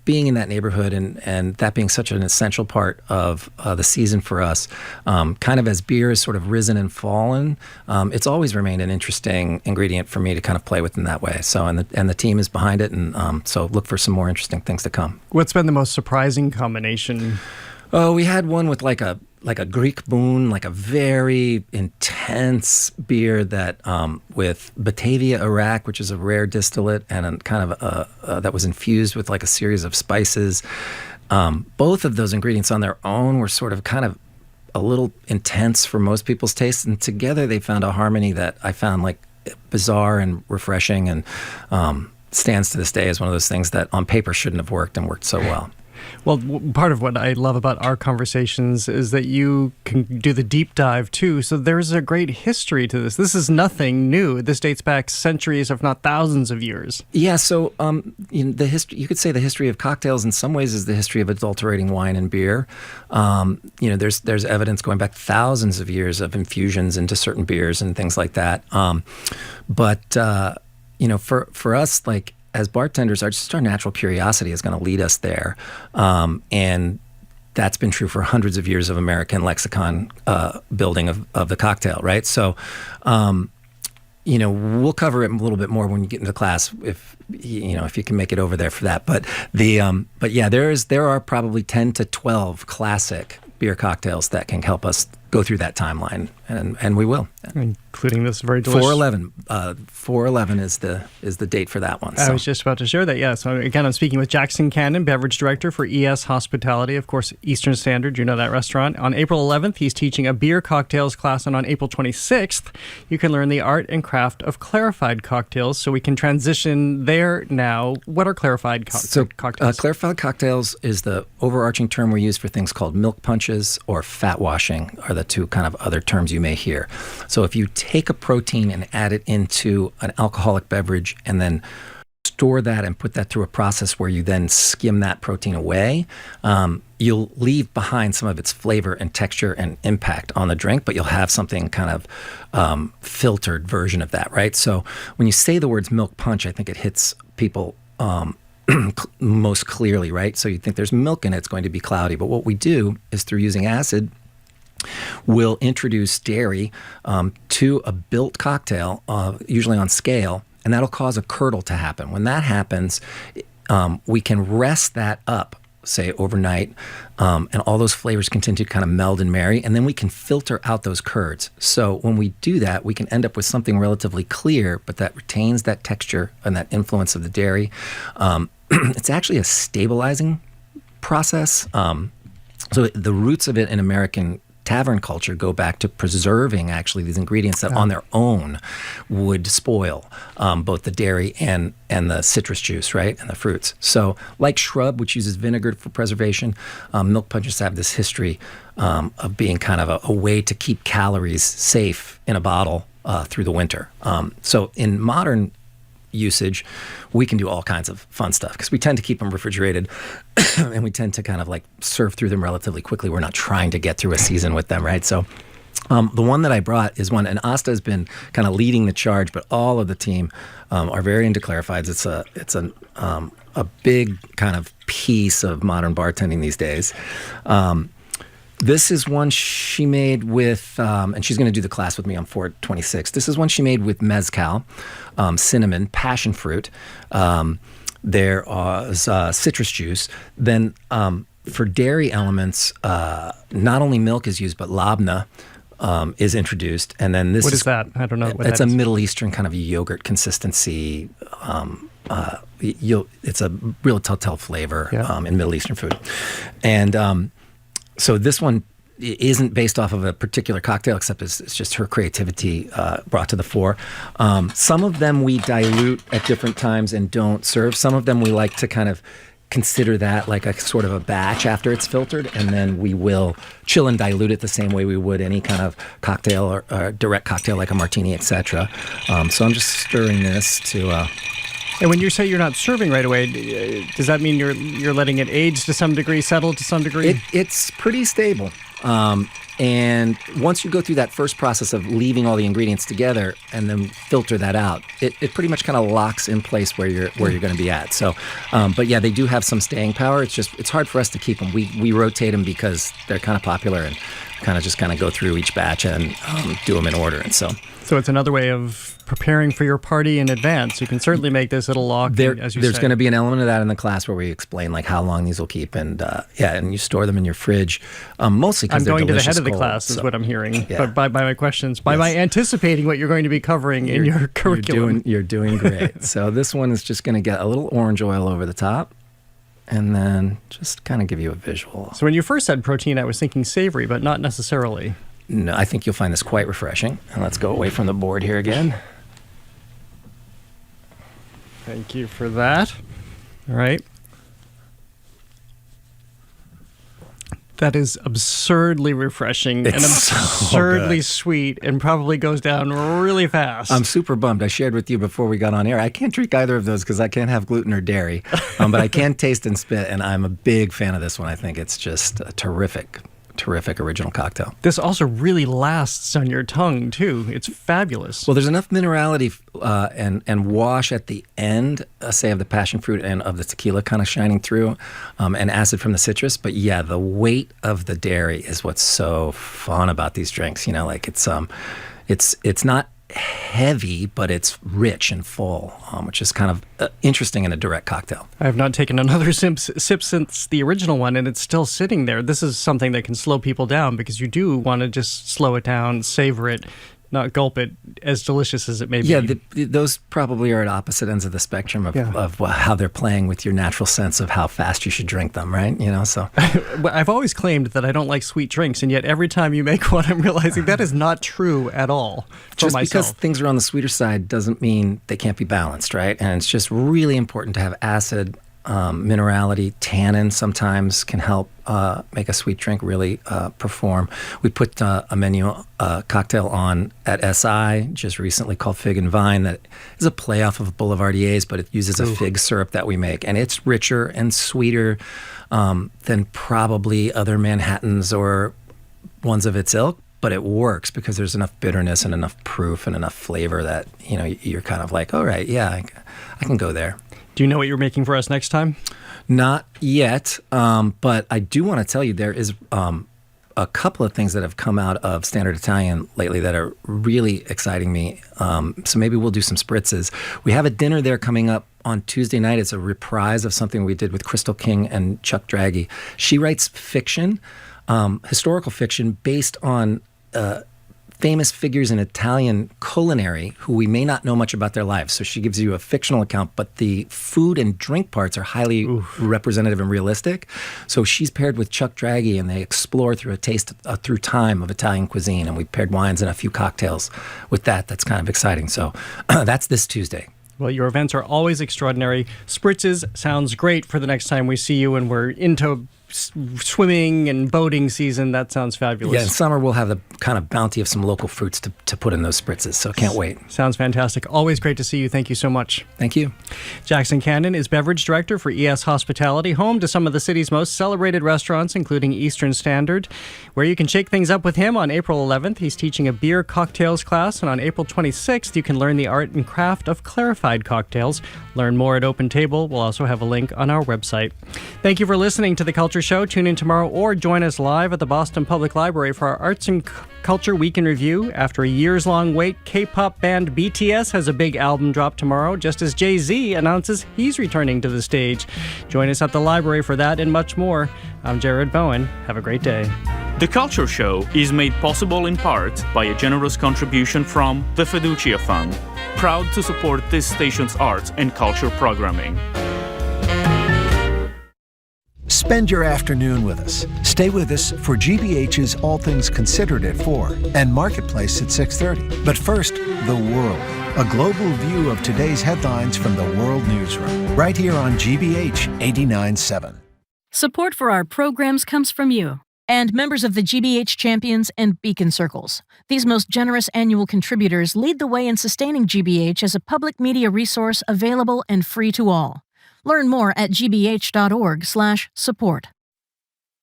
being in that neighborhood and that being such an essential part of the season for us, kind of as beer has sort of risen and fallen, it's always remained an interesting ingredient for me to kind of play with in that way. So, and the team is behind it, and so look for some more interesting things to come. What's been the most surprising combination? Oh, we had one with like a Greek boon, like a very intense beer that with Batavia Iraq, which is a rare distillate, and a kind of that was infused with like a series of spices. Both of those ingredients on their own were sort of kind of a little intense for most people's taste, and together they found a harmony that I found like bizarre and refreshing, and stands to this day as one of those things that on paper shouldn't have worked and worked so well. Well, part of what I love about our conversations is that you can do the deep dive too. So there's a great history to this. This is nothing new. This dates back centuries, if not thousands of years. Yeah. So the history, you could say the history of cocktails in some ways is the history of adulterating wine and beer. There's evidence going back thousands of years of infusions into certain beers and things like that. For us, like, as bartenders, our natural curiosity is going to lead us there. And that's been true for hundreds of years of American lexicon building of the cocktail, right? So, we'll cover it a little bit more when you get into class if you can make it over there for that. But there are probably 10 to 12 classic beer cocktails that can help us go through that timeline, and we will, including this very delicious 4/11 is the date for that one. I was just about to share that. Yeah. So again, I'm speaking with Jackson Cannon, beverage director for ES Hospitality, of course, Eastern Standard. You know that restaurant. On April 11th, he's teaching a beer cocktails class, and on April 26th, you can learn the art and craft of clarified cocktails. So we can transition there now. What are clarified cocktails? Clarified cocktails is the overarching term we use for things called milk punches or fat washing. Are the two kind of other terms you may hear. So if you take a protein and add it into an alcoholic beverage and then store that and put that through a process where you then skim that protein away, you'll leave behind some of its flavor and texture and impact on the drink, but you'll have something kind of filtered version of that, right? So when you say the words milk punch, I think it hits people most clearly, right? So you think there's milk in it, it's going to be cloudy. But what we do is through using acid, we'll introduce dairy to a built cocktail, usually on scale, and that'll cause a curdle to happen. When that happens, we can rest that up, say overnight, and all those flavors continue to kind of meld and marry, and then we can filter out those curds. So when we do that, we can end up with something relatively clear, but that retains that texture and that influence of the dairy. It's actually a stabilizing process. So the roots of it in American tavern culture go back to preserving actually these ingredients that on their own would spoil both the dairy and the citrus juice, right, and the fruits. So like shrub, which uses vinegar for preservation, milk punches have this history of being kind of a way to keep calories safe in a bottle through the winter. So in modern usage, we can do all kinds of fun stuff because we tend to keep them refrigerated and we tend to kind of like surf through them relatively quickly. We're not trying to get through a season with them, right? So the one that I brought is one, and Asta has been kind of leading the charge, but all of the team are very into clarifieds. It's a big kind of piece of modern bartending these days. This is one she made with, and she's going to do the class with me on 4/26. This is one she made with mezcal, cinnamon, passion fruit. There was citrus juice. Then for dairy elements, not only milk is used, but labna is introduced. And then this What is that? I don't know what it's that a is. Middle Eastern kind of yogurt consistency. It's a real telltale flavor in Middle Eastern food. And so this one isn't based off of a particular cocktail, except it's just her creativity brought to the fore. Some of them we dilute at different times and don't serve. Some of them we like to kind of consider that like a sort of a batch after it's filtered, and then we will chill and dilute it the same way we would any kind of cocktail or direct cocktail like a martini, etc. So I'm just stirring this to... And when you say you're not serving right away, does that mean you're letting it age to some degree, settle to some degree? It's pretty stable. And once you go through that first process of leaving all the ingredients together and then filter that out, it pretty much kind of locks in place where you're going to be at. So, but yeah, they do have some staying power. It's hard for us to keep them. We rotate them because they're kind of popular and kind of go through each batch and do them in order. And so it's another way of preparing for your party in advance. You can certainly make this it'll lock. As you there's say. going to be an element of that in the class where we explain like how long these will keep, and and you store them in your fridge. Mostly because I'm they're going to the delicious head of the cold, class, is so. what I'm hearing. Yeah. But by my questions, by my anticipating what you're going to be covering in your curriculum. You're doing great. So this one is just going to get a little orange oil over the top, and then just kind of give you a visual. So when you first said protein, I was thinking savory, but not necessarily. No, I think you'll find this quite refreshing. And let's go away from the board here again. Thank you for that. All right. That is absurdly refreshing and absurdly sweet and probably goes down really fast. I'm super bummed. I shared with you before we got on air. I can't drink either of those because I can't have gluten or dairy, but I can taste and spit, and I'm a big fan of this one. I think it's just a terrific original cocktail. This also really lasts on your tongue, too. It's fabulous. Well, there's enough minerality and wash at the end, say, of the passion fruit and of the tequila kind of shining through, and acid from the citrus. But yeah, the weight of the dairy is what's so fun about these drinks. You know, like it's not heavy, but it's rich and full, which is kind of interesting in a direct cocktail. I have not taken another sip since the original one, and it's still sitting there. This is something that can slow people down because you do want to just slow it down, savor it, not gulp it, as delicious as it may be. Yeah, those probably are at opposite ends of the spectrum of how they're playing with your natural sense of how fast you should drink them, right? You know, so I've always claimed that I don't like sweet drinks, and yet every time you make one, I'm realizing that is not true at all. Just because things are on the sweeter side doesn't mean they can't be balanced, right? And it's just really important to have acid, minerality, tannin sometimes can help make a sweet drink really perform. We put a menu cocktail on at SI just recently called Fig and Vine that is a play off of Boulevardiers, but it uses a fig syrup that we make. And it's richer and sweeter than probably other Manhattans or ones of its ilk. But it works because there's enough bitterness and enough proof and enough flavor that, you know, you're kind of like, all right, yeah, I can go there. Do you know what you're making for us next time? Not yet, but I do want to tell you there is a couple of things that have come out of Standard Italian lately that are really exciting me. So maybe we'll do some spritzes. We have a dinner there coming up on Tuesday night. It's a reprise of something we did with Crystal King and Chuck Draghi. She writes fiction, historical fiction, based on famous figures in Italian culinary who we may not know much about their lives. So she gives you a fictional account, but the food and drink parts are highly representative and realistic. So she's paired with Chuck Draghi, and they explore through a taste through time of Italian cuisine. And we paired wines and a few cocktails with that. That's kind of exciting. So that's this Tuesday. Well, your events are always extraordinary. Spritzes sounds great for the next time we see you, and we're into swimming and boating season. That sounds fabulous. Yeah, in summer we'll have the kind of bounty of some local fruits to put in those spritzes, so can't wait. Sounds fantastic. Always great to see you. Thank you so much. Thank you. Jackson Cannon is beverage director for ES Hospitality, home to some of the city's most celebrated restaurants, including Eastern Standard, where you can shake things up with him. On April 11th, he's teaching a beer cocktails class, and on April 26th, you can learn the art and craft of clarified cocktails. Learn more at Open Table. We'll also have a link on our website. Thank you for listening to The Culture Show. Tune in tomorrow or join us live at the Boston Public Library for our Arts and Culture Week in Review. After a years-long wait, K-pop band BTS has a big album drop tomorrow, just as Jay-Z announces he's returning to the stage. Join us at the library for that and much more. I'm Jared Bowen. Have a great day. The Culture Show is made possible in part by a generous contribution from the Fiducia Fund, proud to support this station's arts and culture programming. Spend your afternoon with us. Stay with us for GBH's All Things Considered at 4 and Marketplace at 6:30. But first, The World, a global view of today's headlines from the World Newsroom, right here on GBH 89.7. Support for our programs comes from you and members of the GBH Champions and Beacon Circles. These most generous annual contributors lead the way in sustaining GBH as a public media resource available and free to all. Learn more at gbh.org/support.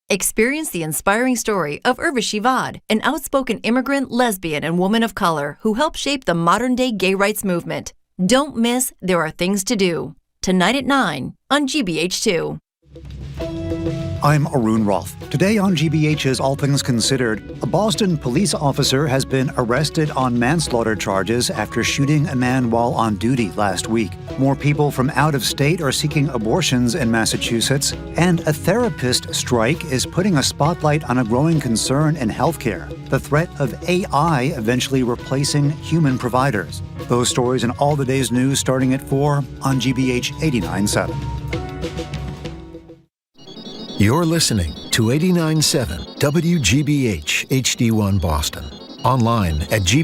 Experience the inspiring story of Urvashi Vaughn, an outspoken immigrant, lesbian, and woman of color who helped shape the modern-day gay rights movement. Don't miss There Are Things to Do, tonight at 9 on GBH2. I'm Arun Roth. Today on GBH's All Things Considered, a Boston police officer has been arrested on manslaughter charges after shooting a man while on duty last week. More people from out of state are seeking abortions in Massachusetts, and a therapist strike is putting a spotlight on a growing concern in healthcare, the threat of AI eventually replacing human providers. Those stories and all the day's news starting at 4 on GBH 89.7. You're listening to 89.7 WGBH HD1 Boston. Online at